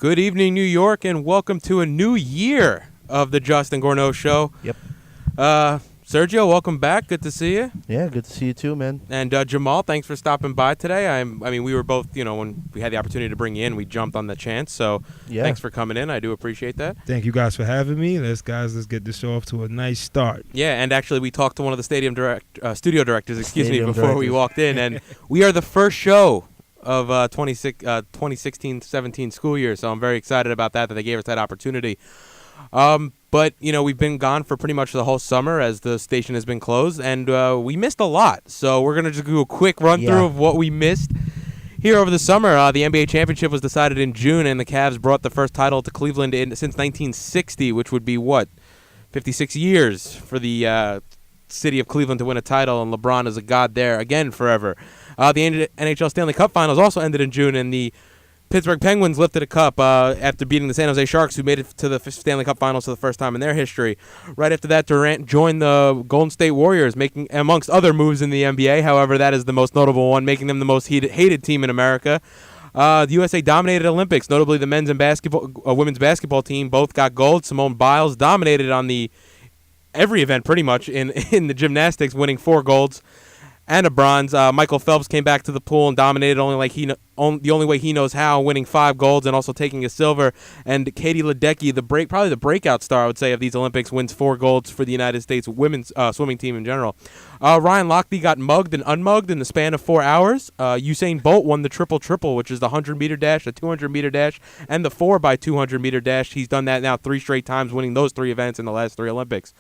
Good evening, New York, and welcome to a new year of the Justin Gorno Show. Yep. Sergio, welcome back. Good to see you. Yeah, good to see you too, man. And Jamal, thanks for stopping by today. We were both, when we had the opportunity to bring you in, we jumped on the chance. So Thanks for coming in. I do appreciate that. Thank you guys for having me. Let's get this show off to a nice start. Yeah, and actually we talked to one of the studio directors, before we walked in, and we are the first show of 2016-17 school year, so I'm very excited about that they gave us that opportunity. But, we've been gone for pretty much the whole summer as the station has been closed, and we missed a lot. So we're going to just do a quick run-through of what we missed here over the summer. The NBA championship was decided in June, and the Cavs brought the first title to Cleveland since 1960, which would be, 56 years for the city of Cleveland to win a title, and LeBron is a god there again forever. The NHL Stanley Cup Finals also ended in June, and the Pittsburgh Penguins lifted a cup after beating the San Jose Sharks, who made it to the Stanley Cup Finals for the first time in their history. Right after that, Durant joined the Golden State Warriors, making, amongst other moves in the NBA. However, that is the most notable one, making them the most hated team in America. The USA dominated Olympics, notably the men's and women's basketball team. Both got gold. Simone Biles dominated on every event pretty much in the gymnastics, winning 4 golds and a bronze. Michael Phelps came back to the pool and dominated the only way he knows how, winning 5 golds and also taking a silver. And Katie Ledecky, probably the breakout star, I would say, of these Olympics, wins 4 golds for the United States women's swimming team in general. Ryan Lochte got mugged and unmugged in the span of 4 hours. Usain Bolt won the triple-triple, which is the 100-meter dash, the 200-meter dash, and the 4x200-meter dash. He's done that now 3 straight times, winning those 3 events in the last 3 Olympics.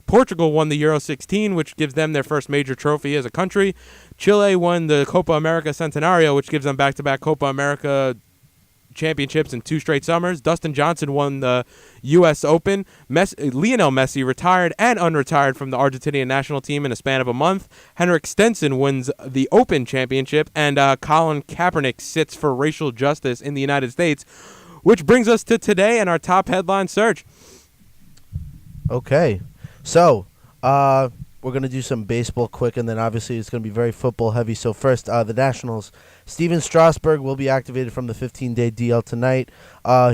Portugal won the Euro 16, which gives them their first major trophy as a country. Chile won the Copa America Centenario, which gives them back-to-back Copa America championships in 2 straight summers. Dustin Johnson won the U.S. Open. Lionel Messi retired and unretired from the Argentinian national team in a span of a month. Henrik Stenson wins the Open Championship, and Colin Kaepernick sits for racial justice in the United States, which brings us to today and our top headline search. Okay. So, we're going to do some baseball quick, and then obviously it's going to be very football heavy. So first, the Nationals. Steven Strasburg will be activated from the 15-day DL tonight.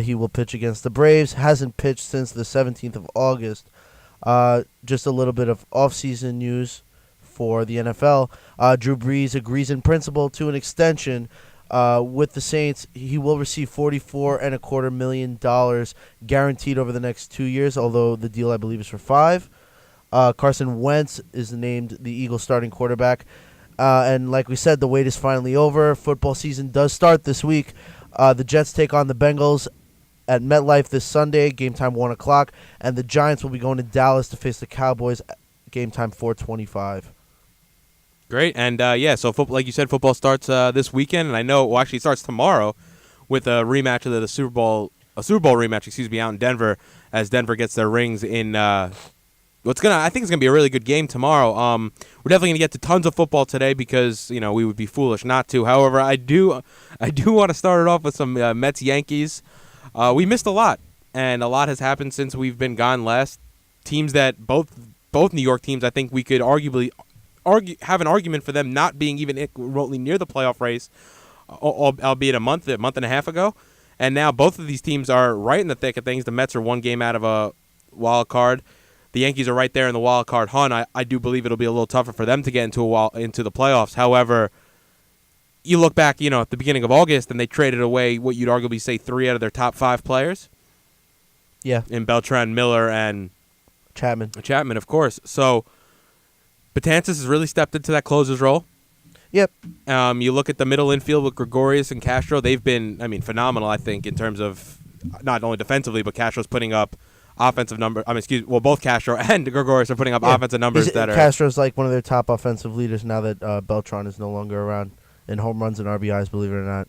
He will pitch against the Braves. Hasn't pitched since the 17th of August. Just a little bit of off-season news for the NFL. Drew Brees agrees in principle to an extension with the Saints. He will receive $44.25 million guaranteed over the next 2 years, although the deal, I believe, is for 5. Carson Wentz is named the Eagles starting quarterback. And like we said, the wait is finally over. Football season does start this week. The Jets take on the Bengals at MetLife this Sunday, game time 1 o'clock. And the Giants will be going to Dallas to face the Cowboys, game time 4:25. Great. And, so like you said, football starts this weekend. And I know, it starts tomorrow with a rematch of the Super Bowl rematch, out in Denver, as Denver gets their rings in I think it's going to be a really good game tomorrow. We're definitely going to get to tons of football today because, we would be foolish not to. However, I do want to start it off with some Mets-Yankees. We missed a lot, and a lot has happened since we've been gone last. Teams that both New York teams, I think we could arguably have an argument for them not being even remotely near the playoff race, albeit a month and a half ago. And now both of these teams are right in the thick of things. The Mets are 1 game out of a wild card. The Yankees are right there in the wild card hunt. I do believe it'll be a little tougher for them to get into the playoffs. However, you look back, at the beginning of August, and they traded away what you'd arguably say 3 out of their top 5 players. Yeah. In Beltran, Miller, and Chapman, of course. So Betances has really stepped into that closer's role. Yep. You look at the middle infield with Gregorius and Castro. They've been, phenomenal, I think, in terms of not only defensively, but Castro's putting up offensive number. Both Castro and Gregorius are putting up offensive numbers Castro's like one of their top offensive leaders now that Beltran is no longer around in home runs and RBIs, believe it or not.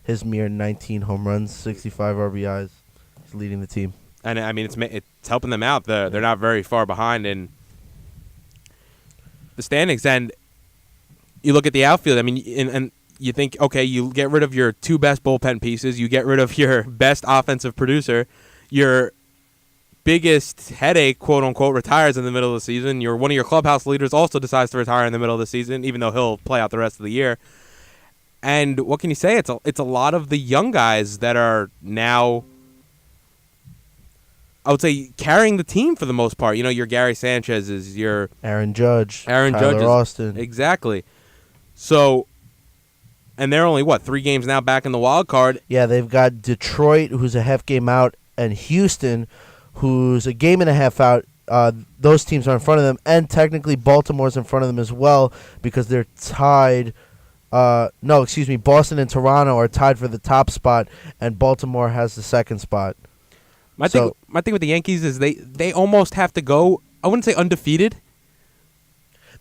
His mere 19 home runs, 65 RBIs. He's leading the team. And, it's helping them out. They're not very far behind in the standings. And you look at the outfield, and you think, okay, you get rid of your 2 best bullpen pieces. You get rid of your best offensive producer. Your biggest headache, quote unquote, retires in the middle of the season. One of your clubhouse leaders also decides to retire in the middle of the season, even though he'll play out the rest of the year. And what can you say? It's a lot of the young guys that are now, I would say, carrying the team for the most part. You know, your Gary Sanchez's, your Aaron Judge, Aaron Tyler Judge's. Austin. Exactly. So, and they're only, 3 games now back in the wild card. Yeah, they've got Detroit, who's a half game out, and Houston, who's a game and a half out. Those teams are in front of them, and technically Baltimore's in front of them as well because they're tied. Boston and Toronto are tied for the top spot, and Baltimore has the second spot. My thing with the Yankees is they almost have to go, I wouldn't say undefeated.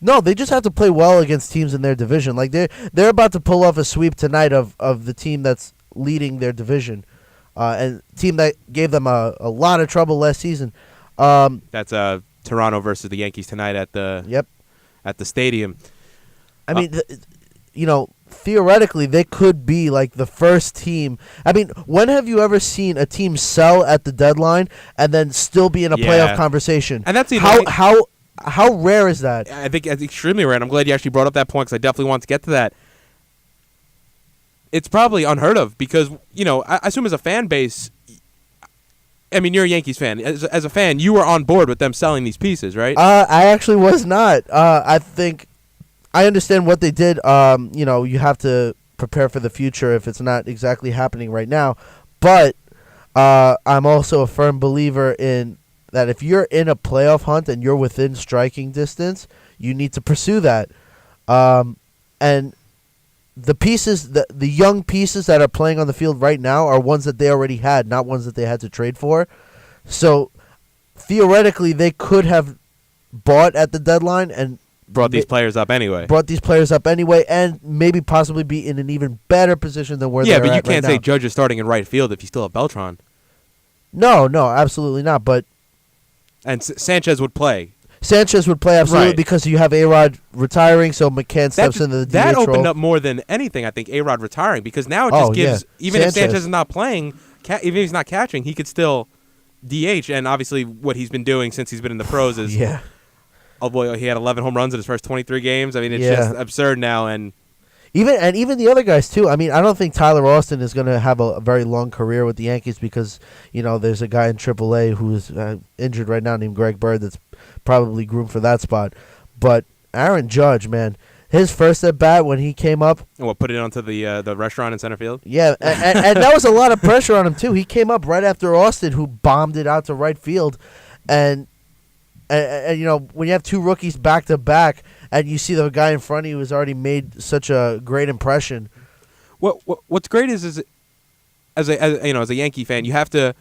No, they just have to play well against teams in their division. Like they're about to pull off a sweep tonight of the team that's leading their division, and team that gave them a lot of trouble last season. That's Toronto versus the Yankees tonight at the stadium. I mean, theoretically, they could be like the first team. I mean, when have you ever seen a team sell at the deadline and then still be in a playoff conversation? And that's how rare is that? I think it's extremely rare, and I'm glad you actually brought up that point because I definitely want to get to that. It's probably unheard of because, I assume as a fan base, I mean, you're a Yankees fan. As a fan, you were on board with them selling these pieces, right? I actually was not. I think I understand what they did. You have to prepare for the future if it's not exactly happening right now. But I'm also a firm believer in that if you're in a playoff hunt and you're within striking distance, you need to pursue that. And the pieces, the young pieces that are playing on the field right now are ones that they already had, not ones that they had to trade for. So theoretically, they could have bought at the deadline and brought these players up anyway. And maybe possibly be in an even better position than where they're at right now. Yeah, but you can't say Judge is starting in right field if you still have Beltran. No, absolutely not. But and Sanchez would play. Absolutely right. Because you have A-Rod retiring, so McCann steps into the DH That opened role. up more than anything, I think, A-Rod retiring, because now it just gives, even if Sanchez is not playing, even if he's not catching, he could still DH, and obviously what he's been doing since he's been in the pros is, oh boy, he had 11 home runs in his first 23 games. I mean, it's just absurd now, and even the other guys too. I mean, I don't think Tyler Austin is going to have a very long career with the Yankees because there's a guy in AAA who's injured right now named Greg Bird that's probably groomed for that spot. But Aaron Judge, man, his first at bat when he came up, put it onto the restaurant in center field. Yeah, and that was a lot of pressure on him too. He came up right after Austin, who bombed it out to right field, and when you have two rookies back to back. And you see the guy in front of you has already made such a great impression. What's great is as a Yankee fan, you have to,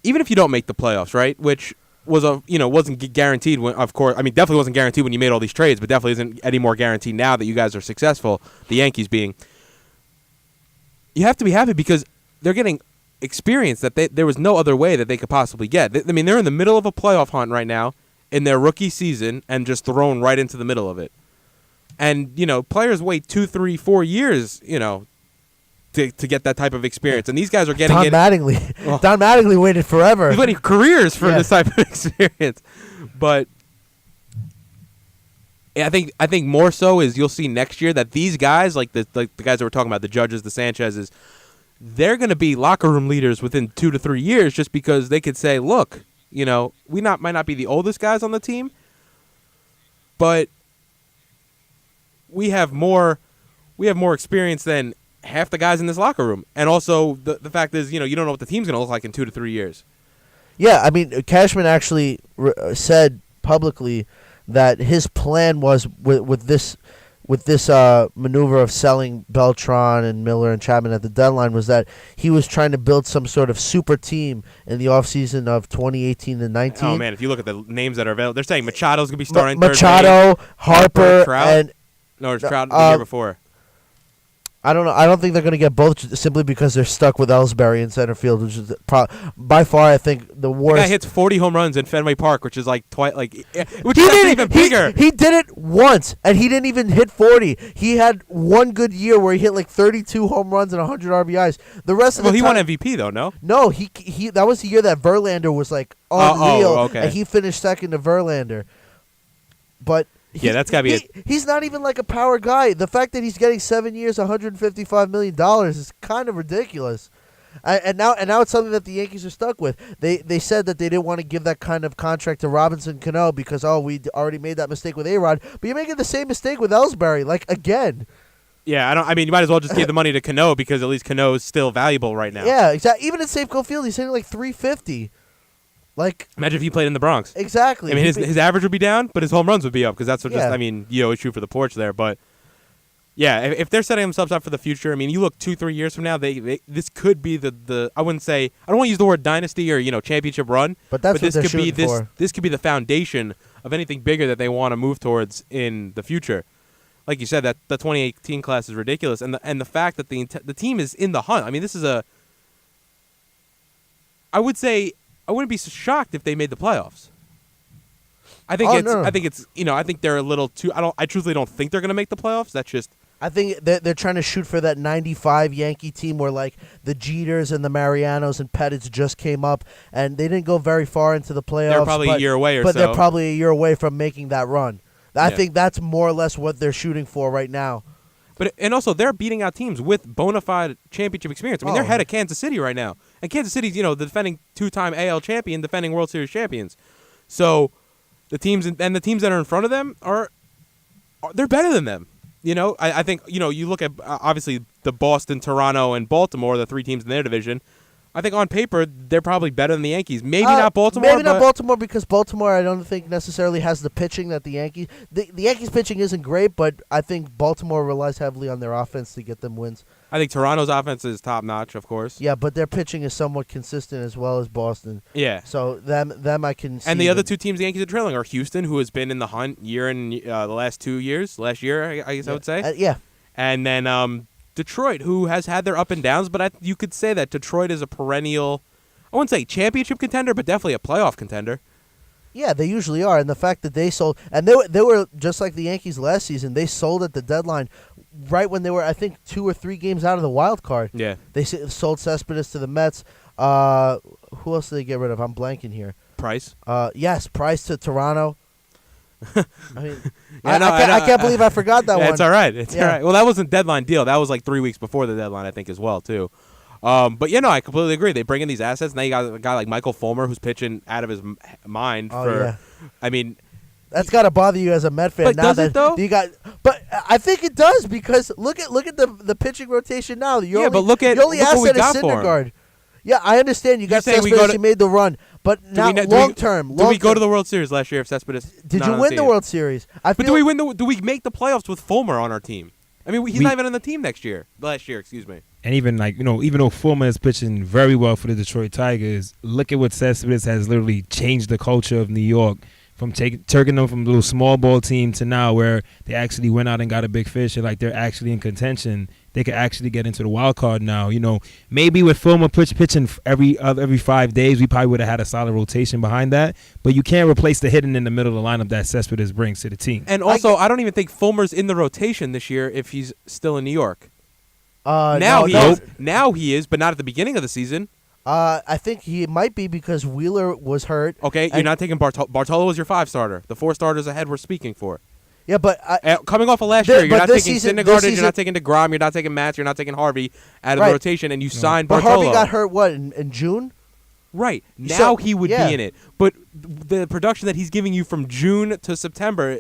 even if you don't make the playoffs, right? Which was wasn't guaranteed when, of course. I mean, definitely wasn't guaranteed when you made all these trades, but definitely isn't any more guaranteed now that you guys are successful. The Yankees being, you have to be happy because they're getting experience that there was no other way that they could possibly get. I mean, they're in the middle of a playoff hunt right now in their rookie season and just thrown right into the middle of it. And, players wait 2, 3, 4 years, to get that type of experience. And these guys are getting Don Mattingly waited forever. He's waiting careers for this type of experience. But I think more so is you'll see next year that these guys, like the guys that we're talking about, the Judges, the Sanchez's, they're going to be locker room leaders within 2 to 3 years just because they could say, look, we might not be the oldest guys on the team, but we have more experience than half the guys in this locker room. And also the fact is, you don't know what the team's going to look like in 2 to 3 years. Yeah, I mean, Cashman actually said publicly that his plan was with this maneuver of selling Beltran and Miller and Chapman at the deadline was that he was trying to build some sort of super team in the offseason of 2018 and 19. Oh, man, if you look at the names that are available, they're saying Machado's going to be starting Machado, third base. Harper, Trout? and... No, it's Trout the year before. I don't know. I don't think they're going to get both simply because they're stuck with Ellsbury in center field, which is by far, I think, the worst. The guy hits 40 home runs in Fenway Park, which is like which is even bigger. He did it once, and he didn't even hit 40. He had one good year where he hit like 32 home runs and 100 RBIs. The rest of the time, he won MVP though, no? No, he that was the year that Verlander was like unreal, okay. and he finished second to Verlander. But Yeah, that's gotta be. He's not even like a power guy. The fact that he's getting 7 years, $155 million is kind of ridiculous. And now it's something that the Yankees are stuck with. They said that they didn't want to give that kind of contract to Robinson Cano because we already made that mistake with A-Rod. But you're making the same mistake with Ellsbury, like again. Yeah, I mean, you might as well just give the money to Cano because at least Cano is still valuable right now. Yeah, exactly. Even at Safeco Field, he's hitting like 350. Like, imagine if he played in the Bronx. Exactly. I mean, his average would be down, but his home runs would be up because that's what Yeah. you always shoot for the porch there. But yeah, if they're setting themselves up for the future, I mean, you look 2-3 years from now, this could be the I wouldn't say, I don't want to use the word dynasty or championship run, but that's what this they're could be shooting for. This could be the foundation of anything bigger that they want to move towards in the future. Like you said, that the 2018 class is ridiculous, and the fact that the team is in the hunt. I mean, this is I would say I wouldn't be so shocked if they made the playoffs. I think I think they're a little too. I truthfully don't think they're going to make the playoffs. That's just. I think they're trying to shoot for that 95 Yankee team where, like, the Jeters and the Marianos and Pettits just came up, and they didn't go very far into the playoffs. They're probably a year away but they're probably a year away from making that run. I think that's more or less what they're shooting for right now. And also, they're beating out teams with bona fide championship experience. I mean, they're ahead of Kansas City right now. And Kansas City's, the defending 2-time AL champion, defending World Series champions. So the teams that are in front of them they're better than them. I think, you look at, obviously, the Boston, Toronto, and Baltimore, the three teams in their division. I think on paper, they're probably better than the Yankees. Maybe not Baltimore. Maybe not Baltimore because Baltimore, I don't think necessarily has the pitching that the Yankees. The Yankees pitching isn't great, but I think Baltimore relies heavily on their offense to get them wins. I think Toronto's offense is top notch, of course. Yeah, but their pitching is somewhat consistent as well as Boston. Yeah. So them I can see. And the other two teams the Yankees are trailing are Houston, who has been in the hunt the last 2 years. Last year, I guess I would say. Yeah. And then Detroit, who has had their up and downs, but you could say that Detroit is a perennial, I wouldn't say championship contender, but definitely a playoff contender. Yeah, they usually are. And the fact that they sold, and they were just like the Yankees last season, they sold at the deadline right when they were, I think, 2 or 3 games out of the wild card. Yeah. They sold Cespedes to the Mets. Who else did they get rid of? I'm blanking here. Price? Yes, Price to Toronto. I mean, yeah, I can't believe I forgot that one. It's all right. It's all right. Well, that wasn't deadline deal. That was like 3 weeks before the deadline, I think, as well, too. But, I completely agree. They bring in these assets. Now you got a guy like Michael Fulmer who's pitching out of his mind. I mean, that's got to bother you as a Met fan. But now does that it, though? But I think it does because look at the pitching rotation now. But look at your only what we asset is got for him. Syndergaard. Yeah, I understand. You got Cespedes. You made the run, but now long term. Did we go to the World Series last year if Cespedes? Did you win the World Series? Do we win? Do we make the playoffs with Fulmer on our team? I mean, he's not even on the team last year. Excuse me. And even even though Fulmer is pitching very well for the Detroit Tigers, look at what Cespedes has literally changed the culture of New York. From taking them from a little small ball team to now where they actually went out and got a big fish and like they're actually in contention. They could actually get into the wild card now. Maybe with Fulmer pitching every 5 days, we probably would have had a solid rotation behind that. But you can't replace the hitting in the middle of the lineup that Cespedes brings to the team. And also, I don't even think Fulmer's in the rotation this year if he's still in New York. Now he is, but not at the beginning of the season. I think he might be because Wheeler was hurt. Okay, you're not taking Bartolo was your 5 starter. The 4 starters ahead we're speaking for. Yeah, but coming off of last year, you're not taking Syndergaard, you're not taking DeGrom, you're not taking Matz, you're not taking Harvey out of the rotation, and you signed Bartolo. But Harvey got hurt, in June? Right. Now he would be in it. But the production that he's giving you from June to September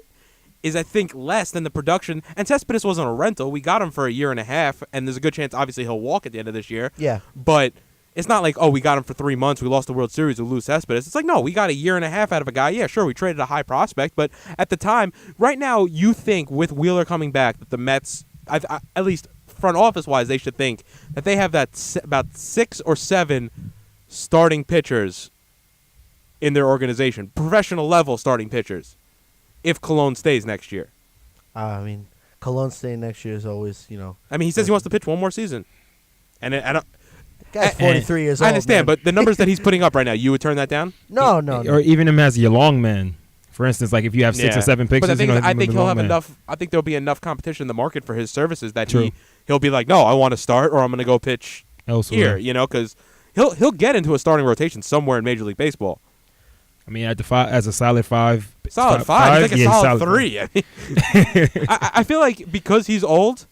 is, I think, less than the production. And Cespedes wasn't a rental. We got him for a year and a half, and there's a good chance, obviously, he'll walk at the end of this year. Yeah. But it's not like, we got him for 3 months, we lost the World Series, we lose Cespedes. It's like, no, we got a year and a half out of a guy. Yeah, sure, we traded a high prospect, but at the time, right now, you think with Wheeler coming back that the Mets, at least front office-wise, they should think that they have about 6 or 7 starting pitchers in their organization, professional-level starting pitchers, if Colon stays next year. I mean, Colon staying next year is always, I mean, he says he wants to pitch one more season. And I don't... Guy's 43 years old. I understand, man. But the numbers that he's putting up right now, you would turn that down? No. Or even him as your long man. For instance, like if you have 6 or 7 pictures, but I think he'll have enough. I think there'll be enough competition in the market for his services that he'll be like, no, I want to start, or I'm going to go pitch elsewhere. Here, because he'll get into a starting rotation somewhere in Major League Baseball. I mean, as a solid five. Solid five. He's like a yeah, solid 3. I mean, I feel like because he's old,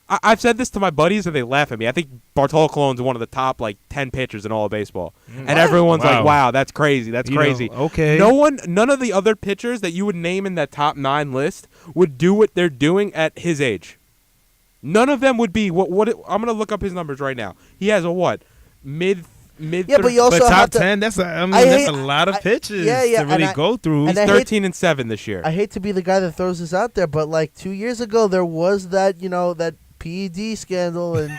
I've said this to my buddies and they laugh at me. I think Bartolo Colon's one of the top 10 pitchers in all of baseball, and everyone's like, "Wow, that's crazy. That's crazy." Okay. None of the other pitchers that you would name in that top 9 list would do what they're doing at his age. None of them would be what I'm gonna look up his numbers right now. He has a mid. Yeah, but you also but top have to, 10. That's a lot of pitches to really go through. He's 13-7 this year. I hate to be the guy that throws this out there, but 2 years ago there was that that PED scandal, and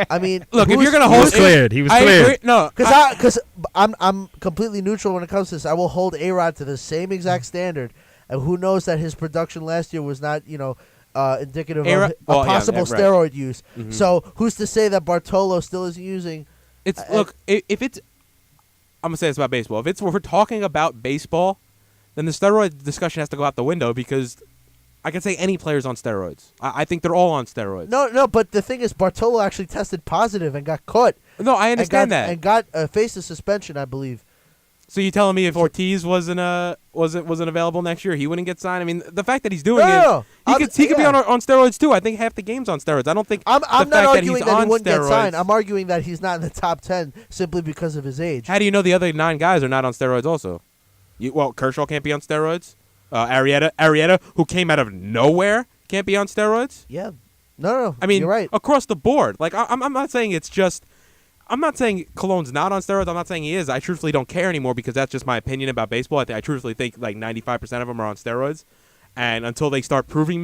I mean, look, if you're gonna hold, he was cleared. Agree, no, because I'm completely neutral when it comes to this. I will hold A-Rod to the same exact standard, and who knows that his production last year was not indicative of possible steroid use. Mm-hmm. So who's to say that Bartolo still isn't using? If it's, I'm gonna say this about baseball. If we're talking about baseball, then the steroid discussion has to go out the window because I can say any player's on steroids. I think they're all on steroids. No, but the thing is, Bartolo actually tested positive and got caught. No, I understand that. And got faced a suspension, I believe. So you telling me if Ortiz wasn't available next year, he wouldn't get signed? I mean, the fact that he's doing he could be on steroids too. I think half the game's on steroids. I don't think I'm not arguing that he wouldn't steroids, get signed. I'm arguing that he's not in the top 10 simply because of his age. How do you know the other 9 guys are not on steroids also? Kershaw can't be on steroids. Arrieta, who came out of nowhere, can't be on steroids. Yeah, no. I mean, you're right. Across the board. I'm not saying it's just. I'm not saying Colon's not on steroids. I'm not saying he is. I truthfully don't care anymore because that's just my opinion about baseball. I truthfully think 95% of them are on steroids, and until they start giving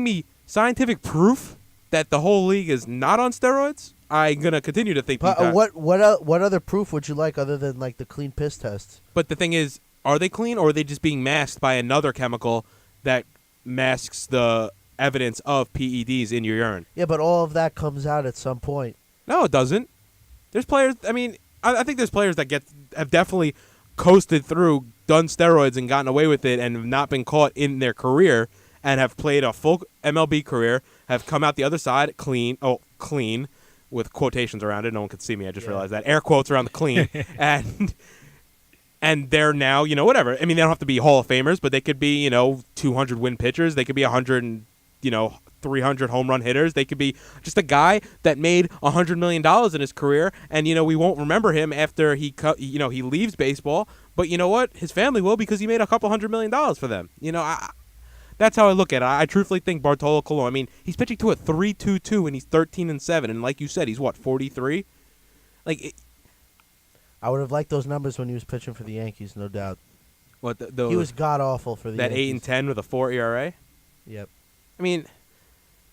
me scientific proof that the whole league is not on steroids, I'm gonna continue to think. What other proof would you like other than the clean piss test? But the thing is, are they clean or are they just being masked by another chemical that masks the evidence of PEDs in your urine? Yeah, but all of that comes out at some point. No, it doesn't. There's players. I mean, I think there's players that have definitely coasted through, done steroids, and gotten away with it, and have not been caught in their career, and have played a full MLB career, have come out the other side clean, with quotations around it. No one could see me. I just realized that air quotes around the clean, and they're now whatever. I mean, they don't have to be Hall of Famers, but they could be 200 win pitchers. They could be 100 300 home run hitters. They could be just a guy that made $100 million in his career, and we won't remember him after he leaves baseball. But you know what? His family will because he made a couple $100 million for them. That's how I look at it. I truthfully think Bartolo Colon. I mean, he's pitching to a 3.22 and he's 13-7, and like you said, he's 43. I would have liked those numbers when he was pitching for the Yankees, no doubt. What he was god awful for the Yankees. 8-10 with a 4 ERA. Yep. I mean.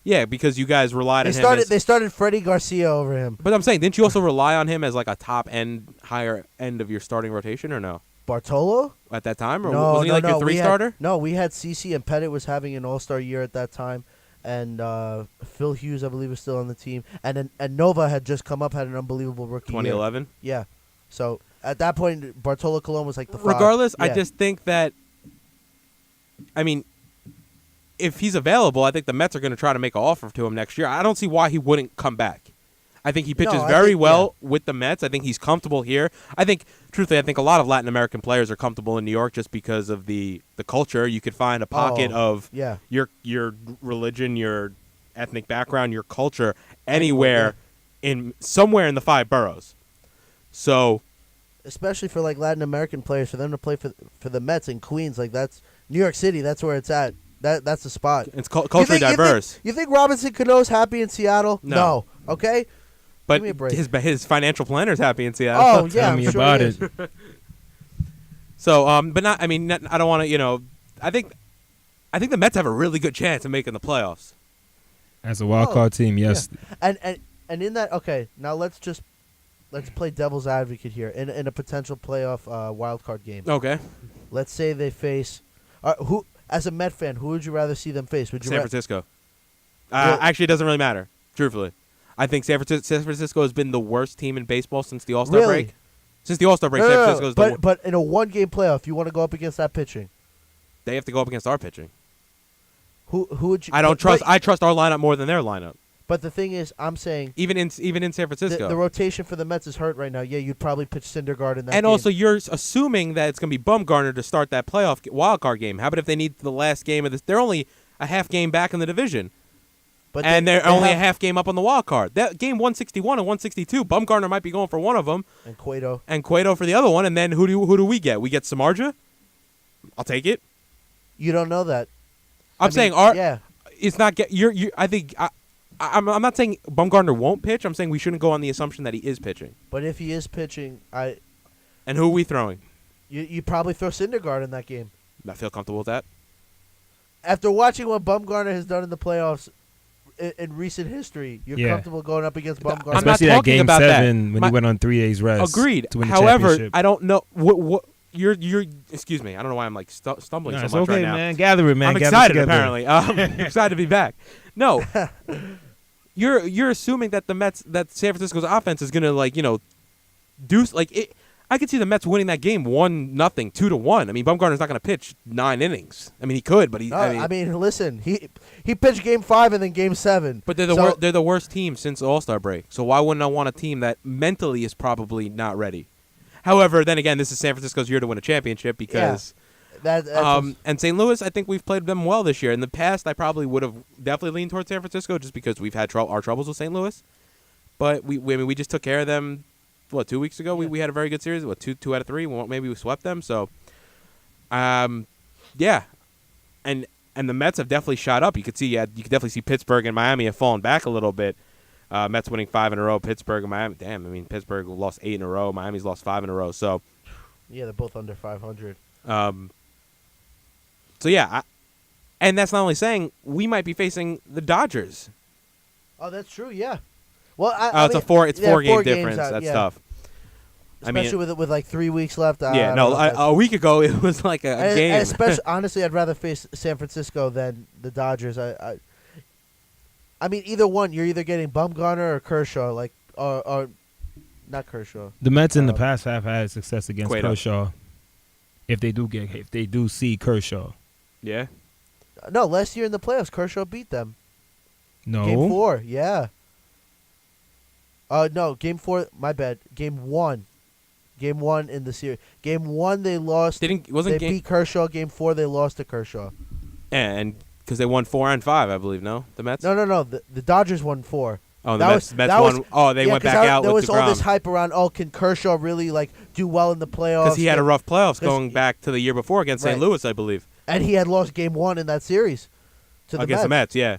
Yeah, because you guys relied on him. They started Freddie Garcia over him. But I'm saying, didn't you also rely on him as a top end, higher end of your starting rotation, or no? Bartolo? At that time? Or no, was he your 3-starter? No, we had CeCe, and Pettit was having an all-star year at that time. And Phil Hughes, I believe, was still on the team. And Nova had just come up, had an unbelievable rookie 2011? year. Yeah. So at that point, Bartolo Colon was the 5. Regardless, yeah. I just think that, I mean, if he's available, I think the Mets are going to try to make an offer to him next year. I don't see why he wouldn't come back. I think he pitches very well with the Mets. I think he's comfortable here. Truthfully, I think a lot of Latin American players are comfortable in New York just because of the culture. You could find a pocket of your religion, your ethnic background, your culture anywhere somewhere in the 5 boroughs. So, especially for Latin American players, for them to play for the Mets in Queens, that's New York City. That's where it's at. That's the spot. It's culturally diverse. You think Robinson Cano's happy in Seattle? No. Okay. But his financial planner's happy in Seattle. Oh yeah, tell me about it. So, but not. I mean, I don't want to. I think the Mets have a really good chance of making the playoffs. As a wild card team, yes. Yeah. And in that, okay. Now let's play devil's advocate here in a potential playoff wild card game. Okay. Let's say they face who. As a Met fan, who would you rather see them face? San Francisco. Actually, it doesn't really matter, truthfully. I think San Francisco has been the worst team in baseball since the All-Star break. Since the All-Star break, San Francisco is the worst. But in a one-game playoff, you want to go up against that pitching? They have to go up against our pitching. Who would you? I don't trust. I trust our lineup more than their lineup. But the thing is, I'm saying even in San Francisco. the rotation for the Mets is hurt right now. Yeah, you'd probably pitch Syndergaard in that and game. also, you're assuming that it's going to be Bumgarner to start that playoff wild card game. How about if they need the last game of this? They're only a half game back in the division. But and they're only a half game up on the wild card. That game 161 and 162, Bumgarner might be going for one of them. And Cueto. And Cueto for the other one. And then who do we get? We get Samardzija? I'll take it. You don't know that. I'm saying yeah. It's not get you I think I'm not saying Bumgarner won't pitch. I'm saying we shouldn't go on the assumption that he is pitching. But if he is pitching, And who are we throwing? you probably throw Syndergaard in that game. I feel comfortable with that. After watching what Bumgarner has done in the playoffs in recent history, you're comfortable going up against Bumgarner. I'm not Especially that talking game about 7 that. when he went on 3 days rest. Agreed. To win the However, championship. I don't know what you're excuse me. I don't know why I'm like stumbling No, so much okay, right now. man. Gather it, man. I'm Gather excited. together. Apparently, I'm excited to be back. No, you're assuming that that San Francisco's offense is gonna do it. I could see the Mets winning that game 1-0, 2-1. I mean, Bumgarner's not gonna pitch 9 innings. I mean, he could, but listen, he pitched Game 5 and then Game 7. But they're the worst team since the All-Star break. So why wouldn't I want a team that mentally is probably not ready? However, then again, this is San Francisco's year to win a championship because. And St. Louis, I think we've played them well this year. In the past, I probably would have definitely leaned towards San Francisco just because we've had our troubles with St. Louis. But we just took care of them. 2 weeks ago? Yeah. We had a very good series. Two out of 3? Maybe we swept them. So, yeah, and the Mets have definitely shot up. You could definitely see Pittsburgh and Miami have fallen back a little bit. Mets winning 5 in a row. Pittsburgh and Miami. Damn, I mean Pittsburgh lost 8 in a row. Miami's lost 5 in a row. So, yeah, they're both under 500. So yeah, and that's not only saying we might be facing the Dodgers. Oh, that's true. Yeah. Well, it's 4 game difference. That's tough. Especially with like 3 weeks left. A week ago it was like a game. Especially, honestly, I'd rather face San Francisco than the Dodgers. I mean, either one. You're either getting Bumgarner or Kershaw, or not Kershaw. The Mets in the past have had success against Cueto. Kershaw. If they do see Kershaw. Yeah. No, last year in the playoffs, Kershaw beat them. No. Game 4, yeah. No, Game 4. My bad. Game 1. Game 1 in the series. Game 1 they lost. They beat Kershaw. Game 4 they lost to Kershaw. And because they won 4 and 5, I believe. No, the Mets. No. The Dodgers won 4. Oh, the Mets won. They went back out. There with was all this hype around. Oh, can Kershaw really do well in the playoffs? Because he had a rough playoffs going back to the year before against St. Louis, I believe. And he had lost Game 1 in that series to against the Mets. Yeah.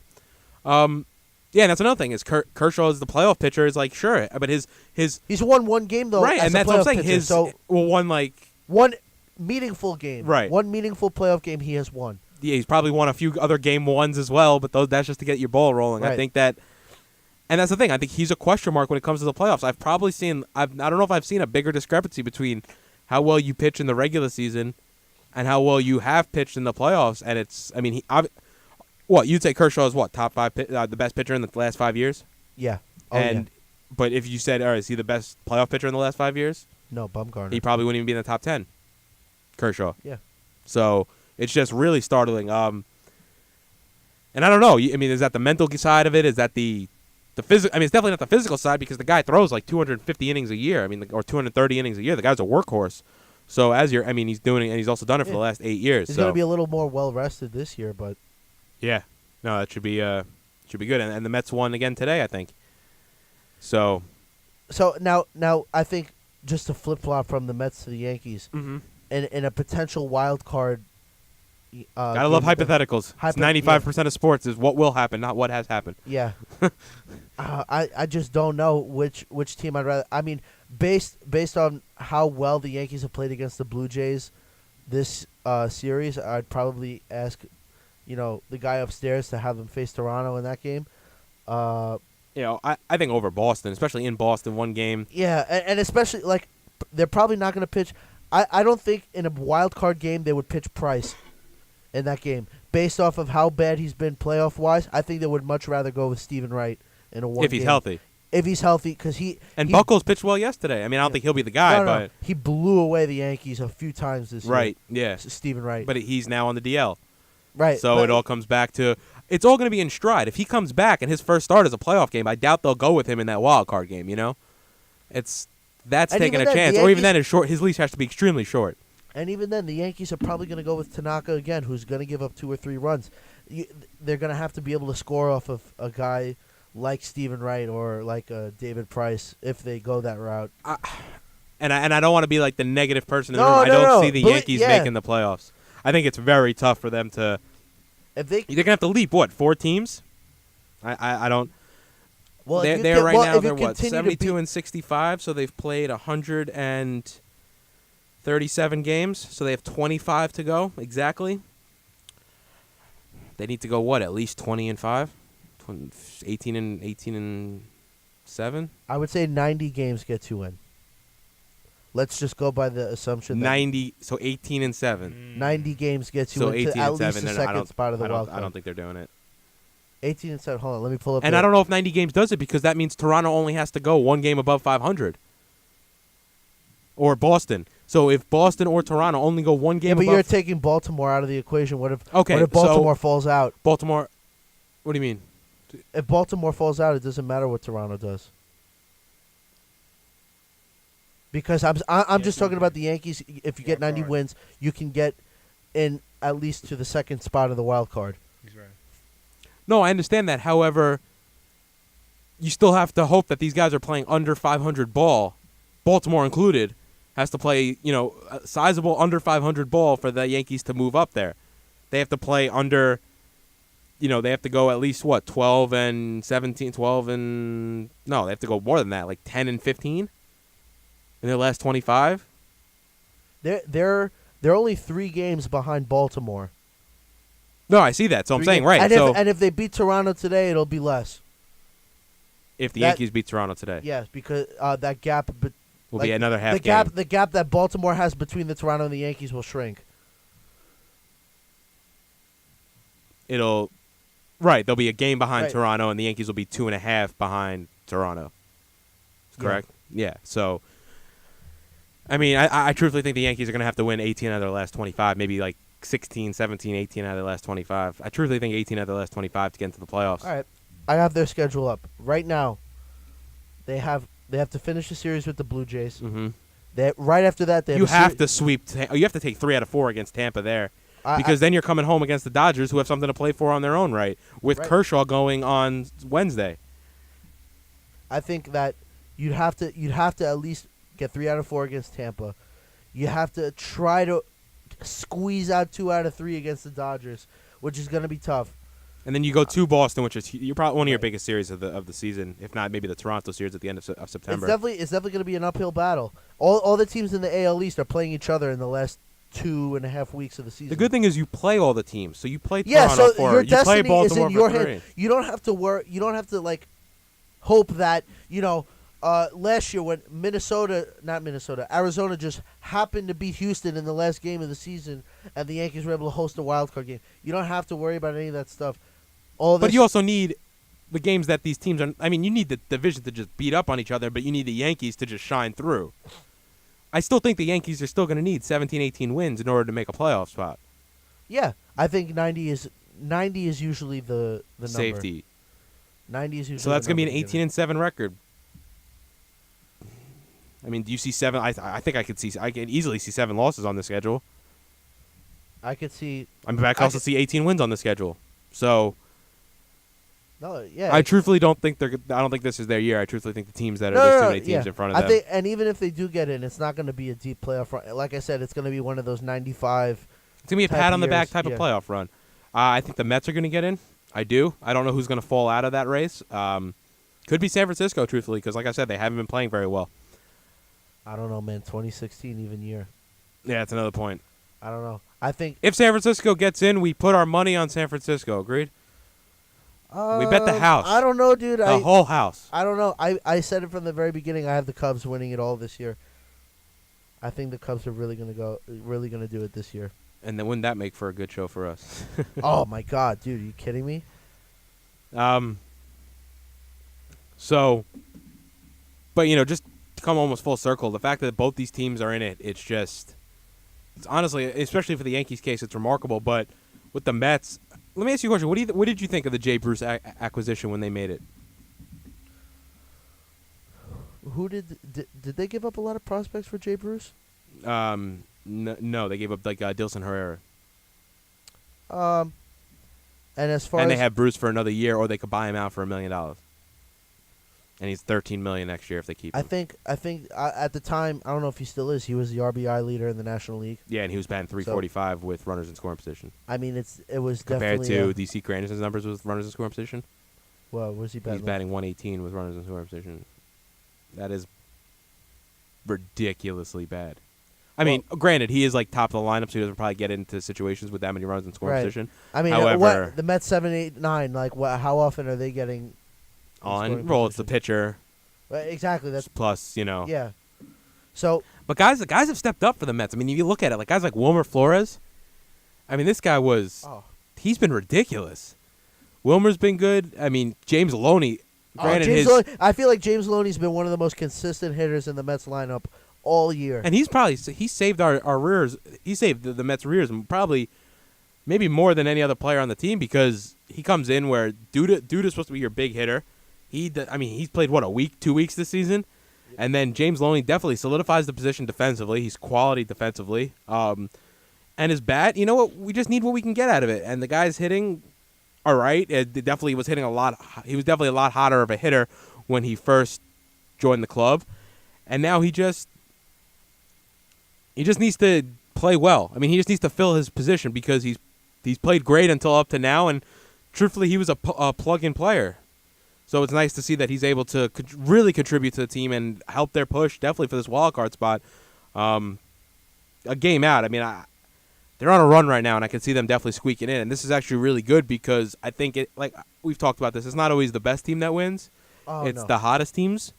Yeah, and that's another thing is Kershaw is the playoff pitcher. Is sure, but he's won one game though. Right, as and that's what I'm saying. Pitcher, one meaningful game. Right, one meaningful playoff game he has won. Yeah, he's probably won a few other game 1s as well, but that's just to get your ball rolling. Right. I think that, and that's the thing. I think he's a question mark when it comes to the playoffs. I don't know if I've seen a bigger discrepancy between how well you pitch in the regular season and how well you have pitched in the playoffs. And you'd say Kershaw is top 5, the best pitcher in the last 5 years? Yeah. But if you said, all right, is he the best playoff pitcher in the last 5 years? No, Bumgarner. He probably wouldn't even be in the top 10. Kershaw. Yeah. It's just really startling. And I don't know. I mean, is that the mental side of it? Is that the physical? I mean, it's definitely not the physical side because the guy throws 250 innings a year. I mean, or 230 innings a year. The guy's a workhorse. So he's doing it, and he's also done it for the last 8 years. He's going to be a little more well rested this year, but. Yeah, no, that should be good, and the Mets won again today, I think. So now I think just to flip flop from the Mets to the Yankees, in a potential wild card. Gotta love hypotheticals. 95% of sports is what will happen, not what has happened. Yeah, I just don't know which team I'd rather. I mean, based on how well the Yankees have played against the Blue Jays this series, I'd probably ask. The guy upstairs to have them face Toronto in that game. I think over Boston, especially in Boston, one game. Yeah, and especially, they're probably not going to pitch. I don't think in a wild card game they would pitch Price in that game. Based off of how bad he's been playoff-wise, I think they would much rather go with Steven Wright in a one game. If he's healthy. If he's healthy, because he... And Buckles pitched well yesterday. I mean, I don't think he'll be the guy, but... He blew away the Yankees a few times this year. Right, yeah. Steven Wright. But he's now on the DL. Right. So it all comes back to, it's all going to be in stride. If he comes back and his first start is a playoff game, I doubt they'll go with him in that wild card game. That's And taking a even then, chance. the Or even Yankees- then, his leash has to be extremely short. And even then, the Yankees are probably going to go with Tanaka again, who's going to give up 2 or 3 runs. They're going to have to be able to score off of a guy like Stephen Wright or like David Price if they go that route. And I don't want to be like the negative person in the No, room. I no, don't no. see the Believe- Yankees yeah. making the playoffs. I think it's very tough for them to. If they They're gonna have to leap 4 teams? I don't. well, if you They're can- right well, now. if you They're what continue to 72 beat- and 65. So they've played 137 games. So they have 25 to go exactly. They need to go at least 20-5, 18 and 7. I would say 90 games get you in. Let's just go by the assumption that 90. So 18 and 7. 90 games gets you So into 18 at and least 7. the And second spot of the wild card. I don't think they're doing it. 18 and 7. Hold on, let me pull up. And I don't know if 90 games does it because that means Toronto only has to go 1 game above 500. Or Boston. So if Boston or Toronto only go 1 game Yeah, but above you're taking Baltimore out of the equation. What if Okay, What if so- Baltimore falls out? Baltimore. What do you mean? If Baltimore falls out, it doesn't matter what Toronto does. Because I'm just talking about the Yankees. If you get 90 wins, you can get in at least to the second spot of the wild card. He's right. No, I understand that. However, you still have to hope that these guys are playing under 500 ball, Baltimore included, has to play, a sizable under 500 ball for the Yankees to move up there. They have to play under, they have to go at least, 12 and 17, 12 and, no, they have to go more than that, like 10 and 15 in their last 25. They're only 3 games behind Baltimore. No, I see that. So I'm 3 saying, games. right. And if they beat Toronto today, it'll be less. If the that- Yankees beat Toronto today, Yes, because that gap. will be another half the game. The gap that Baltimore has between the Toronto and the Yankees will shrink. There'll be a game behind Right. Toronto, and the Yankees will be 2.5 behind Toronto. Correct? Yeah. So, I mean, I truthfully think the Yankees are going to have to win 18 out of their last 25, maybe like 16, 17, 18 out of their last 25. I truthfully think 18 out of their last 25 to get into the playoffs. All right, I have their schedule up right now. They have to finish the series with the Blue Jays. Mm-hmm. Right after that, they You have have to sweep. You have to take 3 out of 4 against Tampa there. I- Because then you're coming home against the Dodgers, who have something to play for on their own right, with Right. Kershaw going on Wednesday. I think that you'd have to at least get 3 out of 4 against Tampa. You have to try to squeeze out 2 out of 3 against the Dodgers, which is going to be tough. And then you go to Boston, which is you're probably one of your Right. biggest series of the season, if not maybe the Toronto series at the end of September. It's definitely going to be an uphill battle. All the teams in the AL East are playing each other in the last 2.5 weeks of the season. The good thing is you play all the teams, so you play Yeah, Toronto so for your you play destiny is Baltimore in your for 3. hand. You don't have to worry. You don't have to hope that last year when Arizona just happened to beat Houston in the last game of the season, and the Yankees were able to host a wild card game. You don't have to worry about any of that stuff. But you also need the games that these teams are. I mean, you need the division to just beat up on each other, but you need the Yankees to just shine through. I still think the Yankees are still going to need 17, 18 wins in order to make a playoff spot. Yeah, I think 90 is usually the number. Safety. 90 is usually. So that's the going to be an number 18-7 record. I mean, do you see 7? I think I can easily see 7 losses on the schedule. I could see. I can also see 18 wins on the schedule. So No, yeah. I truthfully don't think I don't think this is their year. I truthfully think the teams that are No, there's no, too no, many teams yeah. in front of I them. think, and even if they do get in, it's not going to be a deep playoff run. Like I said, it's going to be one of those 95. It's gonna be a type pat of on the back years, type yeah. of playoff run. I think the Mets are gonna get in. I do. I don't know who's gonna fall out of that race. Could be San Francisco, truthfully, because like I said, they haven't been playing very well. I don't know, man. 2016 even year. Yeah, that's another point. I don't know. I think If San Francisco gets in, we put our money on San Francisco. Agreed? We bet the house. I don't know, dude. The whole house. I don't know. I said it from the very beginning. I have the Cubs winning it all this year. I think the Cubs are really gonna do it this year. And then wouldn't that make for a good show for us? Oh my God, dude! Are you kidding me? So, but just to come almost full circle, the fact that both these teams are in it, it's honestly, especially for the Yankees case, it's remarkable. But with the Mets, Let me ask you a question. What did you think of the Jay Bruce acquisition when they made it? Who did they give up a lot of prospects for Jay Bruce? No, they gave up like Dilson Herrera. And as far and as they have Bruce for another year, or they could buy him out for $1 million. And he's $13 million next year if they keep him. I think at the time, I don't know if he still is. He was the RBI leader in the National League. Yeah, and he was batting 345 with runners in scoring position. I mean, it was compared definitely to DC Granderson's numbers with runners in scoring position. Well, where's he batting? He's batting 118 with runners in scoring position. That is ridiculously bad. I mean, granted, he is like top of the lineup, so he doesn't probably get into situations with that many runners in scoring position. I mean, however, the Mets 7, 8, 9, like how often are they getting on roll? It's the pitcher. Right, exactly. That's plus, Yeah. So, but the guys have stepped up for the Mets. I mean, if you look at it, like guys like Wilmer Flores. I mean, this guy he's been ridiculous. Wilmer's been good. I mean, James Loney. Granted, I feel like James Loney's been one of the most consistent hitters in the Mets lineup all year. And he saved our rears. He saved the Mets' rears, and probably maybe more than any other player on the team, because he comes in where Duda's supposed to be your big hitter. He's played, a week, 2 weeks this season. Yep. And then James Loney definitely solidifies the position defensively. He's quality defensively. And his bat, you know what? We just need what we can get out of it. And the guy's hitting all right. It definitely was hitting a lot. He was definitely a lot hotter of a hitter when he first joined the club. And now he just needs to play well. I mean, he just needs to fill his position, because he's played great until up to now, and truthfully, he was a plug-in player. So it's nice to see that he's able to really contribute to the team and help their push, definitely for this wild card spot. A game out. I mean, they're on a run right now, and I can see them definitely squeaking in. And this is actually really good, because I think like we've talked about this, it's not always the best team that wins. It's the hottest teams.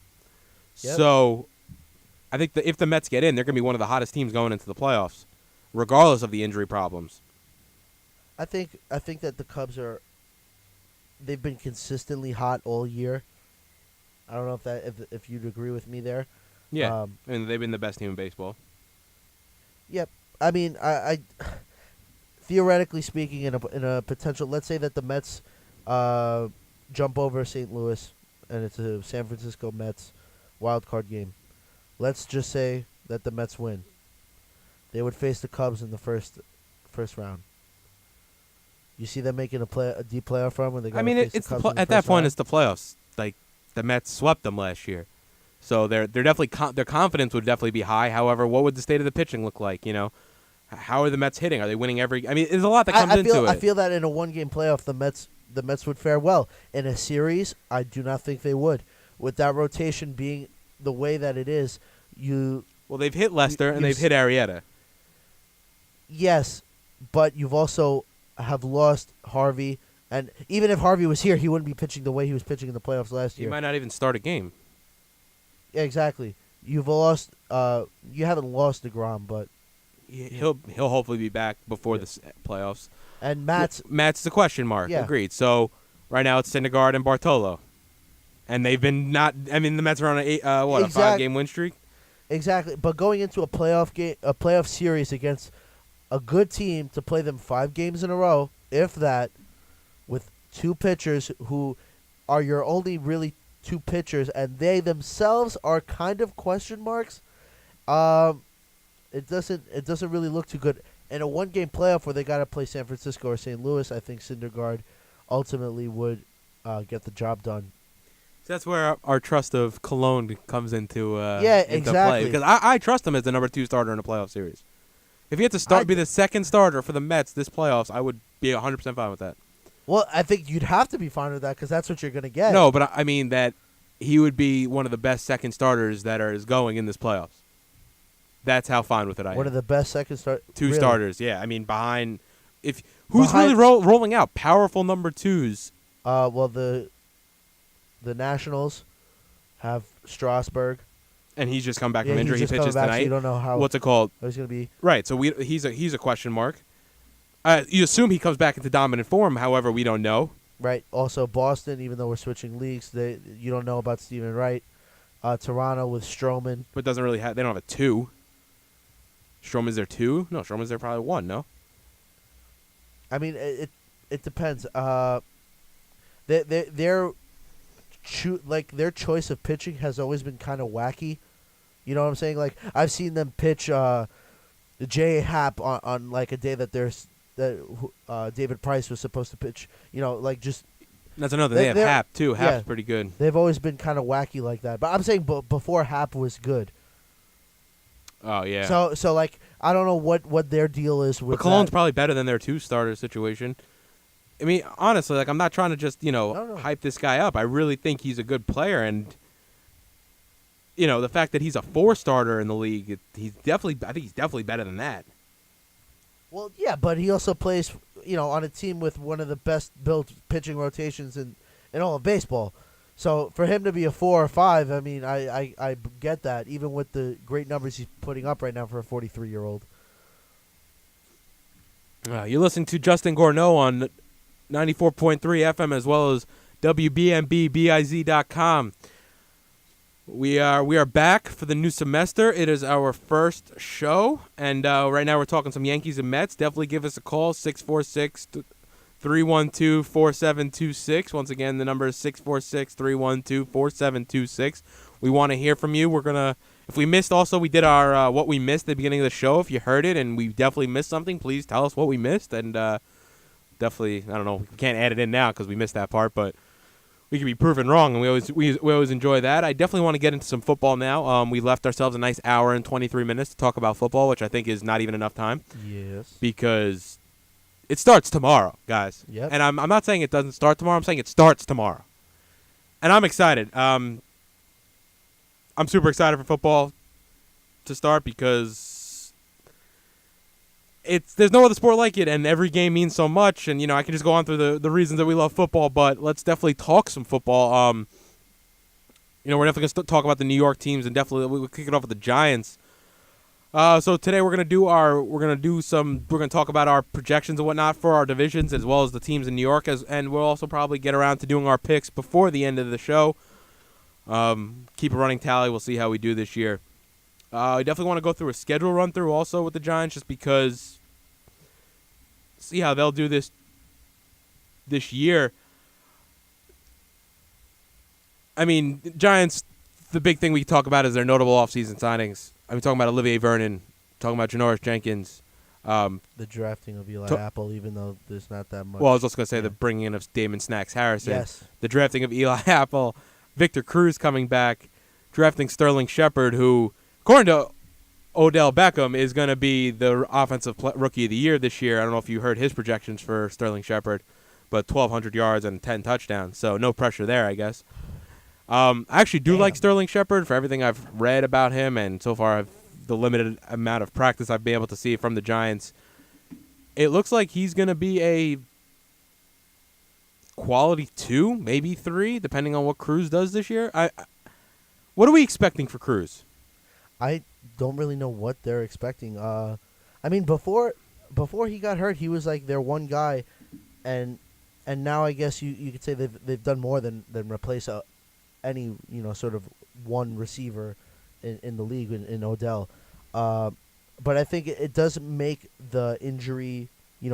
Yep. So I think if the Mets get in, they're going to be one of the hottest teams going into the playoffs, regardless of the injury problems. I think that the Cubs they've been consistently hot all year. I don't know if you'd agree with me there. Yeah, and they've been the best team in baseball. Yep. I mean, I theoretically speaking, in a potential, let's say that the Mets jump over St. Louis, and it's a San Francisco Mets wild card game. Let's just say that the Mets win. They would face the Cubs in the first round. You see them making a deep playoff run when they. At that point, it's the playoffs. Like the Mets swept them last year, so they're definitely their confidence would definitely be high. However, what would the state of the pitching look like? How are the Mets hitting? Are they winning every? I mean, there's a lot that comes into it. I feel that in a one-game playoff, the Mets would fare well. In a series, I do not think they would. With that rotation being the way that it is, they've hit Lester and they've hit Arrieta. Yes, but you've also have lost Harvey, and even if Harvey was here, he wouldn't be pitching the way he was pitching in the playoffs last year. He might not even start a game. Yeah, exactly. You've lost. You haven't lost DeGrom, but he'll hopefully be back before the playoffs. And Matt's the question mark. Yeah. Agreed. So right now it's Syndergaard and Bartolo, and they've been not. I mean, the Mets are on a 5-game win streak. Exactly, but going into a playoff series against a good team, to play them 5 games in a row, if that, with 2 pitchers who are your only really 2 pitchers, and they themselves are kind of question marks. It doesn't really look too good. In a 1-game playoff where they got to play San Francisco or St. Louis, I think Syndergaard ultimately would get the job done. So that's where our trust of Cologne comes into exactly. play, because I trust him as the number 2 starter in a playoff series. If he had to be the second starter for the Mets this playoffs, I would be 100% fine with that. Well, I think you'd have to be fine with that, because that's what you're going to get. No, but I mean that he would be one of the best second starters that is going in this playoffs. That's how fine with it I am. One of the best second starters. 2 starters, yeah. I mean, who's really rolling out powerful number 2s? Well, the Nationals have Strasburg. And he's just come back from injury. He pitches tonight. So you don't know how. What's it called? He's going to be right. So he's a question mark. You assume he comes back into dominant form. However, we don't know. Right. Also, Boston, even though we're switching leagues, you don't know about Steven Wright. Toronto with Stroman, but doesn't really have. They don't have a 2. Stroman's their 2. No, Stroman's their probably 1. No. I mean, it depends. Their their choice of pitching has always been kind of wacky. You know what I'm saying? Like I've seen them pitch J. Happ on like a day that David Price was supposed to pitch. You know, like just That's another. They have Happ too. Happ's yeah, pretty good. They've always been kind of wacky like that. But I'm saying before Happ was good. Oh yeah. So like I don't know what their deal is with. But Cologne's that. probably better than their 2-starter situation. I mean, honestly, like I'm not trying to just No. hype this guy up. I really think he's a good player, and the fact that he's a 4-starter in the league, I think he's definitely better than that. Well, yeah, but he also plays on a team with one of the best built pitching rotations in all of baseball. So for him to be a 4 or 5, I mean, I get that, even with the great numbers he's putting up right now for a 43-year-old. You're listening to Justin Gorno on 94.3 FM as well as WBMBBIZ.com. We are back for the new semester. It is our first show, and right now we're talking some Yankees and Mets. Definitely give us a call, 646-312-4726. Once again, the number is 646-312-4726. We want to hear from you. If we missed also, we did our what we missed at the beginning of the show. If you heard it and we definitely missed something, please tell us what we missed. And definitely, I don't know, we can't add it in now because we missed that part, but we can be proven wrong, and we always enjoy that. I definitely want to get into some football now. We left ourselves a nice hour and 23 minutes to talk about football, which I think is not even enough time. Yes. Because it starts tomorrow, guys. Yep. And I'm not saying it doesn't start tomorrow. I'm saying it starts tomorrow. And I'm excited. I'm super excited for football to start because there's no other sport like it, and every game means so much. And I can just go on through the reasons that we love football, but let's definitely talk some football. We're definitely gonna talk about the New York teams, and definitely we'll kick it off with the Giants. So today we're gonna talk about our projections and whatnot for our divisions as well as the teams in New York, and we'll also probably get around to doing our picks before the end of the show. Keep a running tally. We'll see how we do this year. I definitely want to go through a schedule run through also with the Giants, just because see how they'll do this year. I mean, Giants, the big thing we talk about is their notable offseason signings. I'm talking about Olivier Vernon, talking about Janoris Jenkins. The drafting of Eli Apple, even though there's not that much. Well, I was also going to say the bringing in of Damon Snacks Harrison. Yes. The drafting of Eli Apple, Victor Cruz coming back, drafting Sterling Shepard, who, according to Odell Beckham, is going to be the offensive rookie of the year this year. I don't know if you heard his projections for Sterling Shepard, but 1,200 yards and 10 touchdowns, so no pressure there, I guess. I actually do like Sterling Shepard for everything I've read about him, and so far the limited amount of practice I've been able to see from the Giants. It looks like he's going to be a quality 2, maybe 3, depending on what Cruz does this year. What are we expecting for Cruz? I don't really know what they're expecting. I mean, before he got hurt, he was like their one guy, and now I guess you could say they've done more than replace any sort of one receiver in the league in Odell. But I think it does make the injury,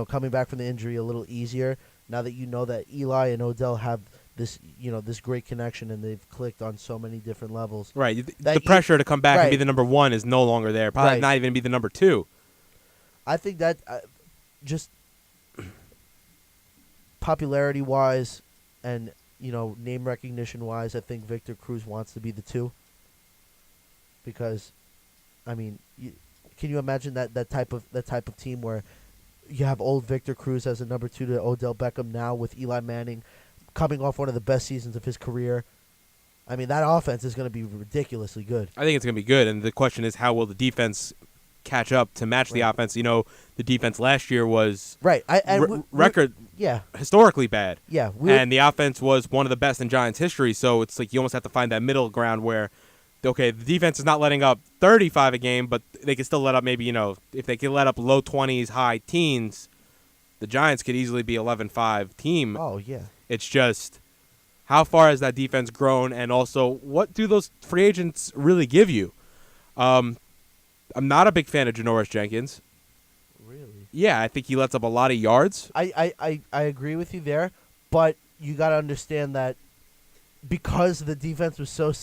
coming back from the injury a little easier now that that Eli and Odell have this this great connection, and they've clicked on so many different levels. Right. The pressure to come back and be the number 1 is no longer there. Probably right. Not even be the number 2. I think that just popularity-wise and, name recognition-wise, I think Victor Cruz wants to be the 2. Because, I mean, can you imagine that type of team where you have old Victor Cruz as a number 2 to Odell Beckham now with Eli Manning coming off one of the best seasons of his career? I mean, that offense is going to be ridiculously good. I think it's going to be good, and the question is how will the defense catch up to match the offense? The defense last year was record historically bad. Yeah, and the offense was one of the best in Giants history, so it's like you almost have to find that middle ground where, okay, the defense is not letting up 35 a game, but they can still let up maybe, if they can let up low 20s, high teens, the Giants could easily be 11-5 team. Oh, yeah. It's just how far has that defense grown, and also what do those free agents really give you? I'm not a big fan of Janoris Jenkins. Really? Yeah, I think he lets up a lot of yards. I agree with you there, but you got to understand that because the defense was so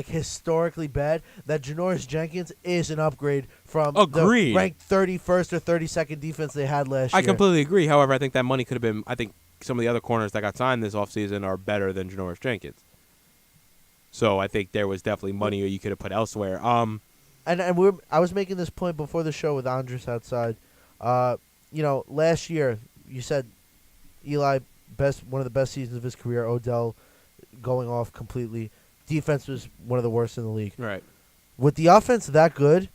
historically bad, that Janoris Jenkins is an upgrade from Agreed. the ranked 31st or 32nd defense they had last year. I completely agree. However, I think that money could have been. I think some of the other corners that got signed this offseason are better than Janoris Jenkins. So I think there was definitely money you could have put elsewhere. I was making this point before the show with Andres outside. Last year you said Eli one of the best seasons of his career. Odell going off completely. Defense was one of the worst in the league. Right. With the offense that good,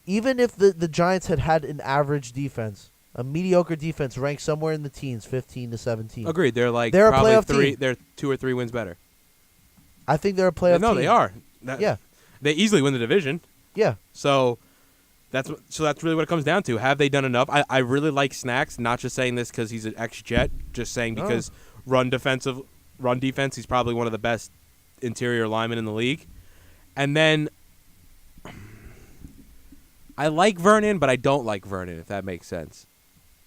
even if the Giants had an average defense, a mediocre defense ranked somewhere in the teens, 15 to 17. Agreed. They're They're a probably playoff three. team. They're 2 or 3 wins better. I think they're a playoff No, team. they are. Yeah. They easily win the division. Yeah. So that's really what it comes down to. Have they done enough? I really like Snacks. Not just saying this because he's an ex-Jet. Just saying because run defense, he's probably one of the best interior linemen in the league. And then I like Vernon, but I don't like Vernon, if that makes sense.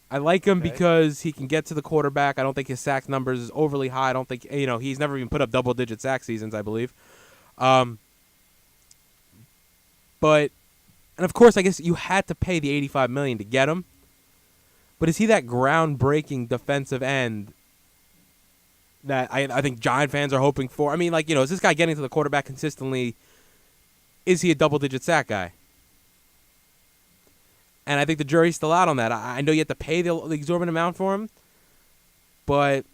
I like him because he can get to the quarterback. I don't think his sack numbers is overly high. I don't think he's never even put up double-digit sack seasons, I believe. But and of course, I guess you had to pay the $85 million to get him. But is he that groundbreaking defensive end that I think Giant fans are hoping for? I mean, is this guy getting to the quarterback consistently? Is he a double-digit sack guy? And I think the jury's still out on that. I know you have to pay the exorbitant amount for him, but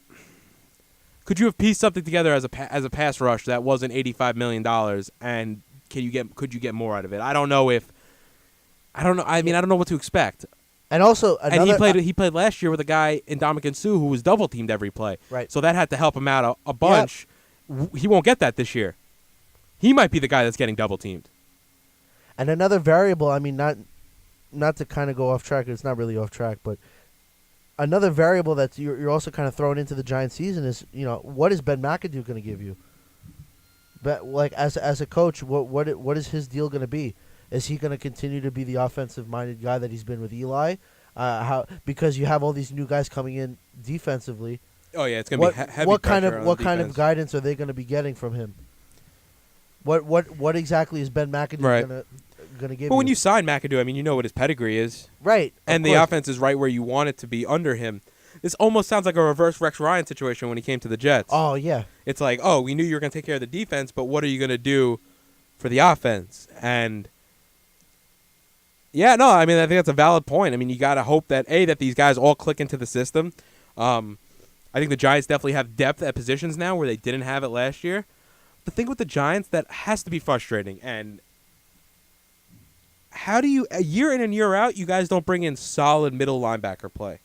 could you have pieced something together as a pass rush that wasn't $85 million, and could you get more out of it? I don't know. I don't know what to expect. And also, he played last year with a guy in Ndamukong Suh who was double teamed every play. Right. So that had to help him out a bunch. Yep. He won't get that this year. He might be the guy that's getting double teamed. And another variable, I mean, not to kind of go off track, it's not really off track, but another variable that you're also kind of throwing into the Giants season is, what is Ben McAdoo going to give you? But as a coach, what is his deal going to be? Is he going to continue to be the offensive-minded guy that he's been with Eli? Because you have all these new guys coming in defensively. Oh yeah, it's going to be heavy. What kind of guidance are they going to be getting from him? What exactly is Ben McAdoo going to give you? Well, when you sign McAdoo, I mean, you know what his pedigree is. Right. And the offense is right where you want it to be under him. This almost sounds like a reverse Rex Ryan situation when he came to the Jets. Oh, yeah. It's like, we knew you were going to take care of the defense, but what are you going to do for the offense? And yeah, no, I mean, I think that's a valid point. I mean, you got to hope that these guys all click into the system. I think the Giants definitely have depth at positions now where they didn't have it last year. The thing with the Giants that has to be frustrating, and how do you, year in and year out, you guys don't bring in solid middle linebacker play?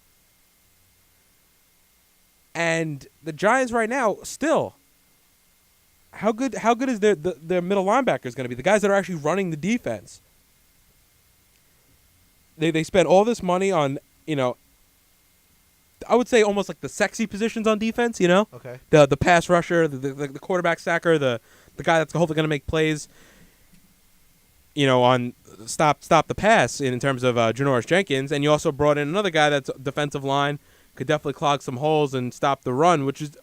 And the Giants right now, still, how good is their middle linebackers going to be? The guys that are actually running the defense. They spend all this money on, I would say almost like the sexy positions on defense, Okay. The pass rusher, the quarterback sacker, the guy that's hopefully going to make plays, on stop the pass in terms of Janoris Jenkins. And you also brought in another guy that's defensive line, could definitely clog some holes and stop the run, which is,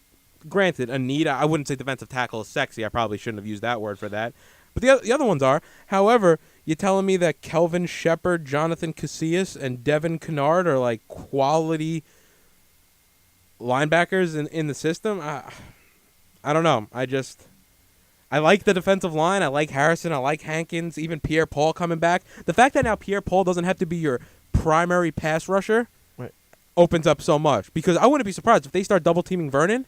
granted, a need. I wouldn't say defensive tackle is sexy. I probably shouldn't have used that word for that. But the other ones are. However, you're telling me that Kelvin Shepard, Jonathan Casillas, and Devin Kennard are like quality linebackers in the system? I don't know. I like the defensive line. I like Harrison. I like Hankins. Even Pierre-Paul coming back. The fact that now Pierre-Paul doesn't have to be your primary pass rusher opens up so much. Because I wouldn't be surprised if they start double-teaming Vernon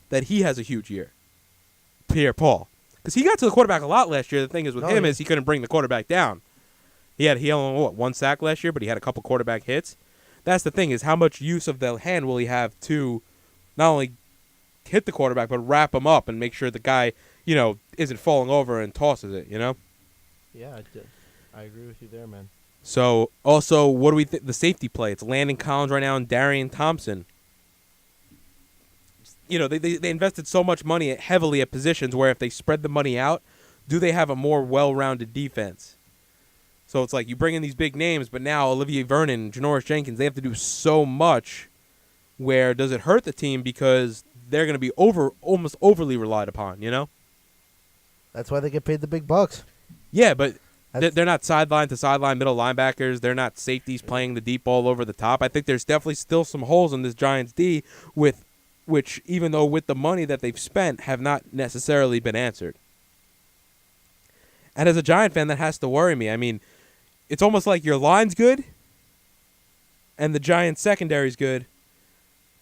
that he has a huge year. Pierre-Paul. Because he got to the quarterback a lot last year. The thing is with him is he couldn't bring the quarterback down. He only one sack last year, but he had a couple quarterback hits. That's the thing, is how much use of the hand will he have to not only hit the quarterback, but wrap him up and make sure the guy, isn't falling over and tosses it, Yeah, I agree with you there, man. So, also, what do we think? The safety play. It's Landon Collins right now and Darian Thompson. They invested so much money heavily at positions where if they spread the money out, do they have a more well-rounded defense? So it's like you bring in these big names, but now Olivier Vernon, Janoris Jenkins, they have to do so much. Where does it hurt the team because they're going to be almost overly relied upon, you know? That's why they get paid the big bucks. Yeah, but they're not sideline to sideline middle linebackers. They're not safeties playing the deep ball over the top. I think there's definitely still some holes in this Giants D, which even though with the money that they've spent, have not necessarily been answered. And as a Giant fan, that has to worry me. I mean, it's almost like your line's good, and the Giants secondary's good,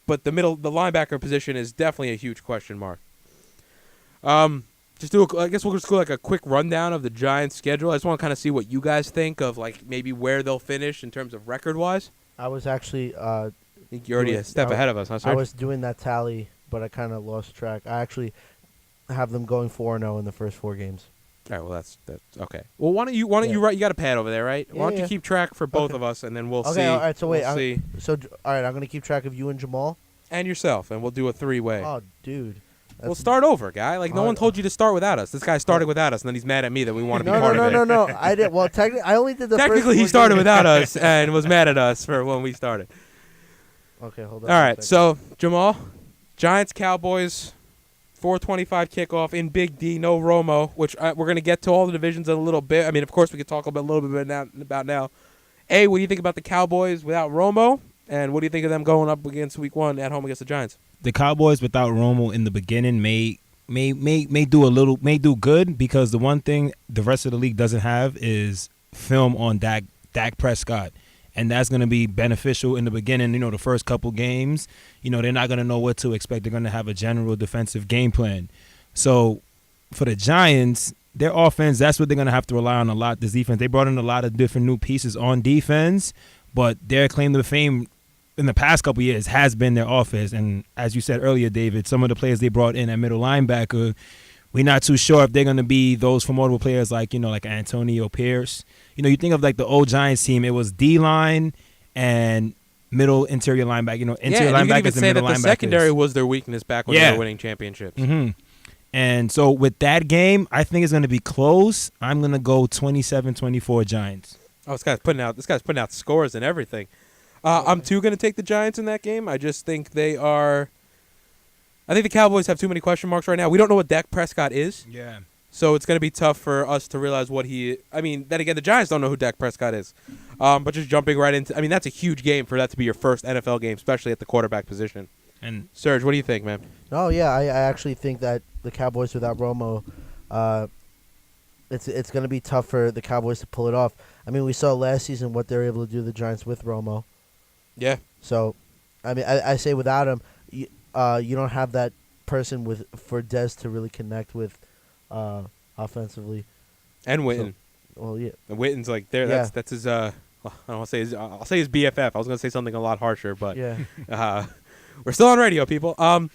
but the linebacker position is definitely a huge question mark. I guess we'll just do like a quick rundown of the Giants' schedule. I just want to kind of see what you guys think of, like maybe where they'll finish in terms of record-wise. I was actually. I think you're already a step ahead of us, huh, sir? I was doing that tally, but I kind of lost track. I actually have them going 4-0 in the first 4 games. All right, well that's okay. Well, why don't you write? You got a pad over there, right? Yeah, why don't you keep track for both of us, and then we'll see. All right. So wait. We'll see. All right. I'm gonna keep track of you and Jamal. And yourself, and we'll do a 3-way. Oh, dude. We'll start over, guy. Like no one told you to start without us. This guy started without us, and then he's mad at me that we want to be part of it. No. I did. Well, technically, I only did the. Technically, first he started without us and was mad at us for when we started. Okay, hold on. All right, so Jamal, Giants Cowboys, 4:25 kickoff in Big D. No Romo, which we're gonna get to all the divisions in a little bit. I mean, of course, we could talk about a little bit about now. A, what do you think about the Cowboys without Romo? And what do you think of them going up against Week 1 at home against the Giants? The Cowboys without Romo in the beginning may do good because the one thing the rest of the league doesn't have is film on Dak Prescott. And that's going to be beneficial in the beginning, the first couple games. They're not going to know what to expect. They're going to have a general defensive game plan. So for the Giants, their offense, that's what they're going to have to rely on a lot, this defense. They brought in a lot of different new pieces on defense, but their claim to fame in the past couple of years has been their offense. And as you said earlier, David, some of the players they brought in at middle linebacker, we're not too sure if they're going to be those formidable players like Antonio Pierce. You think of like the old Giants team, it was D-line and middle interior linebacker, interior linebackers you can even say and middle that linebackers. The secondary was their weakness back when they were winning championships. Mm-hmm. And so with that game, I think it's going to be close. I'm going to go 27-24 Giants. Oh, this guy's putting out scores and everything. I'm too going to take the Giants in that game. I just think they are. I think the Cowboys have too many question marks right now. We don't know what Dak Prescott is. Yeah. So it's going to be tough for us to realize what he. I mean, then again, the Giants don't know who Dak Prescott is. But just jumping right into. I mean, that's a huge game for that to be your first NFL game, especially at the quarterback position. And Serge, what do you think, man? Oh yeah, I actually think that the Cowboys without Romo, it's going to be tough for the Cowboys to pull it off. I mean, we saw last season what they were able to do, the Giants with Romo. Yeah. So, I mean, I say without him, you don't have that person for Dez to really connect with offensively. And Witten. So, well, yeah. And Witten's like there. Yeah. That's his. I don't want to say his. I'll say his BFF. I was going to say something a lot harsher, but yeah. We're still on radio, people. All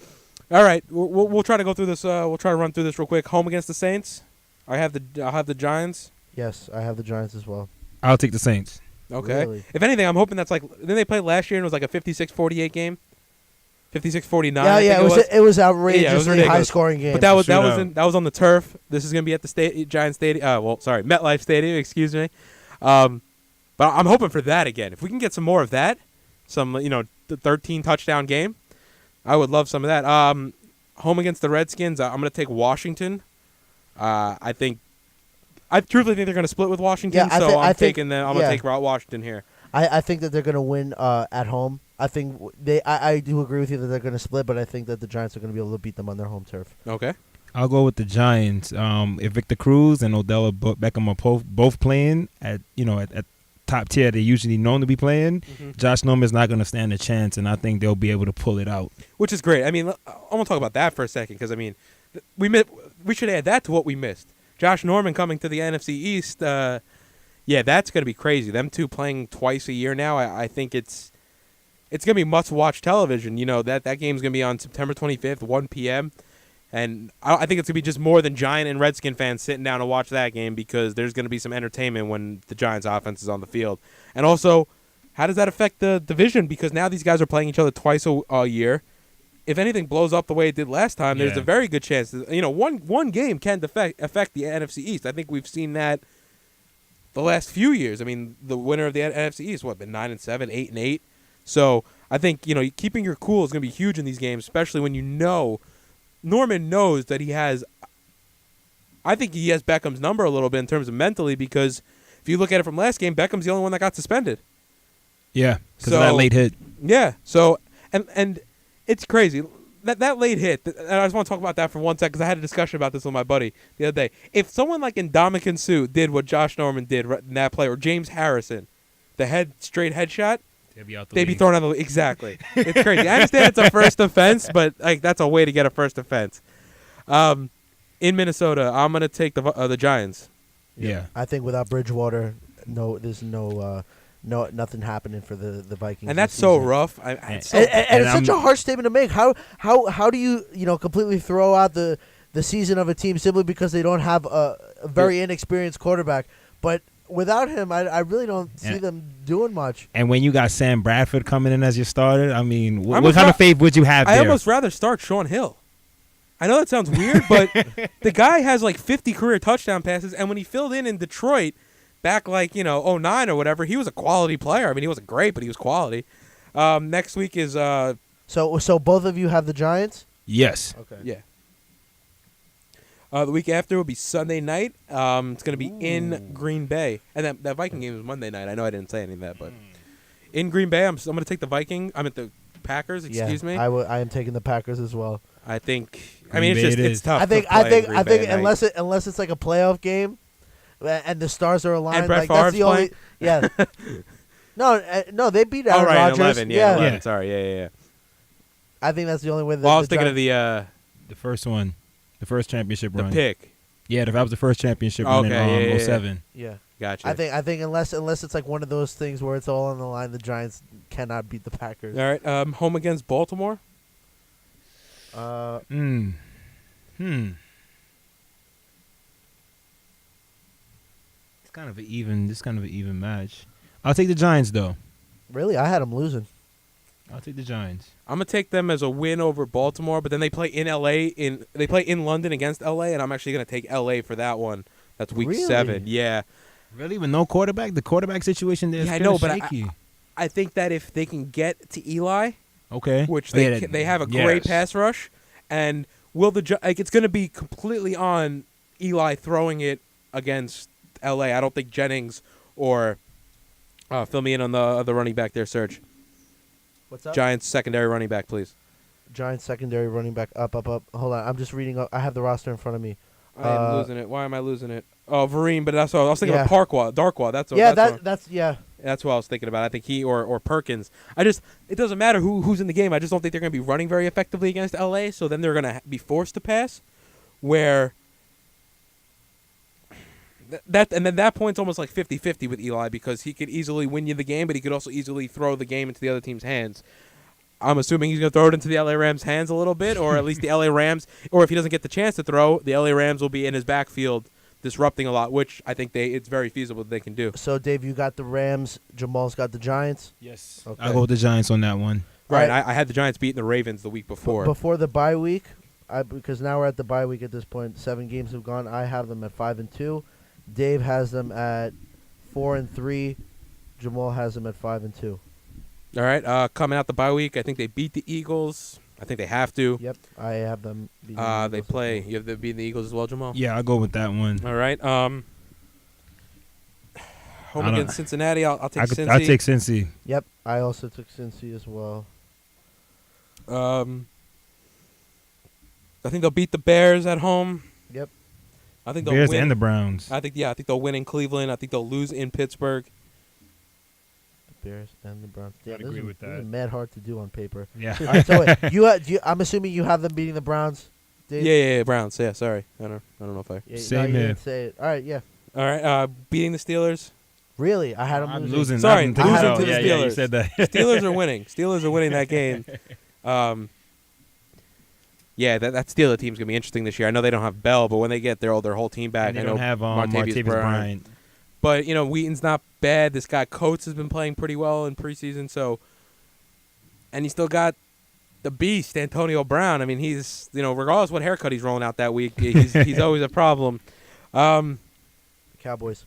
right, we'll try to go through this. We'll try to run through this real quick. Home against the Saints. I'll have the Giants. Yes, I have the Giants as well. I'll take the Saints. Okay. Really? If anything, I'm hoping that's like. Didn't they play last year and it was like a 56-48 game? 56-49. Yeah, it was outrageously high scoring game. But that was on the turf. This is gonna be at the Giants Stadium. MetLife Stadium. Excuse me. But I'm hoping for that again. If we can get some more of that, some the 13 touchdown game, I would love some of that. Home against the Redskins, I'm gonna take Washington. I truthfully think they're going to split with Washington, I'm going to take Washington here. I think that they're going to win at home. I think I do agree with you that they're going to split, but I think that the Giants are going to be able to beat them on their home turf. Okay. I'll go with the Giants. If Victor Cruz and Odell Beckham are both playing at top tier, they're usually known to be playing. Mm-hmm. Josh Norman's not going to stand a chance, and I think they'll be able to pull it out. Which is great. I mean, I want to talk about that for a second because I mean, we should add that to what we missed. Josh Norman coming to the NFC East, that's going to be crazy. Them two playing twice a year now, I think it's going to be must-watch television. That game's going to be on September 25th, 1 p.m., and I think it's going to be just more than Giant and Redskin fans sitting down to watch that game because there's going to be some entertainment when the Giants' offense is on the field. And also, how does that affect the division? Because now these guys are playing each other twice a year. If anything blows up the way it did last time, there's a very good chance that, one game can affect the NFC East. I think we've seen that the last few years. I mean, the winner of the NFC East, been 9-7, 8-8. So I think, keeping your cool is going to be huge in these games, especially when Norman knows that he has, I think he has Beckham's number a little bit in terms of mentally, because if you look at it from last game, Beckham's the only one that got suspended. Yeah, because of that late hit. Yeah, so, and it's crazy. That late hit, and I just want to talk about that for 1 second, because I had a discussion about this with my buddy the other day. If someone like Ndamukong Suh did what Josh Norman did in that play, or James Harrison, the straight headshot, they'd be thrown out of the league. Exactly. It's crazy. I understand it's a first offense, but that's a way to get a first offense. In Minnesota, I'm going to take the Giants. Yeah. I think without Bridgewater, there's nothing happening for the Vikings. And that's so rough. And it's such a harsh statement to make. How do you completely throw out the season of a team simply because they don't have a very inexperienced quarterback? But without him, I really don't see them doing much. And when you got Sam Bradford coming in as your starter, I mean, what kind of faith would you have there? I almost rather start Sean Hill. I know that sounds weird, but the guy has 50 career touchdown passes, and when he filled in Detroit back 09 or whatever, he was a quality player. I mean, he wasn't great, but he was quality. Next week is So both of you have the Giants? Yes. Okay. Yeah. The week after will be Sunday night. It's going to be in Green Bay. And that Viking game is Monday night. I know I didn't say any of that, but in Green Bay, I'm going to take the Viking. I'm at the Packers, excuse me. I am taking the Packers as well. I think it's tough. I think unless it's like a playoff game and the stars are aligned, and Brett that's Favre's the only no, they beat Aaron Rodgers. 11, yeah. 11, sorry, yeah. I think that's the only way. I was thinking of the first one. The first championship run. The pick. Yeah, that was the first championship run in 07. Yeah. Gotcha. I think unless it's like one of those things where it's all on the line, the Giants cannot beat the Packers. All right. Home against Baltimore. It's kind of an even match. I'll take the Giants though. Really? I had them losing. I'll take the Giants. I'm gonna take them as a win over Baltimore, but then they play in LA. They play in London against LA, and I'm actually gonna take LA for that one. That's week 7. Yeah. Really, with no quarterback, the quarterback situation there is I know, but shaky. I think that if they can get to Eli, okay, which they have a great pass rush, and it's gonna be completely on Eli throwing it against LA. I don't think Jennings or fill me in on the running back there, Serge. What's up? Giants secondary running back, please. Giants secondary running back up. Hold on, I'm just reading up. I have the roster in front of me. I am losing it. Why am I losing it? Oh, Vereen, but that's what I was thinking of Darkwa. That's what I was thinking about. I think he or Perkins. It doesn't matter who's in the game. I just don't think they're going to be running very effectively against LA. So then they're going to be forced to pass. Where that point's almost like 50-50 with Eli, because he could easily win you the game, but he could also easily throw the game into the other team's hands. I'm assuming he's going to throw it into the LA Rams' hands a little bit, or at least the LA Rams, or if he doesn't get the chance to throw, the LA Rams will be in his backfield disrupting a lot, which I think it's very feasible that they can do. So, Dave, you got the Rams. Jamal's got the Giants? Yes. Okay. I'll go with the Giants on that one. Right. I had the Giants beating the Ravens the week before. Before the bye week, because now we're at the bye week at this point. 7 games have gone. I have them at 5-2. Dave has them at 4-3. Jamal has them at 5-2. All right. Coming out the bye week, I think they beat the Eagles. I think they have to. Yep, I have them. They play. You have them beating the Eagles as well, Jamal? Yeah, I'll go with that one. All right. Home against Cincinnati. I'll take Cincy. I'll take Cincy. Yep, I also took Cincy as well. I think they'll beat the Bears at home. Yep. I think they'll Bears win. And the Browns. I think they'll win in Cleveland. I think they'll lose in Pittsburgh. The Bears and the Browns. Yeah, I'd agree with that. This is mad hard to do on paper. Yeah. All right, so wait, I'm assuming you have them beating the Browns. Dave? Yeah, Browns. Yeah, sorry. I don't know if I. Yeah, Same you here. didn't say it. All right, yeah. All right. Beating the Steelers. Really, I had them I'm losing. losing. Sorry, I'm losing taking- to the Steelers. Yeah, you said that. Steelers are winning. Steelers are winning that game. Yeah, that Steelers team's gonna be interesting this year. I know they don't have Bell, but when they get their whole team back, And they I don't know have Martavis Bryant. But Wheaton's not bad. This guy Coates has been playing pretty well in preseason. So, and you still got the beast Antonio Brown. I mean, he's regardless what haircut he's rolling out that week, he's always a problem. Cowboys.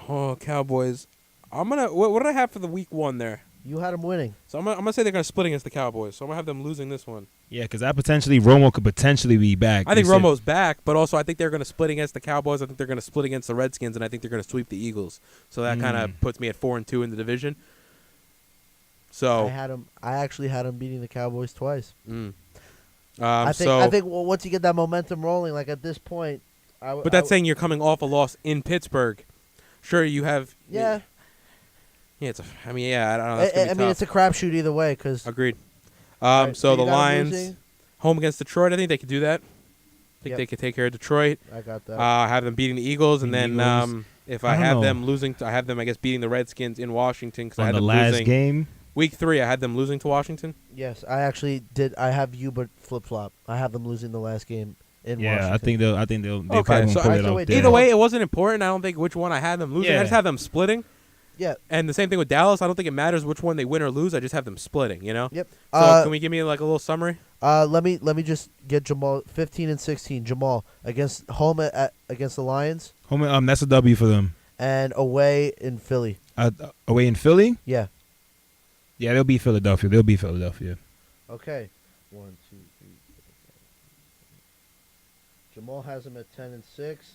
Oh, Cowboys. I'm gonna. What did I have for the week 1 there? You had them winning. So I'm gonna say they're gonna split against the Cowboys. So I'm gonna have them losing this one. Yeah, because Romo could potentially be back. I think They said- Romo's back, but also I think they're gonna split against the Cowboys. I think they're gonna split against the Redskins, and I think they're gonna sweep the Eagles. So that kind of puts me at 4-2 in the division. So I actually had them beating the Cowboys twice. I think well, once you get that momentum rolling, like at this point, but that's saying you're coming off a loss in Pittsburgh. Sure, you have. Yeah. Yeah, I don't know. That's gonna be tough. it's a crapshoot either way. Cause Agreed. right, so the you got 'em Lions losing? home against Detroit. I think they could do that. I think they could take care of Detroit. I got that. I have them beating the Eagles, and then if I I don't have know. them losing, I have them, I guess, beating the Redskins in Washington because I on had the them last losing. game. Week 3, I had them losing to Washington. Yes, I actually did. I have you, but flip flop. I have them losing the last game in Yeah, Washington. I think they'll Okay, probably so won't put I it can out wait. there. Either way, it wasn't important. I don't think which one I had them losing. I Yeah. just have them splitting. Yeah. And the same thing with Dallas. I don't think it matters which one they win or lose. I just have them splitting. You know. Yep. So can we give me like a little summary? Let me just get Jamal 15 and 16. Jamal against home against the Lions Home, that's a W for them. and away in Philly. Away in Philly. Yeah. Yeah, they'll beat Philadelphia. Okay. 1, 2, 3, 4, 5. Jamal has them at 10 and 6.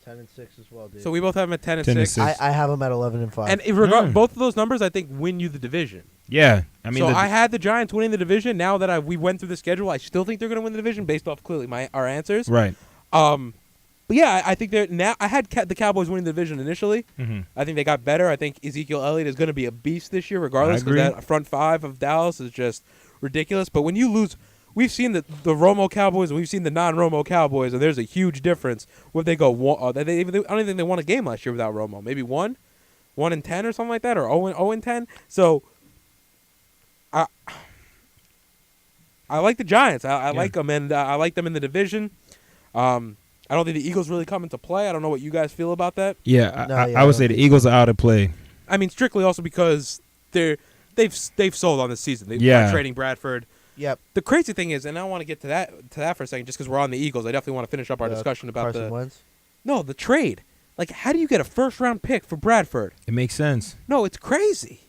And 6 as well, dude. So we both have them at 10 and 10 and 6. 6. I have them at 11 and 5. And both of those numbers, I think, win you the division. Yeah, I mean, I had the Giants winning the division. Now that we went through the schedule, I still think they're going to win the division based off clearly our answers. right. But yeah, I think they're now. I had the Cowboys winning the division initially. Mm-hmm. I think they got better. I think Ezekiel Elliott is going to be a beast this year, regardless. I agree. Because that front 5 of Dallas is just ridiculous. But when you lose, we've seen the Romo Cowboys and we've seen the non-Romo Cowboys, and there's a huge difference. What they go, I don't even think they won a game last year without Romo. Maybe 1 and 10 or something like that, or 0 and 10. So I like the Giants. I like them, and I like them in the division. I don't think the Eagles really come into play. I don't know what you guys feel about that. Yeah, No, I would say the Eagles are out of play. I mean, strictly also because they've sold on this season. By trading Bradford. Yep. The crazy thing is, and I want to get to that for a second, just because we're on the Eagles. I definitely want to finish up our discussion about Carson Wentz. the trade. Like, how do you get a first-round pick for Bradford? It makes sense. No, it's crazy.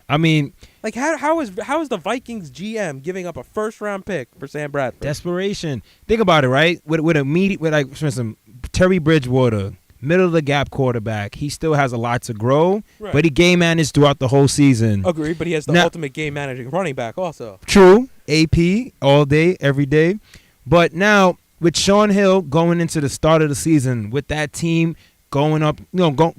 I mean, Like, how is the Vikings GM giving up a first-round pick for Sam Bradford? desperation. Think about it, right? With like for instance, Terry Bridgewater, middle of the gap quarterback. He still has a lot to grow, Right. but he game managed throughout the whole season. Agreed, but he has the ultimate game-managing running back also. True, AP all day, every day. But now with Sean Hill going into the start of the season, with that team going up,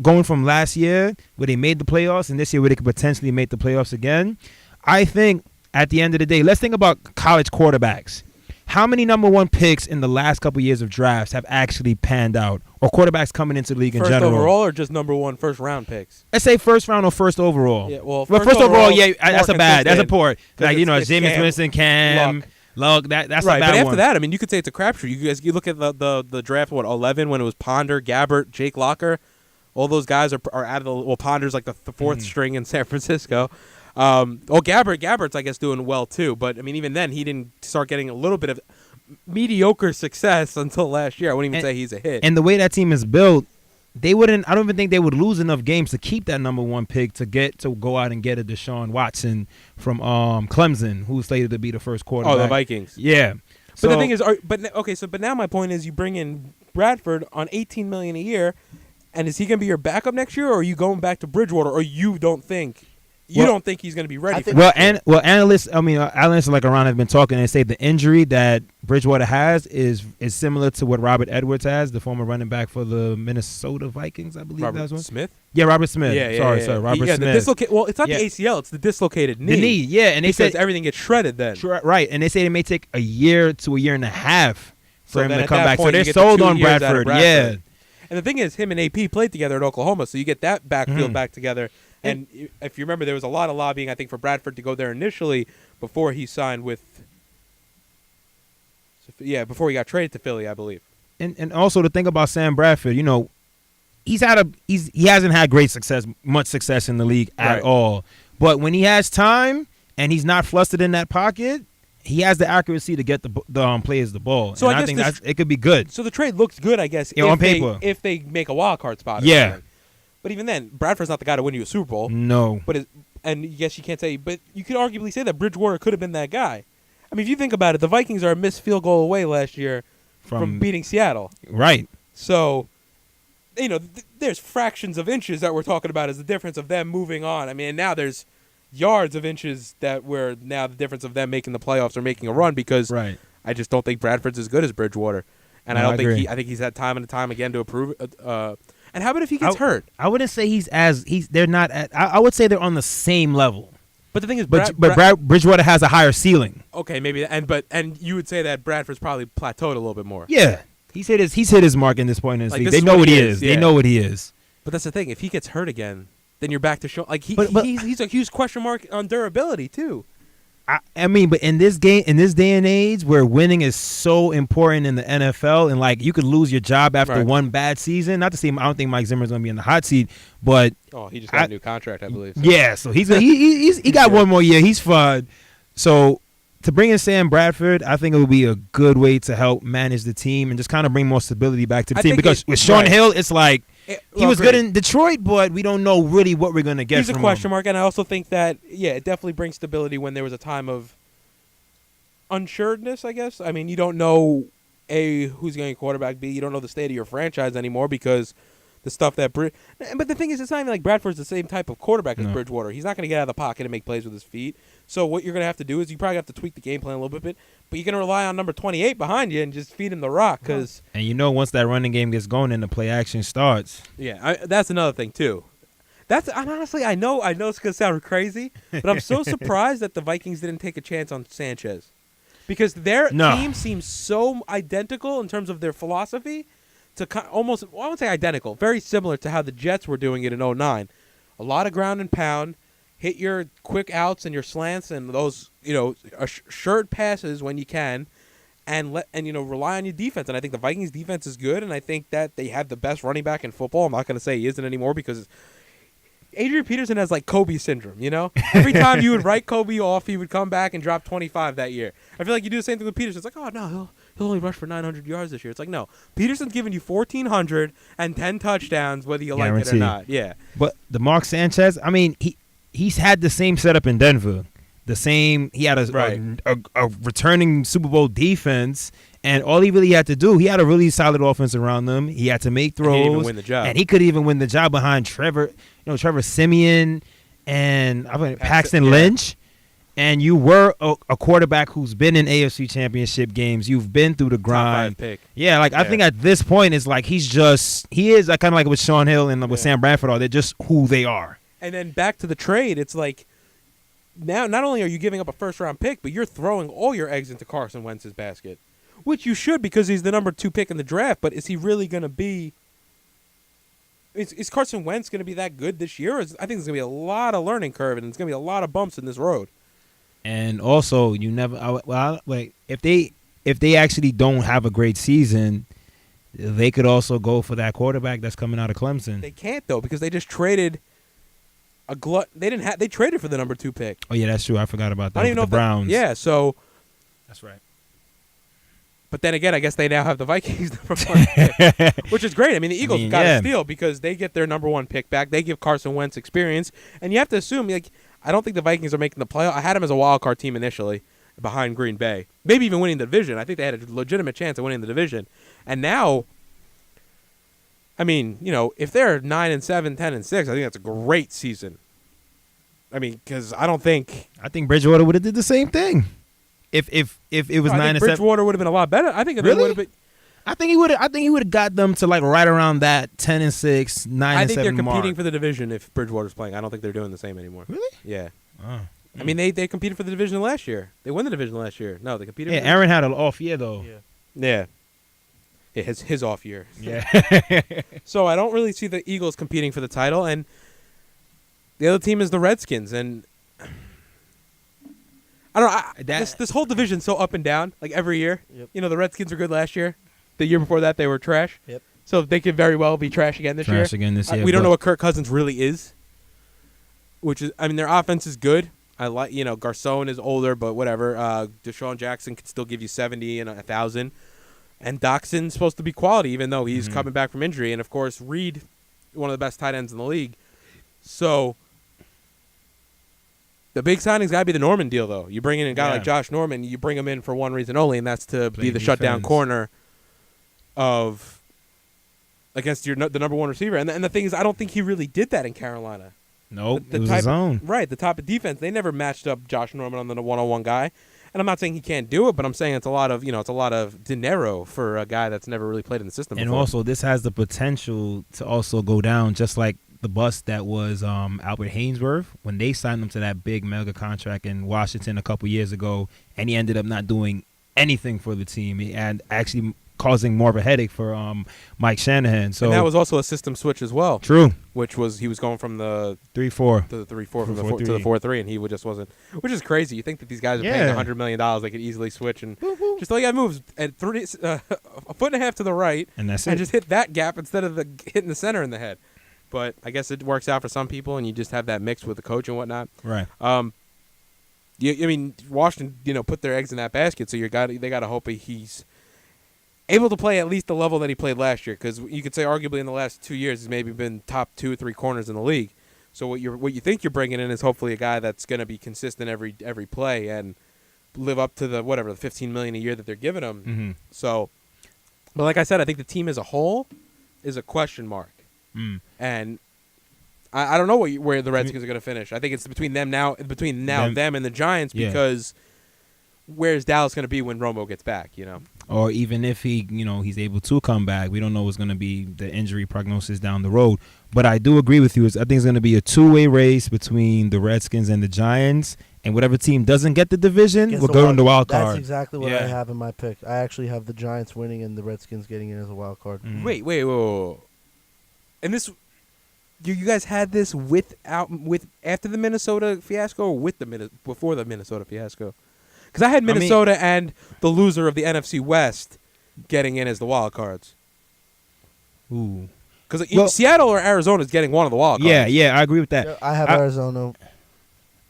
going from last year where they made the playoffs and this year where they could potentially make the playoffs again, I think at the end of the day, let's think about college quarterbacks. How many number 1 picks in the last couple years of drafts have actually panned out, or quarterbacks coming into the league in First general? overall or just number 1 first-round picks? Let's say first round or first overall. Yeah, well, first overall, yeah, more that's that's a consistent, poor. 'cause Like, it's Jameis Winston, Cam, Luck. Luck, that's right, a bad but after one. that, I mean, you could say it's a crapshoot. You look at the draft, 11 when it was Ponder, Gabbert, Jake Locker. All those guys are out of the Ponder's like the 4th string in San Francisco. Gabbert's I guess doing well too, but I mean even then he didn't start getting a little bit of mediocre success until last year. I wouldn't even say he's a hit. And the way that team is built, I don't even think they would lose enough games to keep that number 1 pick to go out and get a Deshaun Watson from Clemson, who's slated to be the first quarterback. Oh, the Vikings. Yeah. But the thing is, but now my point is, you bring in Bradford on $18 million a year, and is he going to be your backup next year, or are you going back to Bridgewater, or you don't think he's going to be ready? Analysts like around have been talking and say the injury that Bridgewater has is similar to what Robert Edwards has, the former running back for the Minnesota Vikings, I believe. Robert Smith. Yeah, Robert Smith. Sorry, Robert Smith. It's not the ACL; it's the dislocated knee. The knee, yeah, and they said said everything gets shredded then. Right, and they say it may take a year to a year and a half for him to come back. Point, so they're sold on Bradford. Yeah. And the thing is, him and AP played together at Oklahoma, so you get that backfield back together. And if you remember, there was a lot of lobbying, I think, for Bradford to go there initially before he signed with before he got traded to Philly, I believe. And also to think about Sam Bradford, he hasn't had much success in the league at all. But when he has time and he's not flustered in that pocket, he has the accuracy to get the players the ball. So and I I guess think it could be good. So the trade looks good, I guess, on paper. if they make a wild card spot. Or Yeah. something. But even then, Bradford's not the guy to win you a Super Bowl. No. And yes, you can't say, but you could arguably say that Bridgewater could have been that guy. I mean, if you think about it, the Vikings are a missed field goal away last year from beating Seattle. Right. So, there's fractions of inches that we're talking about as the difference of them moving on. I mean, now there's yards of inches that were now the difference of them making the playoffs or making a run because I just don't think Bradford's as good as Bridgewater. And I think he's had time and time again to improve. And how about if he gets hurt? I wouldn't say they're not at, I would say they're on the same level. But the thing is, Bridgewater has a higher ceiling. Okay, maybe, and you would say that Bradford's probably plateaued a little bit more. Yeah, he's hit his mark in this point in his league. They know what he is. Yeah. They know what he is. But that's the thing. If he gets hurt again, then you're back to show he's a huge question mark on durability too. I mean, but in this day and age where winning is so important in the NFL and like you could lose your job after one bad season. Not to say I don't think Mike Zimmer's going to be in the hot seat, but he just got a new contract, I believe. So. Yeah, so he got one more year. He's fine. So to bring in Sam Bradford, I think it would be a good way to help manage the team and just kind of bring more stability back to the team because with Sean Hill, it's like he was good in Detroit, but we don't know really what we're going to get from him. He's a question mark, and I also think that, it definitely brings stability when there was a time of unsuredness, I guess. I mean, you don't know, A, who's going to quarterback, B, you don't know the state of your franchise anymore because the stuff that but the thing is, it's not even like Bradford's the same type of quarterback as Bridgewater. He's not going to get out of the pocket and make plays with his feet. So what you're going to have to do is you probably have to tweak the game plan a little bit, but you're going to rely on number 28 behind you and just feed him the rock. And once that running game gets going and the play action starts. Yeah, that's another thing, too. Honestly, I know it's going to sound crazy, but I'm so surprised that the Vikings didn't take a chance on Sanchez. Because their team seems so identical in terms of their philosophy to almost, I won't say identical, very similar to how the Jets were doing it in 2009. A lot of ground and pound. Hit your quick outs and your slants and those, assured passes when you can, and rely on your defense. And I think the Vikings defense is good, and I think that they have the best running back in football. I'm not going to say he isn't anymore because Adrian Peterson has like Kobe syndrome. Every time you would write Kobe off, he would come back and drop 25 that year. I feel like you do the same thing with Peterson. It's like, oh no, he'll only rush for 900 yards this year. It's like, no, Peterson's giving you 1,400 and 10 touchdowns, whether you like it or not. Yeah. But the Mark Sanchez, I mean, He's had the same setup in Denver. He had a returning Super Bowl defense, and all he really had to do, he had a really solid offense around them. He had to make throws. And he even win the job. And he could even win the job behind Trevor Siemian and Paxton Lynch. And you were a quarterback who's been in AFC Championship games. You've been through the grind. Top 5 pick. Yeah, I think at this point it's like he is kind of like with Sean Hill and with Sam Bradford. They're just who they are. And then back to the trade, it's like now not only are you giving up a first-round pick, but you're throwing all your eggs into Carson Wentz's basket, which you should because he's the number 2 pick in the draft. But is he really going to be? Is Carson Wentz going to be that good this year? I think there's going to be a lot of learning curve, and there's going to be a lot of bumps in this road. And also, if they actually don't have a great season, they could also go for that quarterback that's coming out of Clemson. They can't though because they just traded. They traded for the number 2 pick. Oh yeah, that's true. I forgot about that. I don't even know the Browns. So that's right. But then again, I guess they now have the Vikings number 1 pick, which is great. I mean, the Eagles got to steal because they get their number 1 pick back. They give Carson Wentz experience, and you have to assume I don't think the Vikings are making the playoff. I had them as a wild card team initially behind Green Bay, maybe even winning the division. I think they had a legitimate chance of winning the division, and now. I mean, if they're 9-7, 10-6, I think that's a great season. I mean, because I think Bridgewater would have did the same thing. If it was 9-7, Bridgewater would have been a lot better. I think it would have been. I think he would have got them to right around that 10-6, 9-7 I think they're competing mark. for the division if Bridgewater's playing. I don't think they're doing the same anymore. Really? Yeah. Oh. I mean, they competed for the division last year. They won the division last year. No, they competed. Yeah, Aaron had an off year though. Yeah. His off year. Yeah. So I don't really see the Eagles competing for the title, and the other team is the Redskins, and I don't know. This whole division's so up and down, like every year. Yep. The Redskins were good last year. The year before that, they were trash. Yep. So they could very well be trash again this year. Trash again this year. We don't know what Kirk Cousins really is. Which is, I mean, their offense is good. I like, Garcon is older, but whatever. Deshaun Jackson could still give you 70 and 1,000. And Doxson's supposed to be quality, even though he's coming back from injury. And, of course, Reed, one of the best tight ends in the league. So the big signing's got to be the Norman deal, though. You bring in a guy like Josh Norman, you bring him in for one reason only, and that's to be the shutdown corner against the number one receiver. And the thing is, I don't think he really did that in Carolina. Nope, it was his own. Right, the type of defense. They never matched up Josh Norman on the one-on-one guy. And I'm not saying he can't do it, but I'm saying it's a lot of dinero for a guy that's never really played in the system before. And also, this has the potential to also go down, just like the bust that was Albert Hainsworth when they signed him to that big mega contract in Washington a couple years ago, and he ended up not doing anything for the team and actually causing more of a headache for Mike Shanahan. So and that was also a system switch as well. True. Which was he was going from the 3-4 to the 3-4 from to the 4-3, and he just wasn't. Which is crazy. You think that these guys are paying $100 million, they could easily switch and just all you got to move is at a foot and a half to the right, and that's it. Just hit that gap instead of hitting the center in the head. But I guess it works out for some people, and you just have that mix with the coach and whatnot. Right. Washington, put their eggs in that basket, so they got to hope he's able to play at least the level that he played last year, because you could say arguably in the last 2 years he's maybe been top 2 or 3 corners in the league. So what you think you're bringing in is hopefully a guy that's going to be consistent every play and live up to the $15 million a year that they're giving him. Mm-hmm. So, but like I said, I think the team as a whole is a question mark, and I don't know where the Redskins are going to finish. I think it's between them them and the Giants, because where's Dallas going to be when Romo gets back? Or even if he's able to come back, we don't know what's going to be the injury prognosis down the road. But I do agree with you. I think it's going to be a two-way race between the Redskins and the Giants. And whatever team doesn't get the division will go in the wild card. That's exactly what I have in my pick. I actually have the Giants winning and the Redskins getting in as a wild card. Mm. Wait. And this, you guys had this after the Minnesota fiasco, or before the Minnesota fiasco? Because I had Minnesota and the loser of the NFC West getting in as the wild cards. Ooh. Because Seattle or Arizona is getting one of the wild cards. Yeah, I agree with that. I have Arizona.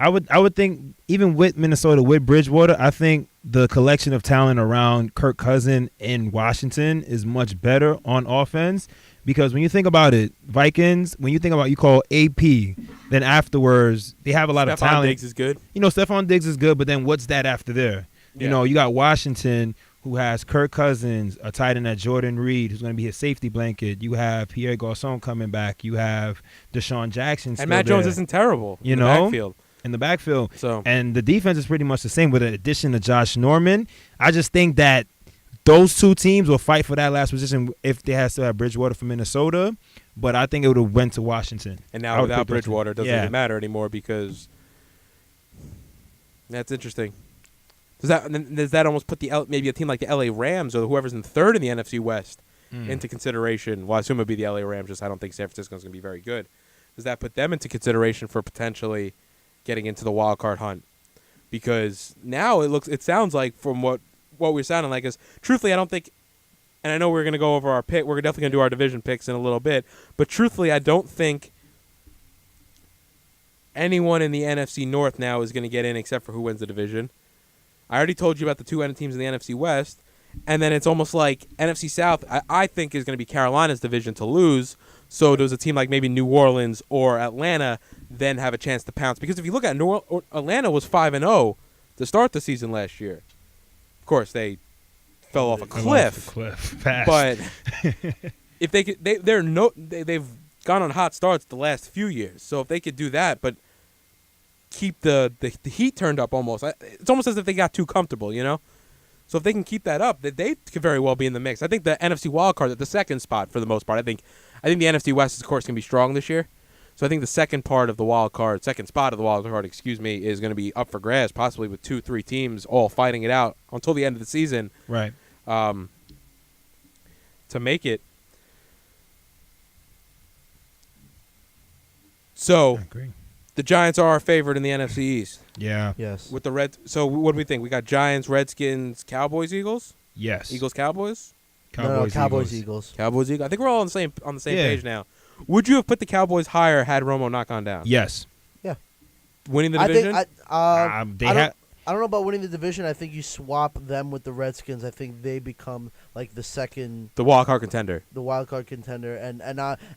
I would think even with Minnesota, with Bridgewater, I think the collection of talent around Kirk Cousins in Washington is much better on offense. Because when you think about it, Vikings, you call AP, then afterwards they have a lot of talent. Stephon Diggs is good. Stephon Diggs is good, but then what's that after there? Yeah. You got Washington, who has Kirk Cousins, a tight end at Jordan Reed, who's going to be his safety blanket. You have Pierre Garcon coming back. You have Deshaun Jackson still and Matt Jones isn't terrible in the backfield. In the backfield. And the defense is pretty much the same with the addition of Josh Norman. I just think that those two teams will fight for that last position if they still have Bridgewater from Minnesota, but I think it would have went to Washington. And now without Bridgewater, it doesn't even matter anymore, because that's interesting. Does that almost put maybe a team like the LA Rams or whoever's in third in the NFC West into consideration? Well, I assume it would be the LA Rams. Just I don't think San Francisco's going to be very good. Does that put them into consideration for potentially getting into the wild card hunt? Because now it sounds like from what we're sounding like is, truthfully, I don't think, and I know we're going to go over our pick. We're definitely going to do our division picks in a little bit. But truthfully, I don't think anyone in the NFC North now is going to get in except for who wins the division. I already told you about the two teams in the NFC West. And then it's almost like NFC South, I think, is going to be Carolina's division to lose. So does a team like maybe New Orleans or Atlanta then have a chance to pounce? Because if you look at Atlanta was 5-0 to start the season last year. Of course, they fell off a cliff. But if they could, they've gone on hot starts the last few years. So if they could do that, but keep the heat turned up almost, it's almost as if they got too comfortable, So if they can keep that up, they could very well be in the mix. I think the NFC wildcard at the second spot for the most part. I think the NFC West, of course, can be strong this year. So I think the second spot of the wild card, is going to be up for grabs, possibly with 2-3 teams all fighting it out until the end of the season. Right. To make it. So I agree. The Giants are our favorite in the NFC East. Yeah. Yes. With the Reds. So what do we think? We got Giants, Redskins, Cowboys, Eagles? Yes. Eagles, Cowboys? Cowboys, Eagles. Cowboys, Eagles. I think we're all on the same page now. Would you have put the Cowboys higher had Romo not gone down? Yes. Yeah. winning the I division? think They I don't know about winning the division. I think you swap them with the Redskins. I think they become like the second, the wild card contender. the wild card contender, and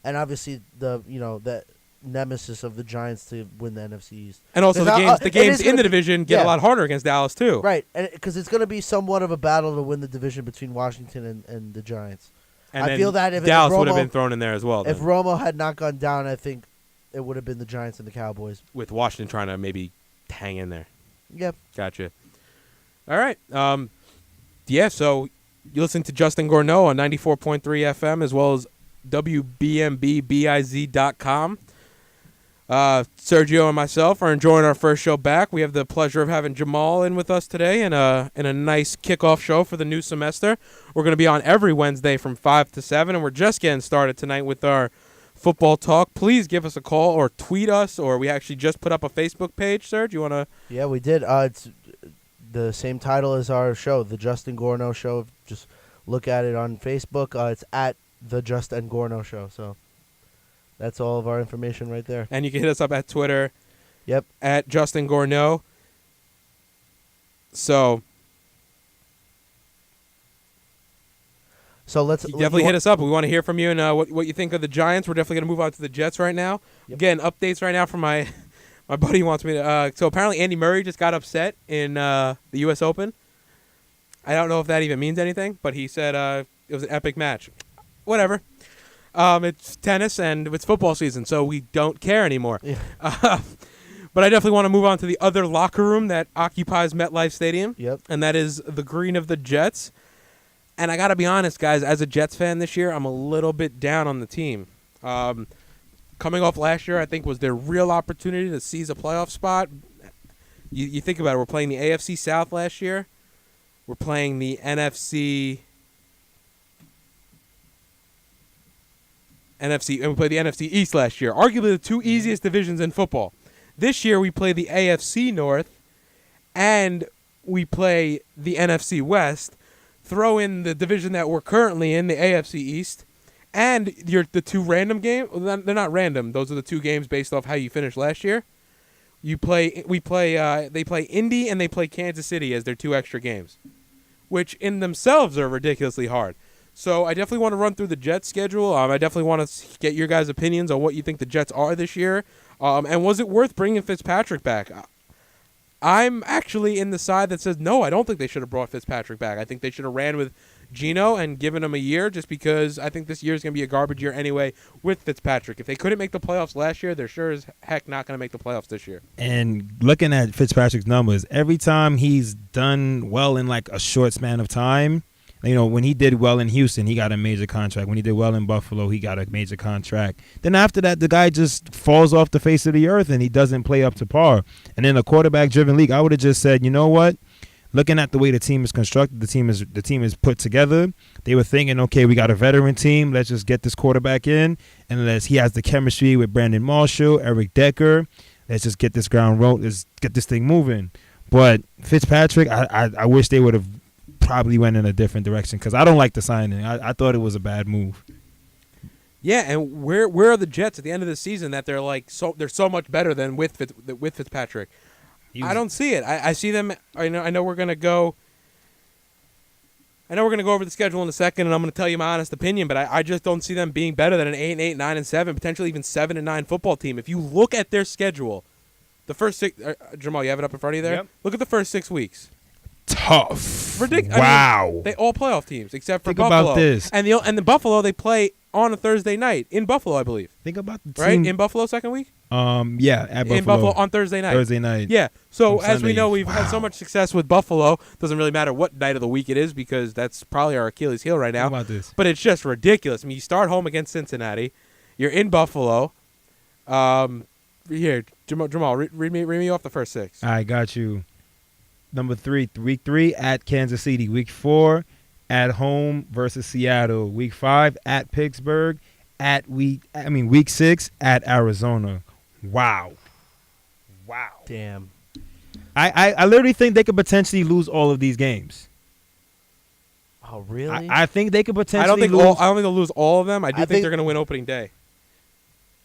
obviously the nemesis of the Giants to win the NFC East. And also the It games is in gonna the be- division get yeah. a lot harder against Dallas too. Right, and because it's going to be somewhat of a battle to win the division between Washington and the Giants. And I then feel that if Dallas would have Romo- been thrown in there as well. If then, Romo had not gone down, I think it would have been the Giants and the Cowboys. with Washington trying to maybe hang in there. Yep. Gotcha. All right. Yeah, so you listen to Justin Gorno on 94.3 FM as well as WBMBBIZ.com. Sergio and myself are enjoying our first show back. We have the pleasure of having Jamal in with us today in a nice kickoff show for the new semester. We're going to be on every Wednesday from 5 to 7, and we're just getting started tonight with our football talk. Please give us a call or tweet us, or we actually just put up a Facebook page. Serge, you want to? Yeah, we did. It's the same title as our show, The Justin Gorno Show. Just look at it on Facebook. It's at The Justin Gorno Show. So that's all of our information right there. And you can hit us up at Twitter. Yep. At Justin Gorno. So let's definitely hit us up. We want to hear from you and what you think of the Giants. We're definitely going to move on to the Jets right now. Yep. Again, updates right now from my buddy wants me to. So apparently Andy Murray just got upset in the U.S. Open. I don't know if that even means anything, but he said it was an epic match. Whatever. It's tennis and it's football season, so we don't care anymore. Yeah. But I definitely want to move on to the other locker room that occupies MetLife Stadium. Yep. And that is the green of the Jets. And I got to be honest, guys, as a Jets fan this year, I'm a little bit down on the team. Coming off last year, I think was their real opportunity to seize a playoff spot. You think about it. We're playing the AFC South last year. We're playing the NFC, and we played the NFC East last year. Arguably the two easiest divisions in football. This year we play the AFC North, and we play the NFC West. Throw in the division that we're currently in, the AFC East, and the two random games. Well, they're not random. Those are the two games based off how you finished last year. They play Indy and they play Kansas City as their two extra games, which in themselves are ridiculously hard. So I definitely want to run through the Jets schedule. I definitely want to get your guys' opinions on what you think the Jets are this year. And was it worth bringing Fitzpatrick back? I'm actually in the side that says no, I don't think they should have brought Fitzpatrick back. I think they should have ran with Geno and given him a year just because I think this year is going to be a garbage year anyway with Fitzpatrick. If they couldn't make the playoffs last year, they're sure as heck not going to make the playoffs this year. And looking at Fitzpatrick's numbers, every time he's done well in like a short span of time, you know, when he did well in Houston, he got a major contract. When he did well in Buffalo, he got a major contract. Then after that, the guy just falls off the face of the earth and he doesn't play up to par. And in a quarterback-driven league, I would have just said, you know what? Looking at the way the team is constructed, the team is put together. They were thinking, okay, we got a veteran team. Let's just get this quarterback in, and unless he has the chemistry with Brandon Marshall, Eric Decker, let's just get this ground rolled. Let's get this thing moving. But Fitzpatrick, I wish they would have probably went in a different direction because I don't like the signing. I thought it was a bad move. Yeah, and where are the Jets at the end of the season that they're so much better than with Fitzpatrick? I don't see it. I see them. I know we're gonna go. I know we're gonna go over the schedule in a second, and I'm gonna tell you my honest opinion. But I just don't see them being better than an 8-8, 9-7, potentially even 7-9 football team. If you look at their schedule, the first six. Jamal, you have it up in front of you there. Yep. Look at the first 6 weeks. Tough. Ridiculous. Wow. They all playoff teams except for Think Buffalo. about this. And the Buffalo they play on a Thursday night in Buffalo, I believe. Think about the team. Right in Buffalo second week. Yeah, at Buffalo. In Buffalo on Thursday night. Thursday night. Yeah. So From as we Sunday. know, we've had so much success with Buffalo. Doesn't really matter what night of the week it is because that's probably our Achilles heel right now. Think about this. But it's just ridiculous. I mean, you start home against Cincinnati. You're in Buffalo. Here, Jamal, read me off the first 6. I got you. Number 3, week 3 at Kansas City. Week 4 at home versus Seattle. Week 5 at Pittsburgh. Week 6 at Arizona. Wow. Damn. I literally think they could potentially lose all of these games. Oh, really? I think they could potentially I don't think lose. they'll lose all of them. I do I think think- they're going to win opening day.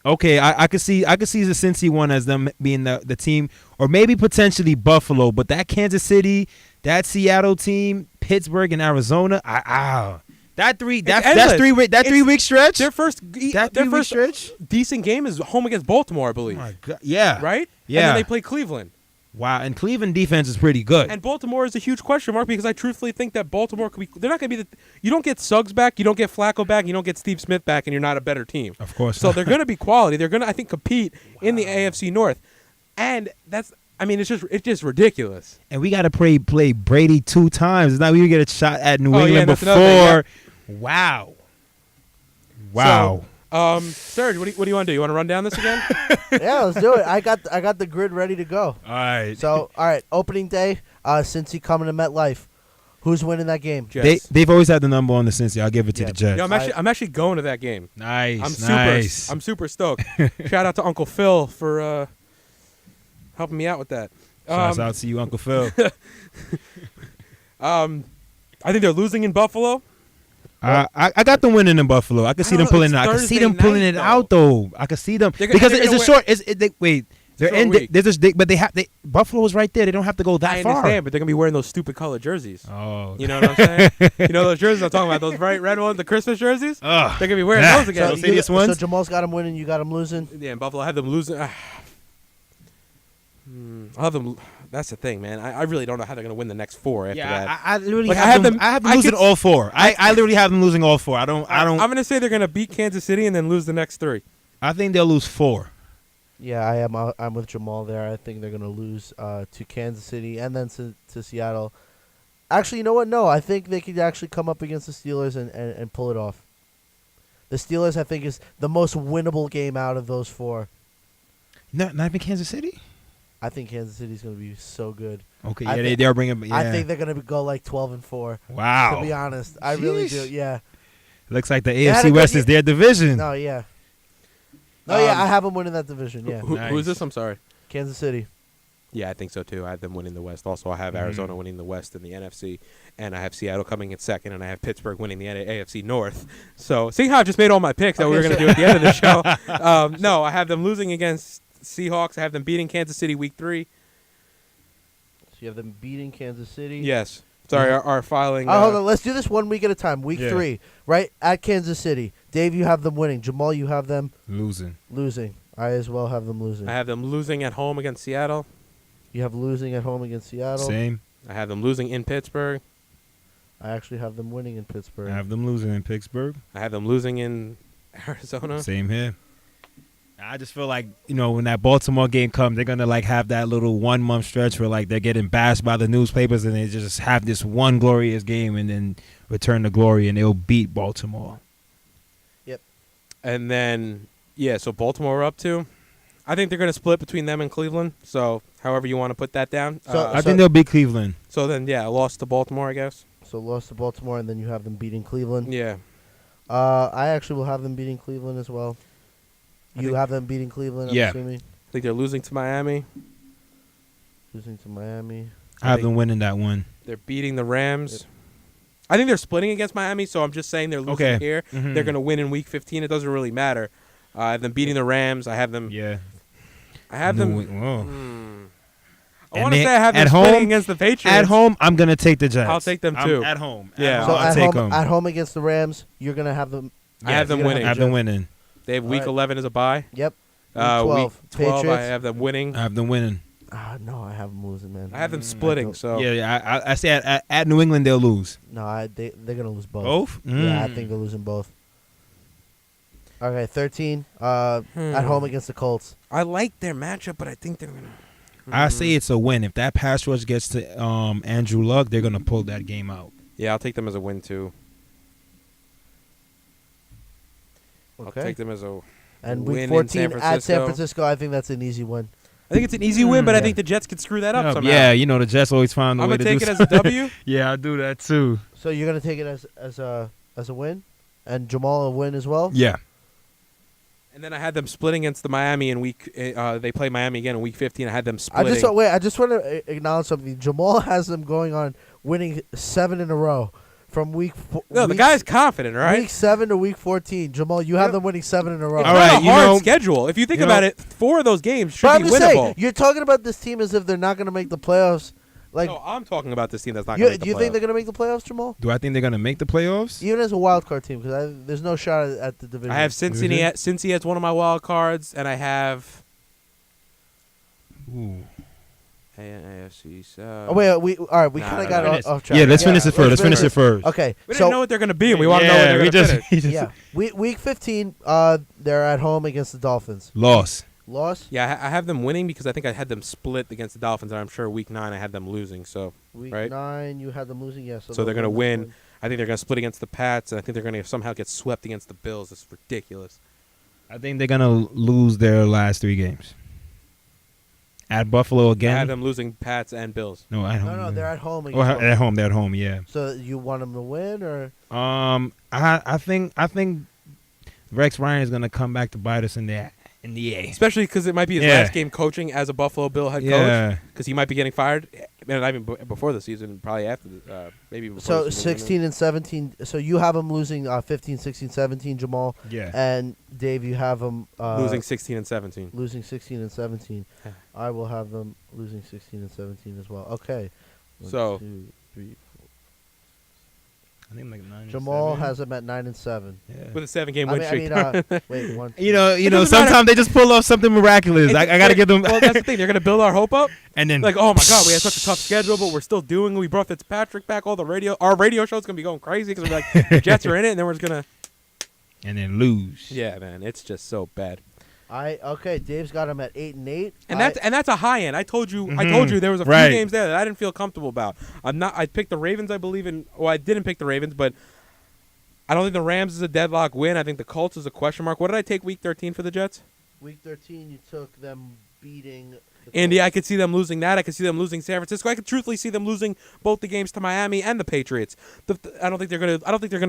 Okay, I could see the Cincy one as them being the team, or maybe potentially Buffalo, but that Kansas City, that Seattle team, Pittsburgh and Arizona, that 3-week stretch. Their first stretch. decent game is home against Baltimore, I believe. Oh my God. Yeah. Right? Yeah. And then they play Cleveland. Wow, and Cleveland defense is pretty good. And Baltimore is a huge question mark because I truthfully think that Baltimore could be. They're not going to be you don't get Suggs back, you don't get Flacco back, you don't get Steve Smith back, and you're not a better team. Of course. So they're going to be quality. They're going to, I think, compete in the AFC North, and it's just ridiculous. And we got to play Brady 2 times. Now we get a shot at New England that's another thing, before. Wow. Wow. So, Serge, what do you want to do? You want to run down this again? Yeah, let's do it. I got the grid ready to go. All right. So, all right, opening day, Cincy coming to MetLife. Who's winning that game? Jets. They've always had the number on the Cincy. I'll give it to the Jets. Yo, I'm actually going to that game. Nice. I'm super stoked. Shout out to Uncle Phil for helping me out with that. Shouts out to you, Uncle Phil. I think they're losing in Buffalo. I got them winning in Buffalo. I could see them pulling it out. I could see them pulling it out though. I could see them because it's a short. They're in. Buffalo is right there. They don't have to go that far. I understand, but they're gonna be wearing those stupid colored jerseys. Oh, you know what I'm saying? You know those jerseys I'm talking about? Those bright red ones, the Christmas jerseys. They're gonna be wearing those again. Those hideous ones. So Jamal's got them winning. You got them losing. Yeah, in Buffalo, I have them losing. I'll have them. That's the thing, man. I really don't know how they're gonna win the next 4 after that. I literally have them. I have them losing all 4. I literally have them losing all 4. I don't. I'm gonna say they're gonna beat Kansas City and then lose the next 3. I think they'll lose 4. Yeah, I am. I'm with Jamal there. I think they're gonna lose to Kansas City and then to Seattle. Actually, you know what? No, I think they could actually come up against the Steelers and pull it off. The Steelers, I think, is the most winnable game out of those 4. Not even Kansas City. I think Kansas City's going to be so good. Okay, yeah, they are bringing. Yeah. I think they're going to go like 12-4. Wow. To be honest, I really do. Yeah. Looks like the AFC West is their division. No, yeah. No, yeah, I have them winning that division. Yeah. Who's this? I'm sorry. Kansas City. Yeah, I think so too. I have them winning the West. Also, I have Arizona winning the West in the NFC, and I have Seattle coming in second, and I have Pittsburgh winning the AFC North. So, see how I just made all my picks that we were going to do at the end of the show? No, I have them losing against Seahawks. I have them beating Kansas City week 3. So you have them beating Kansas City? Yes. Sorry, our filing. Hold on. Let's do this one week at a time. Week 3, right? At Kansas City. Dave, you have them winning. Jamal, you have them losing. I as well have them losing. I have them losing at home against Seattle. You have losing at home against Seattle. Same. I have them losing in Pittsburgh. I actually have them winning in Pittsburgh. I have them losing in Pittsburgh. I have them losing in Arizona. Same here. I just feel like, when that Baltimore game comes, they're going to, have that little 1-month stretch where, they're getting bashed by the newspapers and they just have this one glorious game and then return to glory and they'll beat Baltimore. Yep. And then, so Baltimore up 2. I think they're going to split between them and Cleveland. So, however you want to put that down. I think they'll beat Cleveland. So then, a loss to Baltimore, I guess. So, loss to Baltimore, and then you have them beating Cleveland. Yeah. I actually will have them beating Cleveland as well. You have them beating Cleveland, I'm assuming? I think they're losing to Miami. Losing to Miami. I have them winning that one. They're beating the Rams. Yep. I think they're splitting against Miami, so I'm just saying they're losing here. Mm-hmm. They're going to win in Week 15. It doesn't really matter. I have them beating the Rams. I have them. Yeah. I have them. I want to say I have them splitting against the Patriots. At home, I'm going to take the Jets. I'll take them too. At home. Yeah. So at home against the Rams, you're going to have them. I have them winning. I have them winning. They have Week 11 as a bye. Yep. Week 12. Patriots. I have them winning. I have them winning. No, I have them losing, man. I have them splitting. So I say at New England they'll lose. No, they're gonna lose both. Both? Yeah, I think they're losing both. Okay, 13. At home against the Colts. I like their matchup, but I think they're gonna. I say it's a win. If that pass rush gets to Andrew Luck, they're gonna pull that game out. Yeah, I'll take them as a win too. Okay. I'll take them as a and win Week 14 in at San Francisco. I think that's an easy win. I think it's an easy win, but I think the Jets could screw that up somehow. Yeah, the Jets always find a way to do. I'm gonna take it as a W. Yeah, I do that too. So you're gonna take it as a win, and Jamal a win as well. Yeah. And then I had them splitting against the Miami in week. They play Miami again in Week 15. I had them splitting. I just want to acknowledge something. Jamal has them going on winning 7 in a row from No, the guy's confident, right? Week 7 to week 14. Jamal, you have them winning 7 in a row. It's All not right, a you hard know- schedule. If you think you about know- it, 4 of those games should But I'm be just winnable. saying, you're talking about this team as if they're not going to make the playoffs. Like, No, I'm talking about this team that's not going to make the do you think playoffs. they're going to make the playoffs, Jamal? Do I think they're gonna make the playoffs? Even as a wild card team, because there's no shot at the division. I have Cincy as one of my wild cards, and I have Ooh. AFC. Oh wait, we kind of Nah, got finish. off track. Yeah, let's finish it first. Let's finish it first. Okay, We so didn't know what they're going to be, and we want to know what they're we going to just, finish. we just yeah, week 15, they're at home against the Dolphins. lost. Loss. Yeah, I have them winning because I think I had them split against the Dolphins, and I'm sure week 9 I had them losing. So Week right? 9, you had them losing. Yes. So they're going to win. I think they're going to split against the Pats, and I think they're going to somehow get swept against the Bills. It's ridiculous. I think they're gonna lose their last 3 games. At Buffalo I again. had them losing Pats and Bills. No, at home. No, they're at home. Oh, Against at home. They're at home. Yeah. So you want them to win, or I think Rex Ryan is gonna come back to bite us in the A. Especially because it might be his Yeah. last game coaching as a Buffalo Bill head coach. Yeah. Because he might be getting fired, and not even before the season, probably after, maybe before so the season. 16 and 17. So you have them losing 15, 16, 17. Jamal Yeah. and Dave, you have them losing 16 and 17. losing 16 and 17. Yeah. I will have them losing 16 and 17 as well. Okay. So- 1, 2, 3, 4. I think like 9. Jamal 7. has them at 9 and 7. Yeah. With a 7-game I win mean, streak. wait, 1. You know, doesn't matter. sometimes they just pull off something miraculous. I got to give them. Well, that's the thing. They're going to build our hope up. and then Like, oh my God, we had such a tough schedule, but we're still doing it. We brought Fitzpatrick back. Our radio show's going to be going crazy because we're like, the Jets are in it, and then we're just going to. and then lose. Yeah, man. It's just so bad. Okay, Dave's got him at 8 and 8. And that's a high end. I told you there was a few Right. games there that I didn't feel comfortable about. I picked the Ravens, I believe in. Well, I didn't pick the Ravens, but I don't think the Rams is a deadlock win. I think the Colts is a question mark. What did I take week 13 for the Jets? Week 13, you took them beating the Indy, I Colts. could see them losing that. I could see them losing San Francisco. I could truthfully see them losing both the games to Miami and the Patriots. I don't think they're gonna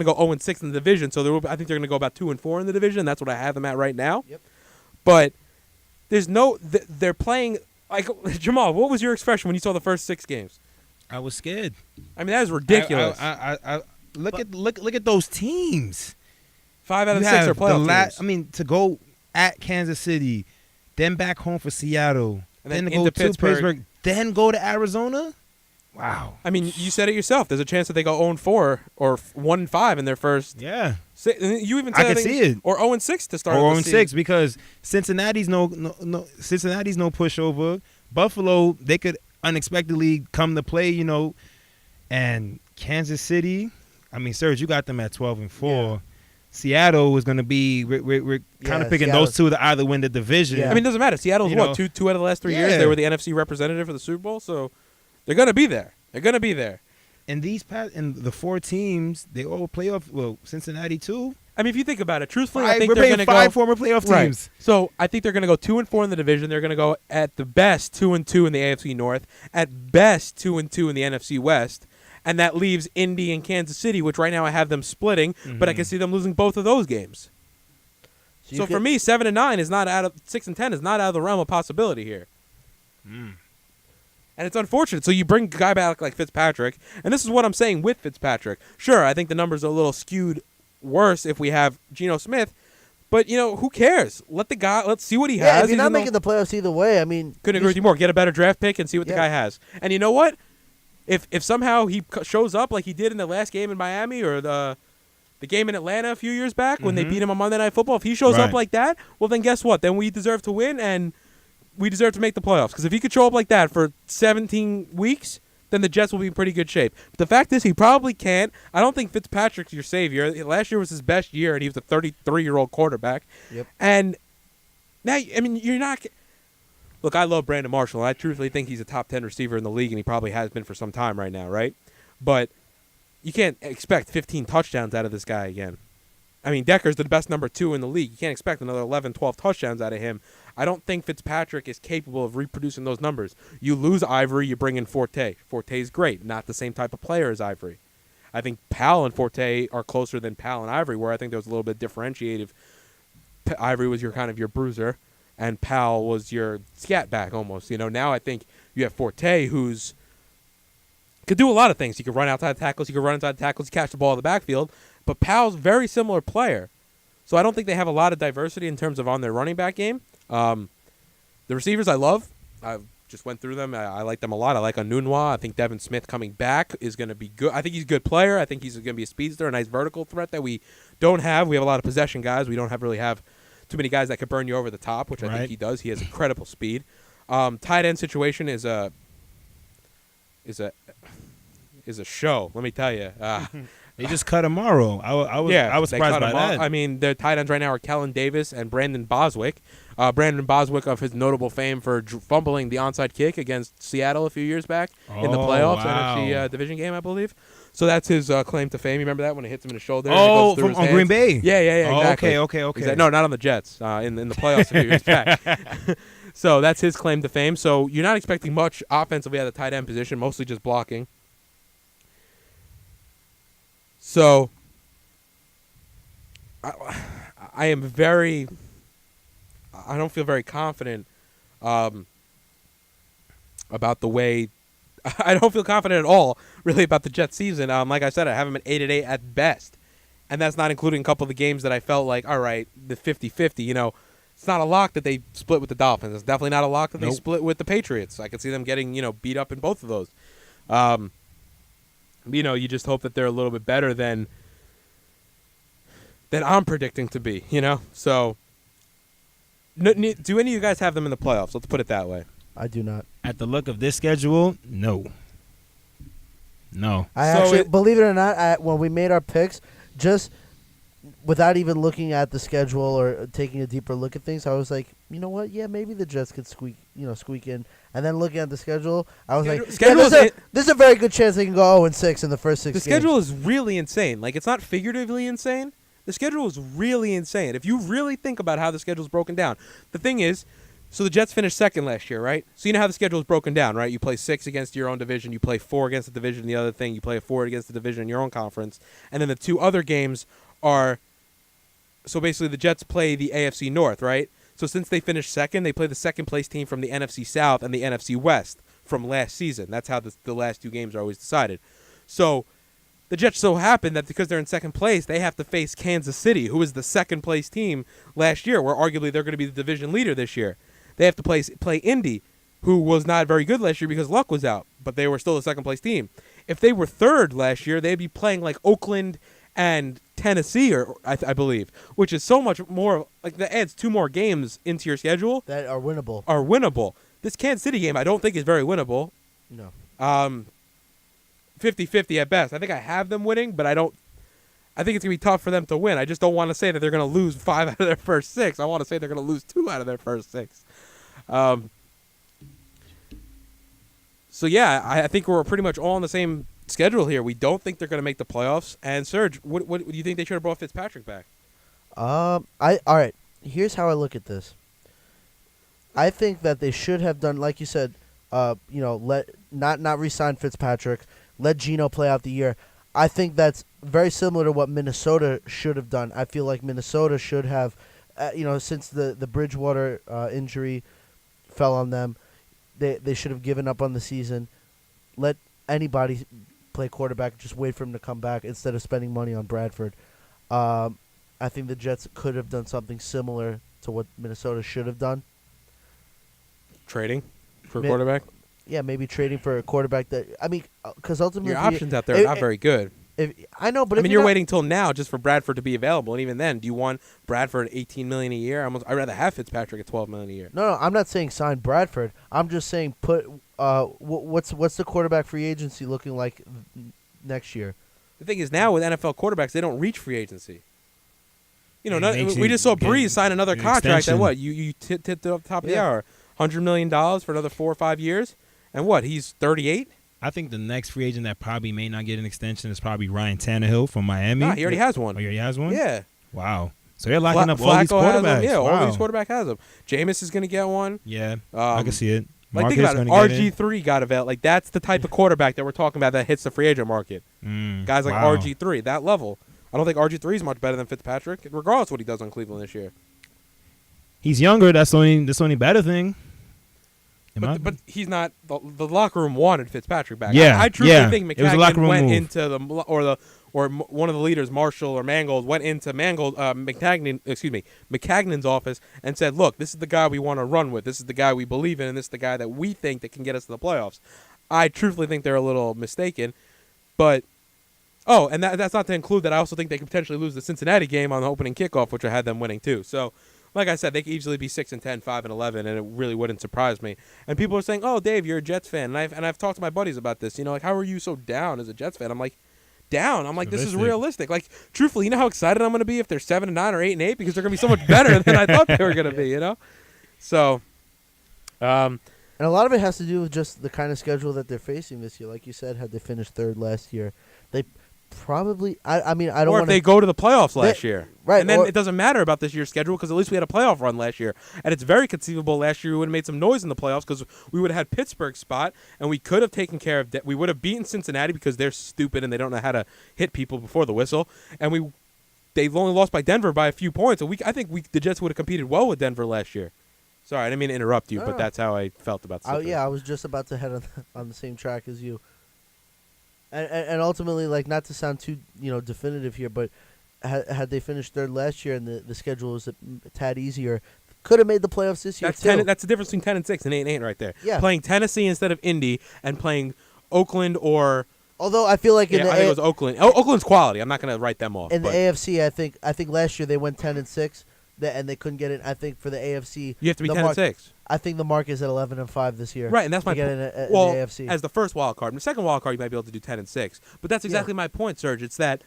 go 0-6 in the division. So I think they're gonna go about 2-4 in the division. That's what I have them at right now. Yep. But there's no. They're playing like Jamal. What was your expression when you saw the first 6 games? I was scared. I mean, that is ridiculous. I look at those teams. 5 out of You 6 are have playoff teams. I mean, to go at Kansas City, then back home for Seattle, And then then into go to Pittsburgh. then go to Arizona. Wow. I mean, you said it yourself. There's a chance that they go 0-4 or 1-5 in their first. Yeah. You even I said could think- see it. Or 0-6 to start. Or the 0-6 season. because Cincinnati's no pushover. Buffalo, they could unexpectedly come to play, and Kansas City. I mean, Serge, you got them at 12-4. Yeah. Seattle was going to be. We're kind of picking Seattle's- those two to either win the division. Yeah. I mean, it doesn't matter. Seattle's You what know. two out of the last 3 years. Yeah. They were the NFC representative for the Super Bowl, so they're gonna be there. They're gonna be there. And the 4 teams, they all playoff. Well, Cincinnati too. I mean, if you think about it, truthfully, I think We're they're playing gonna 5 go. former playoff Right. teams. So I think they're gonna go 2-4 in the division. They're gonna go at the best 2-2 in the AFC North, at best 2-2 in the NFC West, and that leaves Indy and Kansas City, which right now I have them splitting, but I can see them losing both of those games. you So for could- me, 7-9 is not out of 6-10 is not out of the realm of possibility here. And it's unfortunate. So you bring a guy back like Fitzpatrick, and this is what I'm saying with Fitzpatrick. Sure, I think the numbers are a little skewed worse if we have Geno Smith, but who cares? Let's see what he yeah, has. if you're not even though- making the playoffs either way, I mean, couldn't agree with you more. Get a better draft pick and see what the Yeah. guy has. And you know what? If somehow he shows up like he did in the last game in Miami or the game in Atlanta a few years back when they beat him on Monday Night Football, if he shows up Right. like that, well then guess what? Then we deserve to win and we deserve to make the playoffs. Because if he could show up like that for 17 weeks, then the Jets will be in pretty good shape. But the fact is he probably can't. I don't think Fitzpatrick's your savior. Last year was his best year, and he was a 33-year-old quarterback. Yep. And now, I mean, you're not – look, I love Brandon Marshall, and I truthfully think he's a top 10 receiver in the league, and he probably has been for some time right now, right? But you can't expect 15 touchdowns out of this guy again. I mean, Decker's the best number 2 in the league. You can't expect another 11, 12 touchdowns out of him. I don't think Fitzpatrick is capable of reproducing those numbers. You lose Ivory, you bring in Forte. Forte's great, not the same type of player as Ivory. I think Powell and Forte are closer than Powell and Ivory, where I think there was a little bit differentiated. Ivory was your bruiser, and Powell was your scat back almost. Now I think you have Forte, who's could do a lot of things. He could run outside tackles. He could run inside tackles. He catch the ball in the backfield. But Powell's a very similar player. So I don't think they have a lot of diversity in terms of on their running back game. The receivers I love. I just went through them. I like them a lot. I like Onunwa. I think Devin Smith coming back is going to be good. I think he's a good player. I think he's going to be a speedster, a nice vertical threat that we don't have. We have a lot of possession guys. We don't really have too many guys that could burn you over the top, which I think he does. He has incredible speed. Tight end situation is a show. Let me tell you. They just cut Amaro. I was surprised by that. I mean, their tight ends right now are Kellen Davis and Brandon Boswick. Brandon Boswick, of his notable fame for fumbling the onside kick against Seattle a few years back in the playoffs, NFC division game, I believe. So that's his claim to fame. You remember that when it hits him in the shoulder? Oh, and it goes through on Green Bay. Yeah, exactly. Okay. Exactly. No, not on the Jets. In the playoffs a few years back. So that's his claim to fame. So you're not expecting much offensively at the tight end position, mostly just blocking. So I am very. I don't feel very confident about the way. I don't feel confident at all, really, about the Jets season. Like I said, I have them at 8-8 at best, and that's not including a couple of the games that I felt like, all right, the 50-50. You know, it's not a lock that they split with the Dolphins. It's definitely not a lock that they split with the Patriots. I could see them getting beat up in both of those. You just hope that they're a little bit better than I'm predicting to be. So. Do any of you guys have them in the playoffs? Let's put it that way. I do not. At the look of this schedule, no. I actually, believe it or not, when we made our picks, just without even looking at the schedule or taking a deeper look at things, I was like, you know what? Yeah, maybe the Jets could squeak in. And then looking at the schedule, I was there's a very good chance they can go 0-6 in the first 6 games. The schedule is really insane. Like, it's not figuratively insane. The schedule is really insane. If you really think about how the schedule is broken down. The thing is, so the Jets finished second last year, right? So you know how the schedule is broken down, right? You play 6 against your own division. You play 4 against the division. The other thing, you play 4 against the division in your own conference. And then the 2 other games are, so basically the Jets play the AFC North, right? So since they finished second, they play the second-place team from the NFC South and the NFC West from last season. That's how the last 2 games are always decided. So the Jets so happen that because they're in second place, they have to face Kansas City, who was the second-place team last year, where arguably they're going to be the division leader this year. They have to play Indy, who was not very good last year because Luck was out, but they were still a second-place team. If they were third last year, they'd be playing like Oakland and Tennessee, or I believe, which is so much more. Like, that adds 2 more games into your schedule that are winnable. This Kansas City game, I don't think is very winnable. No. 50-50 at best. I think I have them winning, but I think it's going to be tough for them to win. I just don't want to say that they're going to lose 5 out of their first 6. I want to say they're going to lose 2 out of their first 6. So, yeah, I think we're pretty much all on the same schedule here. We don't think they're going to make the playoffs. And, Serge, what do you think they should have brought Fitzpatrick back? All right. Here's how I look at this. I think that they should have done, like you said, let not re-sign Fitzpatrick. Let Geno play out the year. I think that's very similar to what Minnesota should have done. I feel like Minnesota should have, since the Bridgewater injury fell on them, they should have given up on the season. Let anybody play quarterback. Just wait for him to come back instead of spending money on Bradford. I think the Jets could have done something similar to what Minnesota should have done. Trading for a quarterback? Yeah, maybe trading for a quarterback because ultimately your options out there are not very good. I know, but you're waiting till now just for Bradford to be available, and even then, do you want Bradford at $18 million a year? I'd rather have Fitzpatrick at $12 million a year. No, I'm not saying sign Bradford. I'm just saying put what's the quarterback free agency looking like next year? The thing is, now with NFL quarterbacks, they don't reach free agency. We just saw Breeze sign another contract at what? You tipped it up top of the hour. $100 million for another 4 or 5 years. And what? He's 38? I think the next free agent that probably may not get an extension is probably Ryan Tannehill from Miami. Nah, he already has one. Oh, he already has one? Yeah. Wow. So they're locking up all these quarterbacks. Yeah, wow. all these quarterbacks has them. Jameis is going to get one. Yeah, I can see it. Like, think about it. RG3 got available. Like, that's the type of quarterback that we're talking about that hits the free agent market. Guys like RG3, that level. I don't think RG3 is much better than Fitzpatrick, regardless of what he does on Cleveland this year. He's younger. That's the only better thing. But he's not. The locker room wanted Fitzpatrick back. Yeah, I truly think it was a locker McCagnon room went move. into one of the leaders, Marshall or Mangold, went into McCagnon's office and said, "Look, this is the guy we want to run with. This is the guy we believe in, and this is the guy that we think that can get us to the playoffs." I truthfully think they're a little mistaken, but and that's not to include that I also think they could potentially lose the Cincinnati game on the opening kickoff, which I had them winning too. So, like I said, they could easily be 6-10, 5-11, and it really wouldn't surprise me. And people are saying, "Oh, Dave, you're a Jets fan," and I've talked to my buddies about this. Like, how are you so down as a Jets fan? I'm like, down. I'm like, this is realistic. Like, truthfully, you know how excited I'm going to be if they're 7-9 or 8-8 because they're going to be so much better than I thought they were going to be. So, and a lot of it has to do with just the kind of schedule that they're facing this year. Like you said, had they finished third last year, they probably. I mean, I don't. Or if they go to the playoffs last They- year, right, And then or- it doesn't matter about this year's schedule because at least we had a playoff run last year, and it's very conceivable last year we would have made some noise in the playoffs because we would have had Pittsburgh's spot, and we could have taken care of. We would have beaten Cincinnati because they're stupid and they don't know how to hit people before the whistle, and they've only lost by Denver by a few points. And the Jets would have competed well with Denver last year. Sorry, I didn't mean to interrupt you, but that's how I felt about the situation. I was just about to head on the same track as you. And ultimately, like, not to sound too definitive here, but had they finished third last year and the schedule was a tad easier, could have made the playoffs this year too. That's the difference between 10-6 and 8-8 right there. Yeah. Playing Tennessee instead of Indy and playing Oakland or. Although I feel like I think it was Oakland. Oakland's quality. I'm not going to write them off. In the AFC, I think last year they went 10-6, and they couldn't get it. I think for the AFC, you have to be 10-6. I think the mark is at 11-5 this year. Right, and that's my point. In the AFC. As the first wild card, and the second wild card, you might be able to do 10-6. But that's exactly my point, Serge. It's that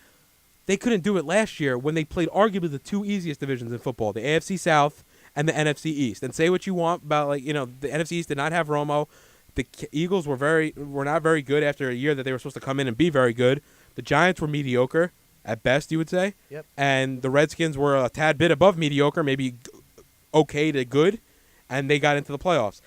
they couldn't do it last year when they played arguably the two easiest divisions in football: the AFC South and the NFC East. And say what you want about the NFC East did not have Romo. The Eagles were not very good after a year that they were supposed to come in and be very good. The Giants were mediocre at best, you would say. Yep. And the Redskins were a tad bit above mediocre, maybe okay to good. And they got into the playoffs.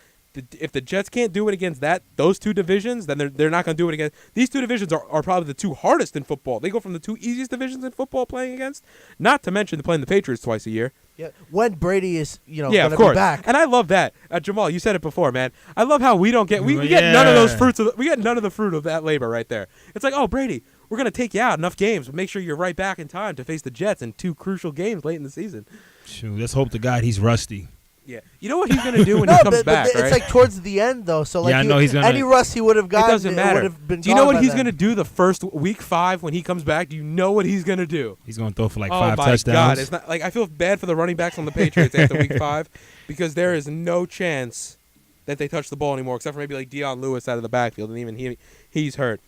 If the Jets can't do it against those two divisions, then they're not going to do it against. These two divisions are probably the two hardest in football. They go from the two easiest divisions in football playing against, not to mention playing the Patriots twice a year. Yeah, when Brady is of going to course. be back. And I love that. Jamal, you said it before, man. I love how we don't get we get none of those fruits. We get none of the fruit of that labor right there. It's like, oh, Brady, we're going to take you out enough games, but make sure you're right back in time to face the Jets in two crucial games late in the season. Shoot, let's hope to God he's rusty. Yeah, you know what he's gonna do when he comes back, but right? It's like towards the end though, so like I know he's gonna. Any rust he would have gotten, it doesn't matter. would have been. Do you know gone what by he's then. gonna do the first week 5 when he comes back? Do you know what he's gonna do? He's gonna throw for like oh 5 my touchdowns. God, it's not like I feel bad for the running backs on the Patriots after week 5 because there is no chance that they touch the ball anymore, except for maybe like Deion Lewis out of the backfield, and even he's hurt.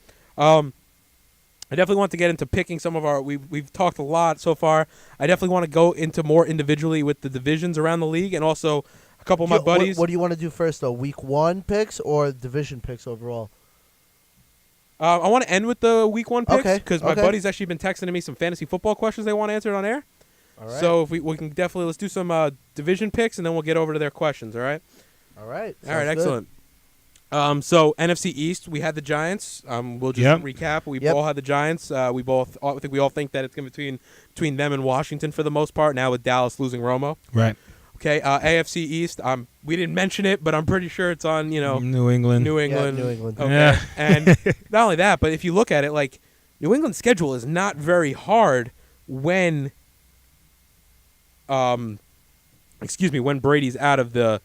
I definitely want to get into picking some of our. We've talked a lot so far. I definitely want to go into more individually with the divisions around the league, and also a couple of my buddies. What do you want to do first, though? Week 1 picks or division picks overall? I want to end with the week 1 picks because my Okay. buddies actually been texting me some fantasy football questions they want answered on air. All right. So if we can definitely let's do some division picks and then we'll get over to their questions. All right. All right. All right. Sounds good. Excellent. So NFC East, we had the Giants. We'll just recap. We all had the Giants. I think we all think that it's going to be between them and Washington for the most part. Now with Dallas losing Romo. Right. Okay. AFC East. We didn't mention it, but I'm pretty sure it's on. New England. New England. Yeah, New England. Okay. Yeah. And not only that, but if you look at it, like New England's schedule is not very hard when, when Brady's out of the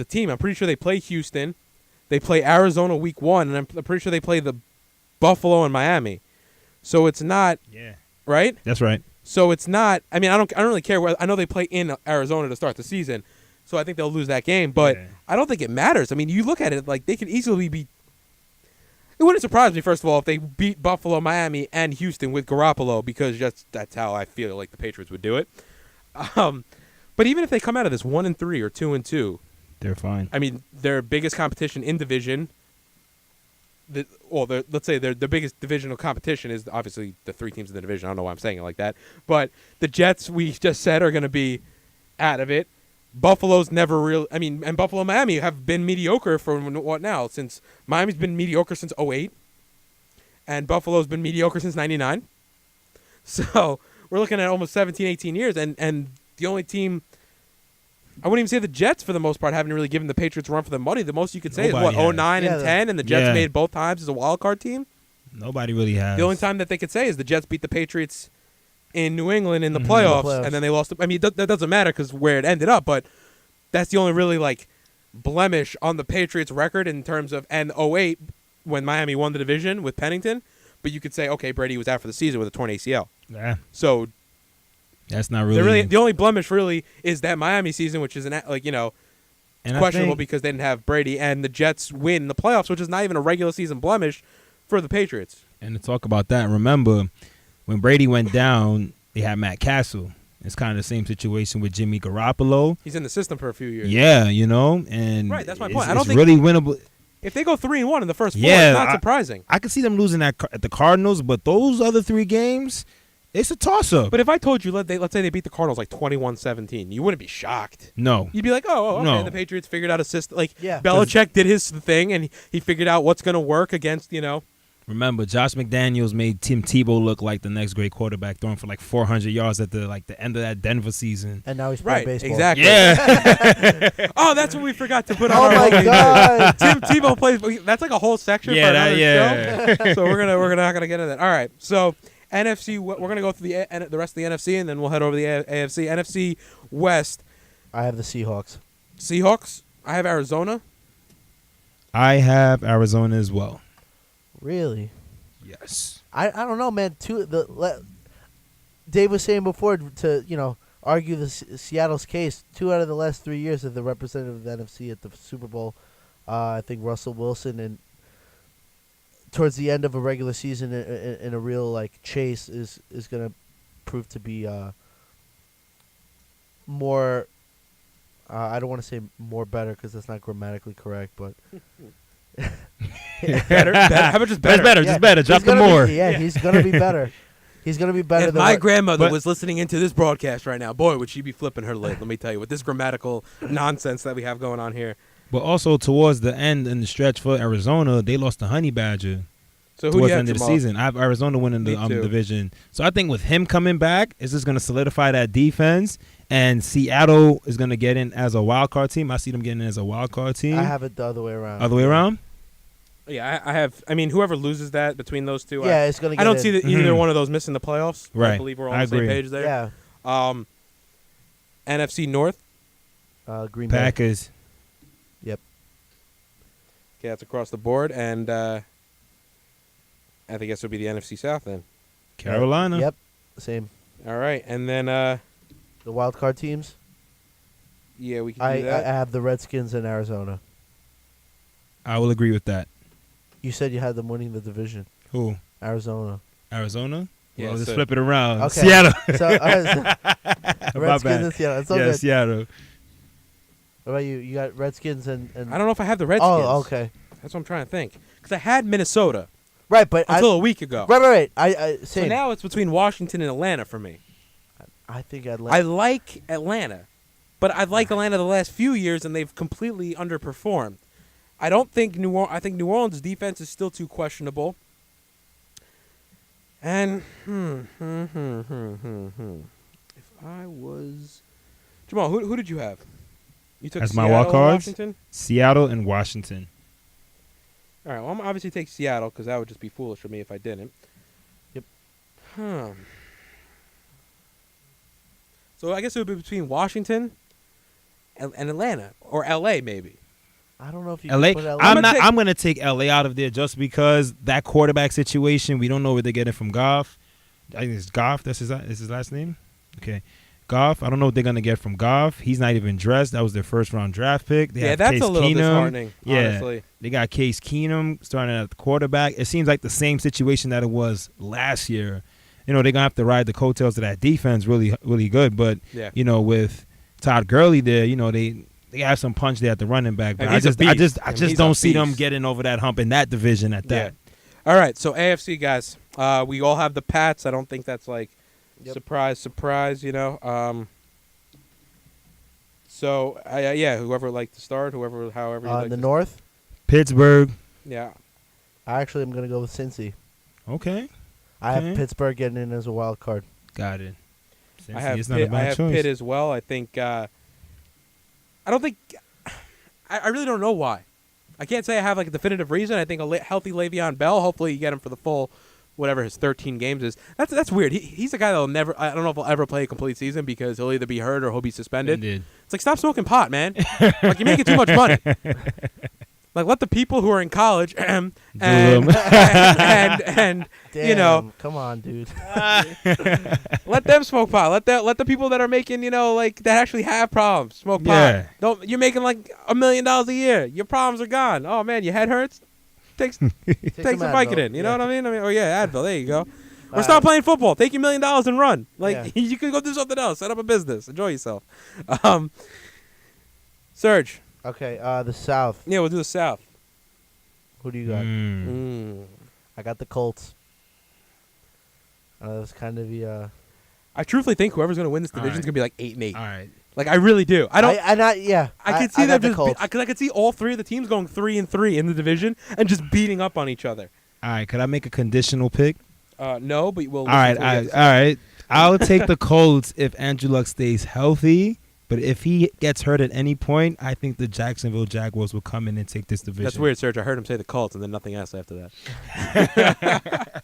team. I'm pretty sure they play Houston, they play Arizona week 1, and I'm pretty sure they play the Buffalo and Miami. So it's not right. That's right. So it's not. I mean, I don't really care. I know they play in Arizona to start the season, so I think they'll lose that game. But I don't think it matters. I mean, you look at it like they could easily beat. It wouldn't surprise me, first of all, if they beat Buffalo, Miami, and Houston with Garoppolo, because that's how I feel like the Patriots would do it. But even if they come out of this 1-3 or 2-2, they're fine. I mean, their biggest competition in division. Let's say their biggest divisional competition is obviously the 3 teams in the division. I don't know why I'm saying it like that, but the Jets we just said are going to be out of it. Buffalo's never real. I mean, and Buffalo, and Miami have been mediocre for what now? Since Miami's been mediocre since 2008, and Buffalo's been mediocre since 1999. So we're looking at almost 17, 18 years, and the only team I wouldn't even say the Jets, for the most part, haven't really given the Patriots a run for their money. The most you could say Nobody is, what, has. 09 Yeah, and 10, and the Jets Yeah. made both times as a wild card team? Nobody really has. The only time that they could say is the Jets beat the Patriots in New England in the Mhm. playoffs, The playoffs. and then they lost. I mean, that doesn't matter because where it ended up, but that's the only really, like, blemish on the Patriots' record in terms of, and 08, when Miami won the division with Pennington, but you could say, okay, Brady was out for the season with a torn ACL. Yeah, So that's not the really. the only blemish really is that Miami season, which is an, like, you know, and I questionable think- because they didn't have Brady, and the Jets win in the playoffs, which is not even a regular season blemish for the Patriots. And to talk about that, remember when Brady went down, they had Matt Castle. It's kind of the same situation with Jimmy Garoppolo. He's in the system for a few years. Yeah, you know, and Right, that's my it's- point. I don't it's think- really winnable. If they go 3-1 in the first four, Yeah, it's not I- surprising. I could see them losing at the Cardinals, but those other 3 games, it's a toss-up. But if I told you, let's say they beat the Cardinals like 21-17, you wouldn't be shocked. No, You'd be like, oh, okay, No. the Patriots figured out a system. Like, Yeah. Belichick did his thing, and he figured out what's going to work against, you know. remember Josh McDaniels made Tim Tebow look like the next great quarterback, throwing for like 400 yards at the end of that Denver season. And now he's playing Right, baseball. exactly. Yeah, Oh, that's what we forgot to put on Oh our my opening. God. Tim Tebow plays. That's like a whole section for another show. So we're not gonna get into that. All right. So NFC, we're gonna go through the rest of the NFC, and then we'll head over to the AFC. NFC West, I have the Seahawks. Seahawks. I have Arizona. I have Arizona as well. Really? Yes. I don't know, man. Dave was saying before to argue the Seattle's case. 2 out of the last 3 years of the representative of the NFC at the Super Bowl. I think Russell Wilson, and towards the end of a regular season in a real like chase is going to prove to be more. I don't want to say more better because that's not grammatically correct, but Better. How about just better? That's better. Yeah, Just better. he's Drop the gonna be- more. yeah, he's gonna be better. He's gonna be better If than my what- grandmother but- was listening into this broadcast right now, boy, would she be flipping her lid. Let me tell you, with this grammatical nonsense that we have going on here. But also towards the end in the stretch for Arizona, they lost the Honey Badger So who do towards you the have, end of the Jamal? season. I have Arizona winning the Me too. division. So I think with him coming back, it's just going to solidify that defense. And Seattle is going to get in as a wild card team. I see them getting in as a wild card team. I have it the other way around. Other way around? Yeah, I have. I mean, whoever loses that between those two, Yeah, it's gonna. I don't in. see either Mhm. one of those missing the playoffs. I Right. believe we're all I on the same agree. page there. Yeah, NFC North. Green Bay. Packers. Okay, that's across the board, and I think this would be the NFC South then. Carolina. Yep, same. All right, and then The wild card teams. yeah, we can I do that. have the Redskins in Arizona. I will agree with that. You said you had them winning the division. Who? Arizona. Arizona? Yeah, Well, let's so- flip it around. Okay. Seattle. So, My Redskins bad. and Seattle. It's all Yeah, good. Seattle. What about you? You got Redskins and. I don't know if I have the Redskins. Oh, okay. That's what I'm trying to think. Because I had Minnesota Right, but until a week ago. right. I So same. now it's between Washington and Atlanta for me. I think I Atlanta. like Atlanta, but I've liked Atlanta the last few years, and they've completely underperformed. I don't think I think New Orleans' defense is still too questionable. And if I was Jamal, who did you have? You took As my Seattle wild or cards? Washington. Seattle and Washington. All right, well, I'm obviously take Seattle because that would just be foolish for me if I didn't. Yep. Huh. So I guess it would be between Washington and Atlanta or L.A. maybe. I don't know if you LA. can put LA. I'm gonna take LA out of there just because that quarterback situation. We don't know where they're getting from Goff. I think it's Goff. That's his last name. Okay, Goff. I don't know what they're gonna get from Goff. He's not even dressed. That was their first round draft pick. They Yeah, have that's Case a little Keenum. disheartening, Yeah. honestly. They got Case Keenum starting at the quarterback. It seems like the same situation that it was last year. You know, they're gonna have to ride the coattails of that defense really, really good. But Yeah. you know, with Todd Gurley there, you know, they have some punch there at the running back. But And I he's a just beast. I mean, he's a don't see them beast. getting over that hump in that division at that. All right, so AFC guys, we all have the Pats. I don't think that's like Yep. surprise, you know. So yeah, whoever would like to start, however you like in the to North, Pittsburgh. Yeah. I actually am gonna go with Cincy. Okay. I have Okay. Pittsburgh getting in as a wild card. Got it. I have it's not a Pitt, bad choice. Pitt as well. I think I don't think. I really don't know why. I can't say I have like a definitive reason. I think a healthy Le'Veon Bell. Hopefully, you get him for the full, whatever his 13 games is. That's weird. He's a guy that'll never. I don't know if he'll ever play a complete season because he'll either be hurt or he'll be suspended. Indeed. It's like stop smoking pot, man. Like you're making too much money. Like let the people who are in college and Damn, you know, come on, dude. let them smoke pot. Let the people that are making, you know, like that actually have problems smoke pot. Yeah. Don't you're making like $1 million a year. Your problems are gone. Oh man, your head hurts. Take some Vicodin. You know what I mean? Oh yeah, Advil. There you go. Or stop playing football. Take your $1 million and run. Like you could go do something else. Set up a business. Enjoy yourself. Serge. Okay, the South. Yeah, we'll do the South. Who do you got? Mm. I got the Colts. That's kind of the. I truthfully think whoever's going to win this division is going to be like 8-8. All right. Like I really do. I don't. I could see them the just Colts. because I could see all three of the teams going 3-3 in the division and just beating up on each other. All right. Could I make a conditional pick? No, but we'll. All right. I'll take the Colts if Andrew Luck stays healthy. But if he gets hurt at any point, I think the Jacksonville Jaguars will come in and take this division. That's weird, Serge. I heard him say the Colts and then nothing else after that.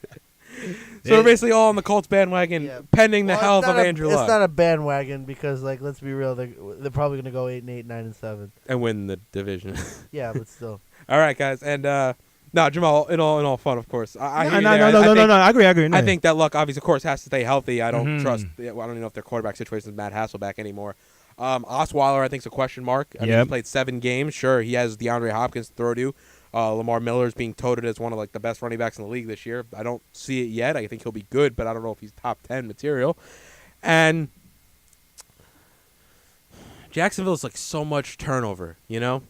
So we're basically all on the Colts bandwagon, pending the health of Andrew Luck. It's not a bandwagon because, like, let's be real, they're probably going to go 8-8, 9-7, and win the division. Yeah, but still. All right, guys, and no, Jamal, in all fun, of course. No. I agree. No. I think that Luck, obviously, of course, has to stay healthy. I don't trust. I don't even know if their quarterback situation is Matt Hasselbeck anymore. Osweiler, I think, is a question mark. I mean, he played 7 games. Sure, he has DeAndre Hopkins to throw to. Lamar Miller is being touted as one of like the best running backs in the league this year. I don't see it yet. I think he'll be good, but I don't know if he's top 10 material. And Jacksonville is like so much turnover, you know?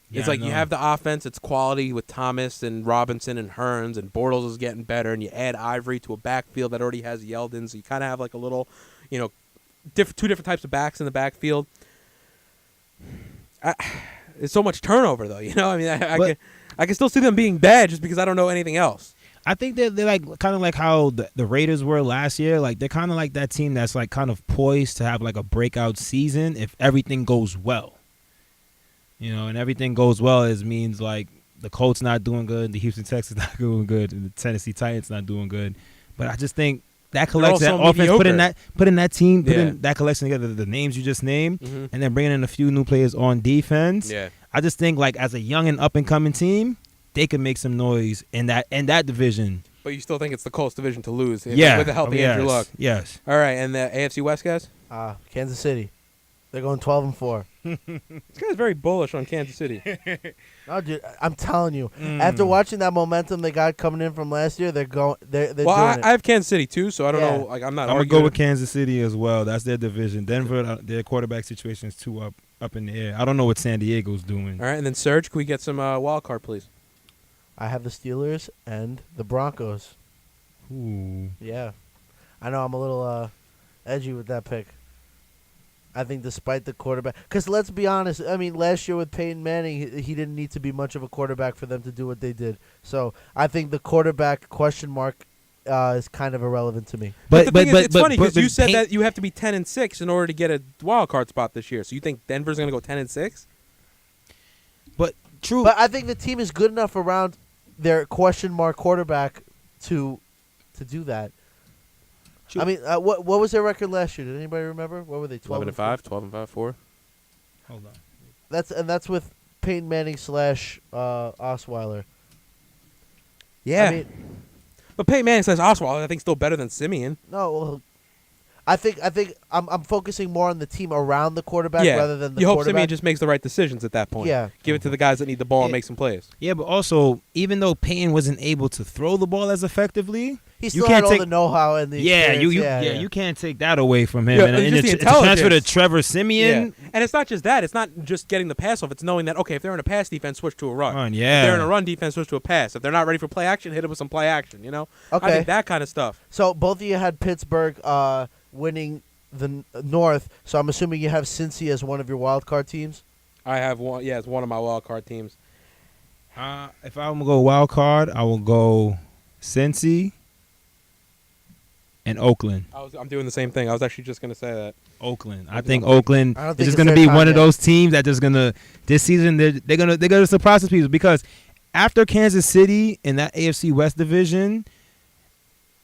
Yeah, it's like you have the offense, it's quality with Thomas and Robinson and Hearns, and Bortles is getting better, and you add Ivory to a backfield that already has Yeldon, so you kind of have like a little, you know, two different types of backs in the backfield. It's so much turnover, though, you know? I mean, I can still see them being bad just because I don't know anything else. I think they're like kind of like how the Raiders were last year. Like they're kind of like that team that's like kind of poised to have like a breakout season if everything goes well. You know, and everything goes well means like the Colts not doing good, the Houston Texans not doing good, and the Tennessee Titans not doing good. But I just think that collection, that offense, putting that collection together, the names you just named, and then bringing in a few new players on defense. Yeah. I just think like as a young and up and coming team, they could make some noise in that division. But you still think it's the Colts division to lose with a healthy yes, Andrew Luck. Yes. All right, and the AFC West guys? Kansas City. They're going 12-4. This guy's very bullish on Kansas City. No, dude, I'm telling you. After watching that momentum they got coming in from last year, they're doing it. I have Kansas City too, so I don't know. Like I'm gonna go with Kansas City as well. That's their division. Denver, their quarterback situation is too up in the air. I don't know what San Diego's doing. All right, and then Serge, can we get some wild card, please? I have the Steelers and the Broncos. Ooh. Yeah, I know I'm a little edgy with that pick. I think despite the quarterback, because let's be honest, I mean, last year with Peyton Manning, he didn't need to be much of a quarterback for them to do what they did. So I think the quarterback question mark is kind of irrelevant to me. But it's funny because you said that you have to be 10-6 in order to get a wild card spot this year. So you think Denver's going to go 10-6? But true. But I think the team is good enough around their question mark quarterback to do that. True. I mean, what was their record last year? Did anybody remember? What were they? 12-5, 12-5, 4. Hold on. That's with Peyton Manning / Osweiler. Yeah. I mean, but Peyton Manning / Osweiler, I think, still better than Simeon. No, well, I think I'm focusing more on the team around the quarterback rather than the quarterback. You hope Simeon just makes the right decisions at that point. Yeah. Give it to the guys that need the ball and make some plays. Yeah, but also, even though Peyton wasn't able to throw the ball as effectively, he still had all the know-how and the experience. You can't take that away from him. Yeah, and just it's transfer to Trevor Simeon. Yeah. And it's not just that. It's not just getting the pass off. It's knowing that, okay, if they're in a pass defense, switch to a run. If they're in a run defense, switch to a pass. If they're not ready for play action, hit it with some play action, you know? Okay. I think that kind of stuff. So both of you had Pittsburgh winning the North, so I'm assuming you have Cincy as one of your wild card teams? I have one. Yeah, it's one of my wild card teams. If I'm going to go wild card, I will go Cincy. and Oakland. I'm doing the same thing. I was actually just going to say that. Oakland. I think Oakland I don't is think just it's going to their be time one of yet. those teams that just going to this season they're going to surprise some people because after Kansas City in that AFC West division,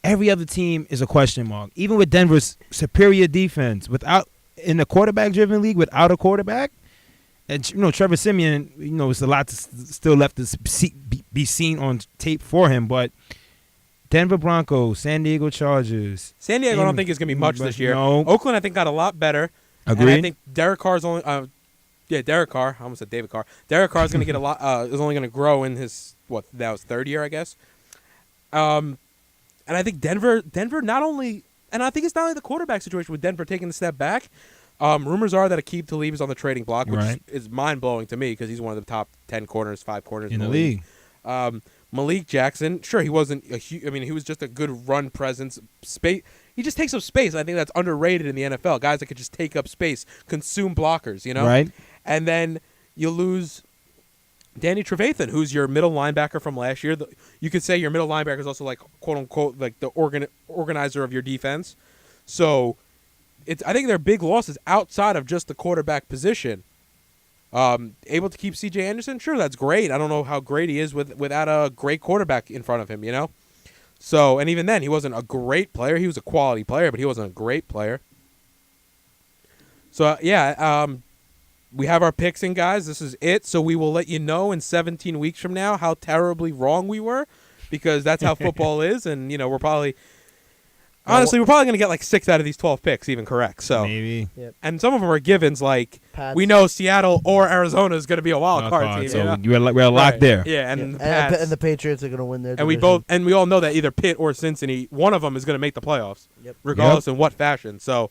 every other team is a question mark. Even with Denver's superior defense, without in a quarterback-driven league without a quarterback, and Trevor Siemian, it's a lot still left to be seen on tape for him, but Denver Broncos, San Diego Chargers. San Diego, I don't think is going to be much this year. No. Oakland, I think, got a lot better. Agreed. And I think Derek Carr's only. Derek Carr. I almost said David Carr. Derek Carr is going to get a lot. Is only going to grow in his that was third year, I guess. And I think Denver not only, and I think it's not only the quarterback situation with Denver taking a step back. Rumors are that Aqib Talib is on the trading block, which is mind blowing to me because he's one of the top 10 corners, 5 corners in the league. Malik Jackson, sure, he wasn't a huge. I mean, he was just a good run presence. Space. He just takes up space. I think that's underrated in the NFL. Guys that could just take up space, consume blockers. Right. And then you lose Danny Trevathan, who's your middle linebacker from last year. You could say your middle linebacker is also like quote unquote like the organizer of your defense. So, I think their big losses outside of just the quarterback position. Able to keep C.J. Anderson, sure, that's great. I don't know how great he is without a great quarterback in front of him, So, and even then, he wasn't a great player. He was a quality player, but he wasn't a great player. So, we have our picks in, guys. This is it. So we will let you know in 17 weeks from now how terribly wrong we were because that's how football is. And, we're probably... Honestly, we're probably going to get like 6 out of these 12 picks even correct. So maybe. Yep. And some of them are givens like Pats. we know Seattle or Arizona is going to be a wild card team. So we're locked there. Yeah, and Yeah. the Pats. And the Patriots are going to win their And we all know that either Pitt or Cincinnati, one of them is going to make the playoffs, regardless in what fashion. So,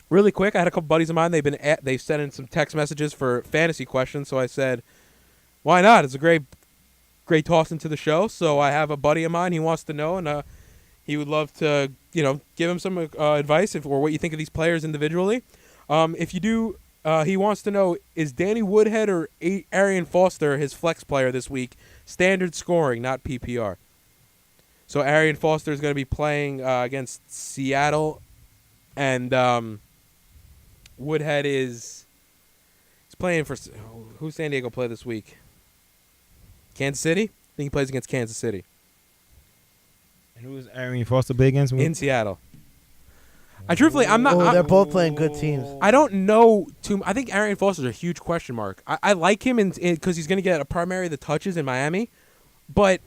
really quick, I had a couple buddies of mine. They sent in some text messages for fantasy questions. So I said, why not? It's a great toss into the show. So I have a buddy of mine. He wants to know, and he would love to, give him some advice or what you think of these players individually. If you do, he wants to know, is Danny Woodhead or Arian Foster his flex player this week? Standard scoring, not PPR. So Arian Foster is going to be playing against Seattle, and Woodhead he's playing for, who's San Diego play this week? Kansas City? I think he plays against Kansas City. And who is Arian Foster play against? In Seattle. I'm not. they're both playing good teams. I don't know too. I think Arian Foster's a huge question mark. I like him because he's going to get a primary of the touches in Miami, but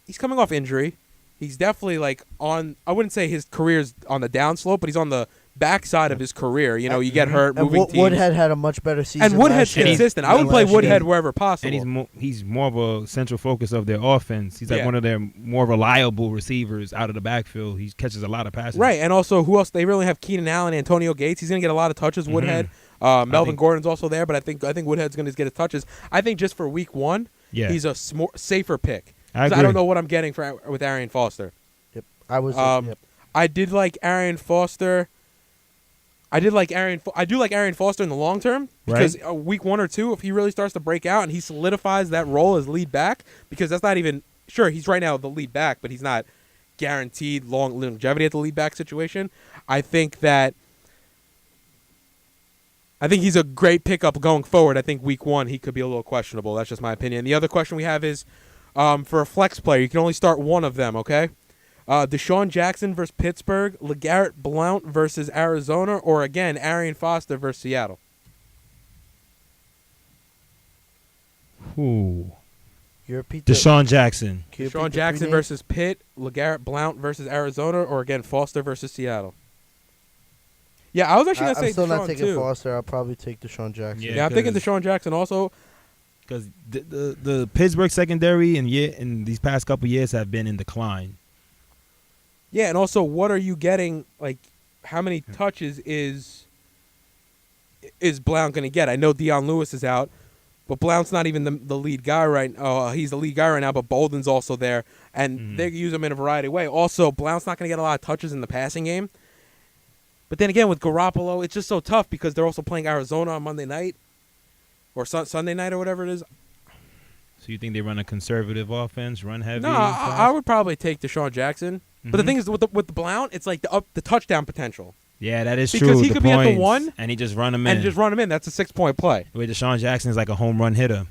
he's coming off injury. He's definitely like on. I wouldn't say his career's on the downslope, but he's on the backside of his career. You get hurt, moving teams. Woodhead had a much better season. And Woodhead's last year. consistent. I would play Woodhead wherever possible. And he's more of a central focus of their offense. He's like one of their more reliable receivers out of the backfield. He catches a lot of passes. Right, and also who else? They really have Keenan Allen, Antonio Gates. He's going to get a lot of touches. Woodhead, Melvin Gordon's also there, but I think Woodhead's going to get his touches. I think just for week 1, he's a safer pick. I don't know what I'm getting with Arian Foster. Yep, I did like Arian Foster. I do like Arian Foster in the long term because week 1 or 2, if he really starts to break out and he solidifies that role as lead back, because that's not even sure he's right now the lead back, but he's not guaranteed longevity at the lead back situation. I think he's a great pickup going forward. I think week 1 he could be a little questionable. That's just my opinion. The other question we have is for a flex player, you can only start one of them. Okay. Deshaun Jackson versus Pittsburgh, LeGarrette Blount versus Arizona, or again, Arian Foster versus Seattle. Ooh. You repeat Deshaun Jackson. Deshaun Jackson versus Pitt, LeGarrette Blount versus Arizona, or again, Foster versus Seattle. Yeah, I was actually going to say Deshaun, I'm still not taking too. Foster. I'll probably take Deshaun Jackson. Yeah, I'm thinking Deshaun Jackson also. Because the Pittsburgh secondary in these past couple years have been in decline. Yeah, and also, what are you getting? Like, how many touches is Blount going to get? I know Deion Lewis is out, but Blount's not even the lead guy right now. He's the lead guy right now, but Bolden's also there, and they use him in a variety of ways. Also, Blount's not going to get a lot of touches in the passing game. But then again, with Garoppolo, it's just so tough because they're also playing Arizona on Monday night or Sunday night or whatever it is. So you think they run a conservative offense, run heavy? No, I would probably take Deshaun Jackson. But the thing is, with the Blount, it's like the touchdown potential. Yeah, that is because true. He could be at the 1 and he just run him in. And just run him in. That's a 6-point play. Where Deshaun Jackson is like a home run hitter.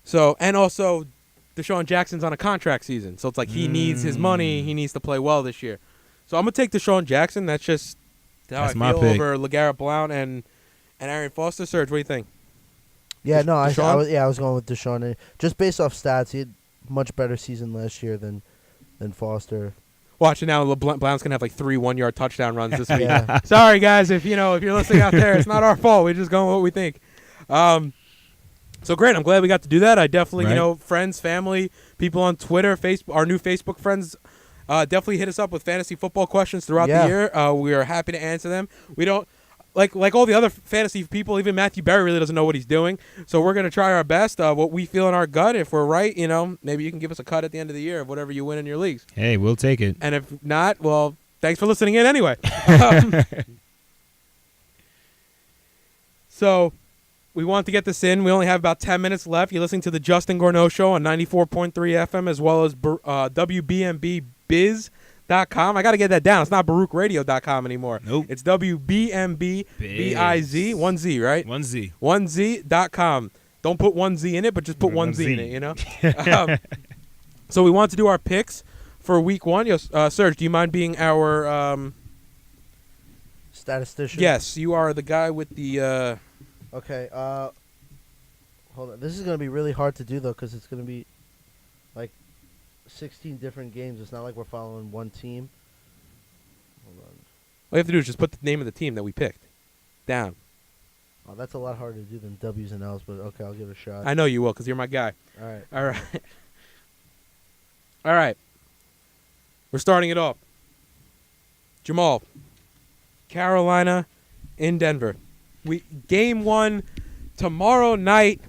So, and also, Deshaun Jackson's on a contract season. So it's like he needs his money. He needs to play well this year. So I'm going to take Deshaun Jackson. That's just how I feel over LeGarrette Blount and Arian Foster. Serge, what do you think? Yeah, no, I was going with Deshaun. Just based off stats, he had much better season last year than Foster. Watch it now. Blount's gonna have like 3 1-yard touchdown runs this week. Yeah. Sorry guys, if you're listening out there, it's not our fault. We're just going with what we think. So great. I'm glad we got to do that. I definitely, friends, family, people on Twitter, Facebook, our new Facebook friends, definitely hit us up with fantasy football questions throughout the year. We are happy to answer them. We don't. Like all the other fantasy people, even Matthew Berry really doesn't know what he's doing. So we're going to try our best, what we feel in our gut. If we're right, maybe you can give us a cut at the end of the year of whatever you win in your leagues. Hey, we'll take it. And if not, well, thanks for listening in anyway. So we want to get this in. We only have about 10 minutes left. You're listening to the Justin Gorno Show on 94.3 FM as well as WBMBBiz.com. I got to get that down. It's not BaruchRadio.com anymore. Nope. It's WBMBBIZ. 1Z, right? 1Z. 1Z.com. Don't put 1Z in it, but just put 1Z in it, So we want to do our picks for week 1. Yes, Serge, do you mind being our statistician? Yes, you are the guy with the Okay, hold on. This is going to be really hard to do, though, because it's going to be, 16 different games. It's not like we're following one team. Hold on. All you have to do is just put the name of the team that we picked down. Oh, that's a lot harder to do than W's and L's, but okay, I'll give it a shot. I know you will because you're my guy. All right. All right. We're starting it off. Jamal, Carolina in Denver. Game 1 tomorrow night.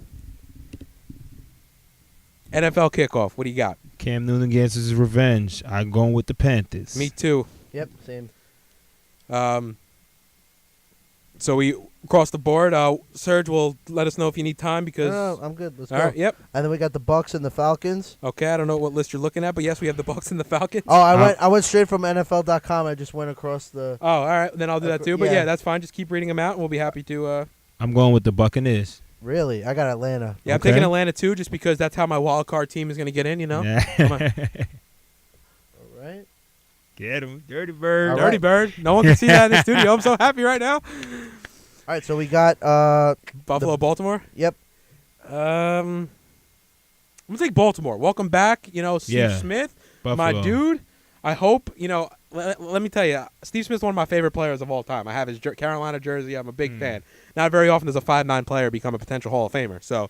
NFL kickoff. What do you got? Cam Newton gets his revenge. I'm going with the Panthers. Me too. Yep, same. So we across the board. Serge will let us know if you need time because. No, I'm good. Let's go. All right. Yep. And then we got the Bucks and the Falcons. Okay, I don't know what list you're looking at, but yes, we have the Bucks and the Falcons. Oh, I went straight from NFL.com. I just went across the. Oh, all right. Then I'll do that too. But yeah, that's fine. Just keep reading them out, and we'll be happy to. I'm going with the Buccaneers. Really? I got Atlanta. Yeah, I'm taking Atlanta too, just because that's how my wild card team is going to get in. Yeah. Come on. All right. Get him, Dirty Bird. Dirty Bird. No one can see that in the studio. I'm so happy right now. All right, so we got Buffalo, Baltimore. Yep. I'm gonna take Baltimore. Welcome back, Steve Smith, Buffalo. my dude. I hope Let me tell you, Steve Smith's one of my favorite players of all time. I have his Carolina jersey. I'm a big fan. Not very often does a 5'9" player become a potential Hall of Famer. So,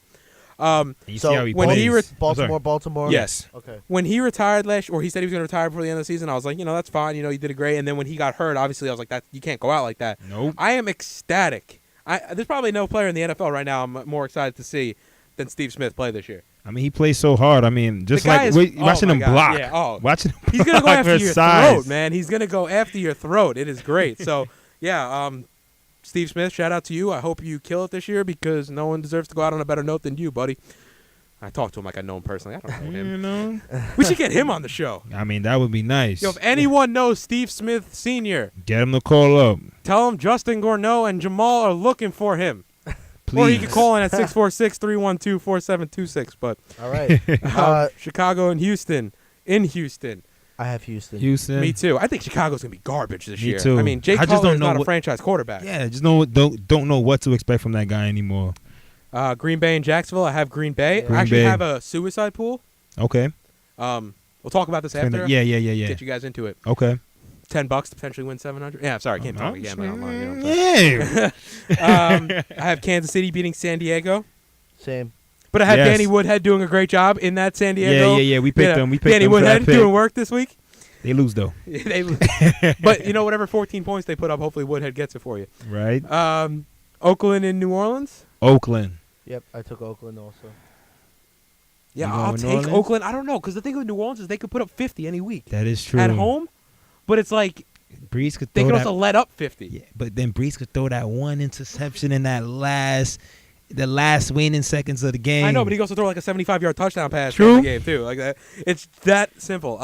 Baltimore. Yes. Okay. When he retired or he said he was going to retire before the end of the season, I was like, that's fine. He did a great. And then when he got hurt, obviously, I was like, that you can't go out like that. Nope. I am ecstatic. There's probably no player in the NFL right now I'm more excited to see than Steve Smith play this year. I mean, he plays so hard. I mean, just like watching him block. Yeah, watching him he's gonna go after your throat, man. He's gonna go after your throat. It is great. So, yeah, Steve Smith, shout out to you. I hope you kill it this year because no one deserves to go out on a better note than you, buddy. I talk to him like I know him personally. I don't know him. We should get him on the show. I mean, that would be nice. If anyone knows Steve Smith Sr., get him to call up. Tell him Justin Gorno and Jamal are looking for him. Please. Or he can call in at 646-312-4726. But all right, Chicago and Houston. In Houston. I have Houston. Me too. I think Chicago's gonna be garbage this year. Me too. I mean, Jay Cutler is not a franchise quarterback. Yeah, just don't know what to expect from that guy anymore. Green Bay and Jacksonville. I have Green Bay. I actually have a suicide pool. Okay. We'll talk about this after. Yeah. Get you guys into it. Okay. $10 to potentially win 700. Yeah, sorry, I can't talk again. Yeah. I have Kansas City beating San Diego. Same. But I have Danny Woodhead doing a great job in that San Diego. Yeah. We picked them. Danny Woodhead doing work this week. They lose though. They lose. But whatever 14 points they put up, hopefully Woodhead gets it for you. Right. Oakland and New Orleans. Oakland. Yep, I took Oakland also. Yeah, I'll take Oakland. I don't know because the thing with New Orleans is they could put up 50 any week. That is true. At home. But it's like Breeze could they could also let up 50. Yeah, but then Breeze could throw that one interception in that last the last waning seconds of the game. I know, but he goes to throw like a 75-yard touchdown pass True. in the game too. Like that. It's that simple.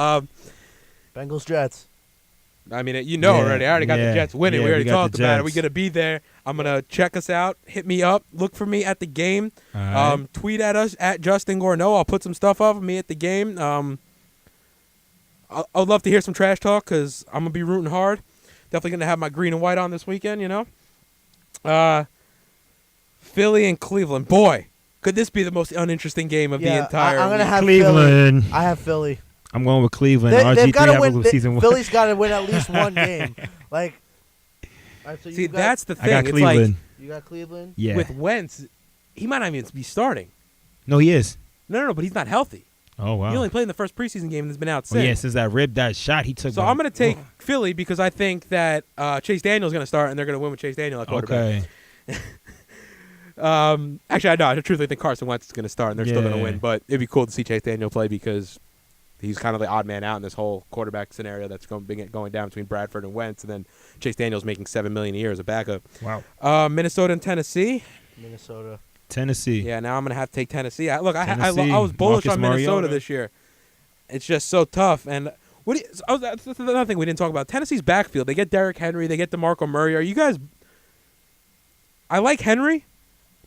Bengals Jets. I mean, already. I already got the Jets winning. Yeah, we already we got talked the about it. We're Jets. gonna be there. I'm gonna check us out. Hit me up. Look for me at the game. All right. Tweet at us at Justin Gorno. I'll put some stuff up of me at the game. I'd love to hear some trash talk because I'm gonna be rooting hard. Definitely gonna have my green and white on this weekend. Philly and Cleveland. Boy, could this be the most uninteresting game of the entire I'm gonna week. have Cleveland. Philly. I have Philly. I'm going with Cleveland. They've got to RG3 win. have a season one. Philly's got to win at least one game. Like, all right, so See, that's the I thing. got It's Cleveland. like you got Cleveland. Yeah. with Wentz, he might not even be starting. No, he is. No, but he's not healthy. Oh, wow. He only played in the first preseason game and has been out Oh, since. yeah, since that that shot he took. So I'm going to take Philly because I think that Chase Daniel's going to start and they're going to win with Chase Daniel at quarterback. Okay. Actually, I truthfully think Carson Wentz is going to start and they're still going to Yeah. win. But it'd be cool to see Chase Daniel play because he's kind of the odd man out in this whole quarterback scenario that's going down between Bradford and Wentz. And then Chase Daniel's making $7 million a year as a backup. Wow. Minnesota and Tennessee. Minnesota. Tennessee. Yeah, now I'm going to have to take Tennessee. I Tennessee, was bullish Marcus on Minnesota Mariota. this year. It's just so tough. And that's another thing we didn't talk about. Tennessee's backfield. They get Derrick Henry. They get DeMarco Murray. Are you guys – I like Henry.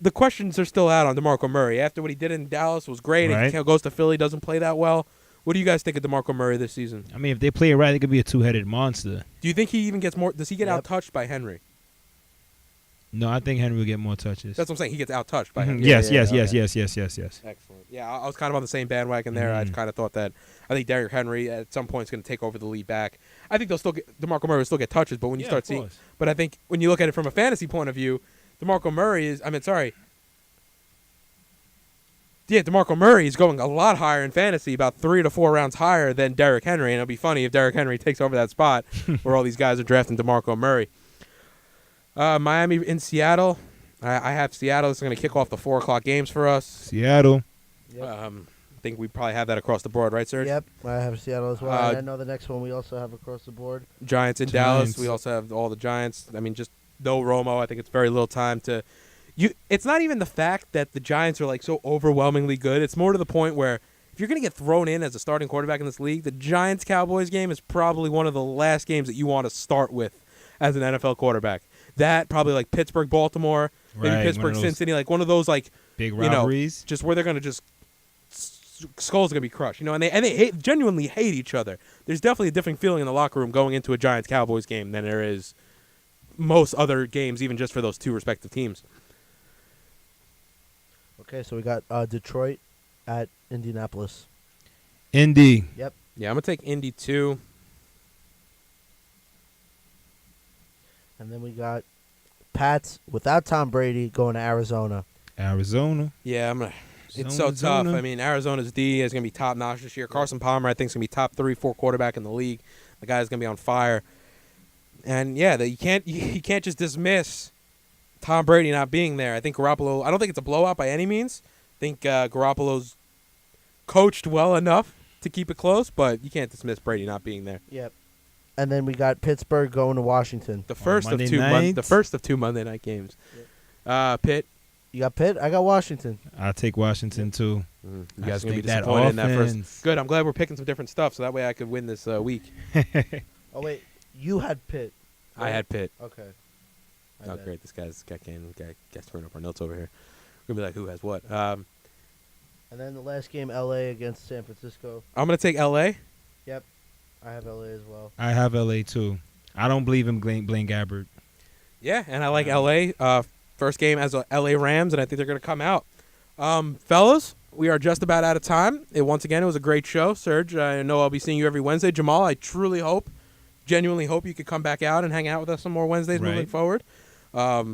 The questions are still out on DeMarco Murray. After what he did in Dallas was great. Right. He goes to Philly, doesn't play that well. What do you guys think of DeMarco Murray this season? I mean, if they play it right, it could be a two-headed monster. Do you think he even gets more – does he get Yep. out-touched by Henry? No, I think Henry will get more touches. That's what I'm saying. He gets out-touched by Mhm. Henry. Yes. Okay. Excellent. Yeah, I was kind of on the same bandwagon there. I kind of thought that I think Derrick Henry at some point is going to take over the lead back. I think they'll still get DeMarco Murray will still get touches, but when you start seeing, but I think when you look at it from a fantasy point of view, DeMarco Murray is DeMarco Murray is going a lot higher in fantasy, about 3 to 4 rounds higher than Derrick Henry, and it'll be funny if Derrick Henry takes over that spot where all these guys are drafting DeMarco Murray. Miami in Seattle. I have Seattle. It's going to kick off the 4 o'clock games for us. Seattle. Yep. I think we probably have that across the board, right, Serge? Yep, I have Seattle as well. And I know the next one we also have across the board. Giants in Giants. Dallas. We also have all the Giants. I mean, just no Romo. I think it's very little time to. It's not even the fact that the Giants are like so overwhelmingly good. It's more to the point where if you're going to get thrown in as a starting quarterback in this league, the Giants-Cowboys game is probably one of the last games that you want to start with as an NFL quarterback. That probably like Pittsburgh-Baltimore, maybe Right, Pittsburgh-Cincinnati, like one of those like Big rivalries. just where they're going to just skulls gonna be crushed, and they genuinely hate each other. There's definitely a different feeling in the locker room going into a Giants Cowboys game than there is most other games, even just for those two respective teams. Okay, so we got Detroit at Indianapolis. Indy. Yep. Yeah, I'm gonna take Indy too. And then we got Pats without Tom Brady going to Arizona. Arizona. Yeah, I'm gonna. It's so tough. I mean, Arizona's D is going to be top notch this year. Carson Palmer, I think, is going to be top 3-4 quarterback in the league. The guy's going to be on fire. And yeah, you can't just dismiss Tom Brady not being there. I think Garoppolo. I don't think it's a blowout by any means. I think Garoppolo's coached well enough to keep it close, but you can't dismiss Brady not being there. Yep. And then we got Pittsburgh going to Washington. The first of two Monday night games. Pitt. You got Pitt? I got Washington. I'll take Washington too. You I guys just going to be think that disappointed in that offense- first. Good. I'm glad we're picking some different stuff, so that way I could win this week. Oh, wait. You had Pitt. I had Pitt. Okay. Oh, great. This guy's screwing up our notes over here. We're going to be like, who has what? And then the last game, L.A. against San Francisco. I'm going to take L.A. Yep. I have L.A. as well. I have LA too. I don't believe in Blaine Gabbert. Yeah, and I like L.A. First game as a L.A. Rams, and I think they're going to come out. Fellas, we are just about out of time. Once again, it was a great show. Serge, I know I'll be seeing you every Wednesday. Jamal, I genuinely hope you could come back out and hang out with us some more Wednesdays moving forward. Yeah,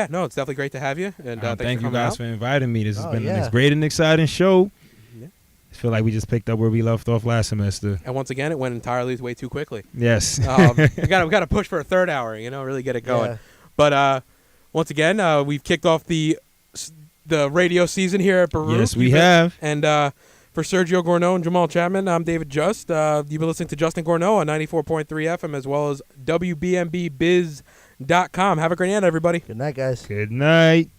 no, it's definitely great to have you. And thanks thank for you coming guys out. for inviting me. This has been yeah. a great and exciting show. Yeah. I feel like we just picked up where we left off last semester. And once again, it went entirely way too quickly. Yes. we got to push for a third hour, really get it going. Yeah. But once again, we've kicked off the radio season here at Baruch. Yes, we have. And for Sergio Gorno and Jamal Chapman, I'm David Just. You've been listening to Justin Gorno on 94.3 FM as well as WBMBBiz.com. Have a great night, everybody. Good night, guys. Good night.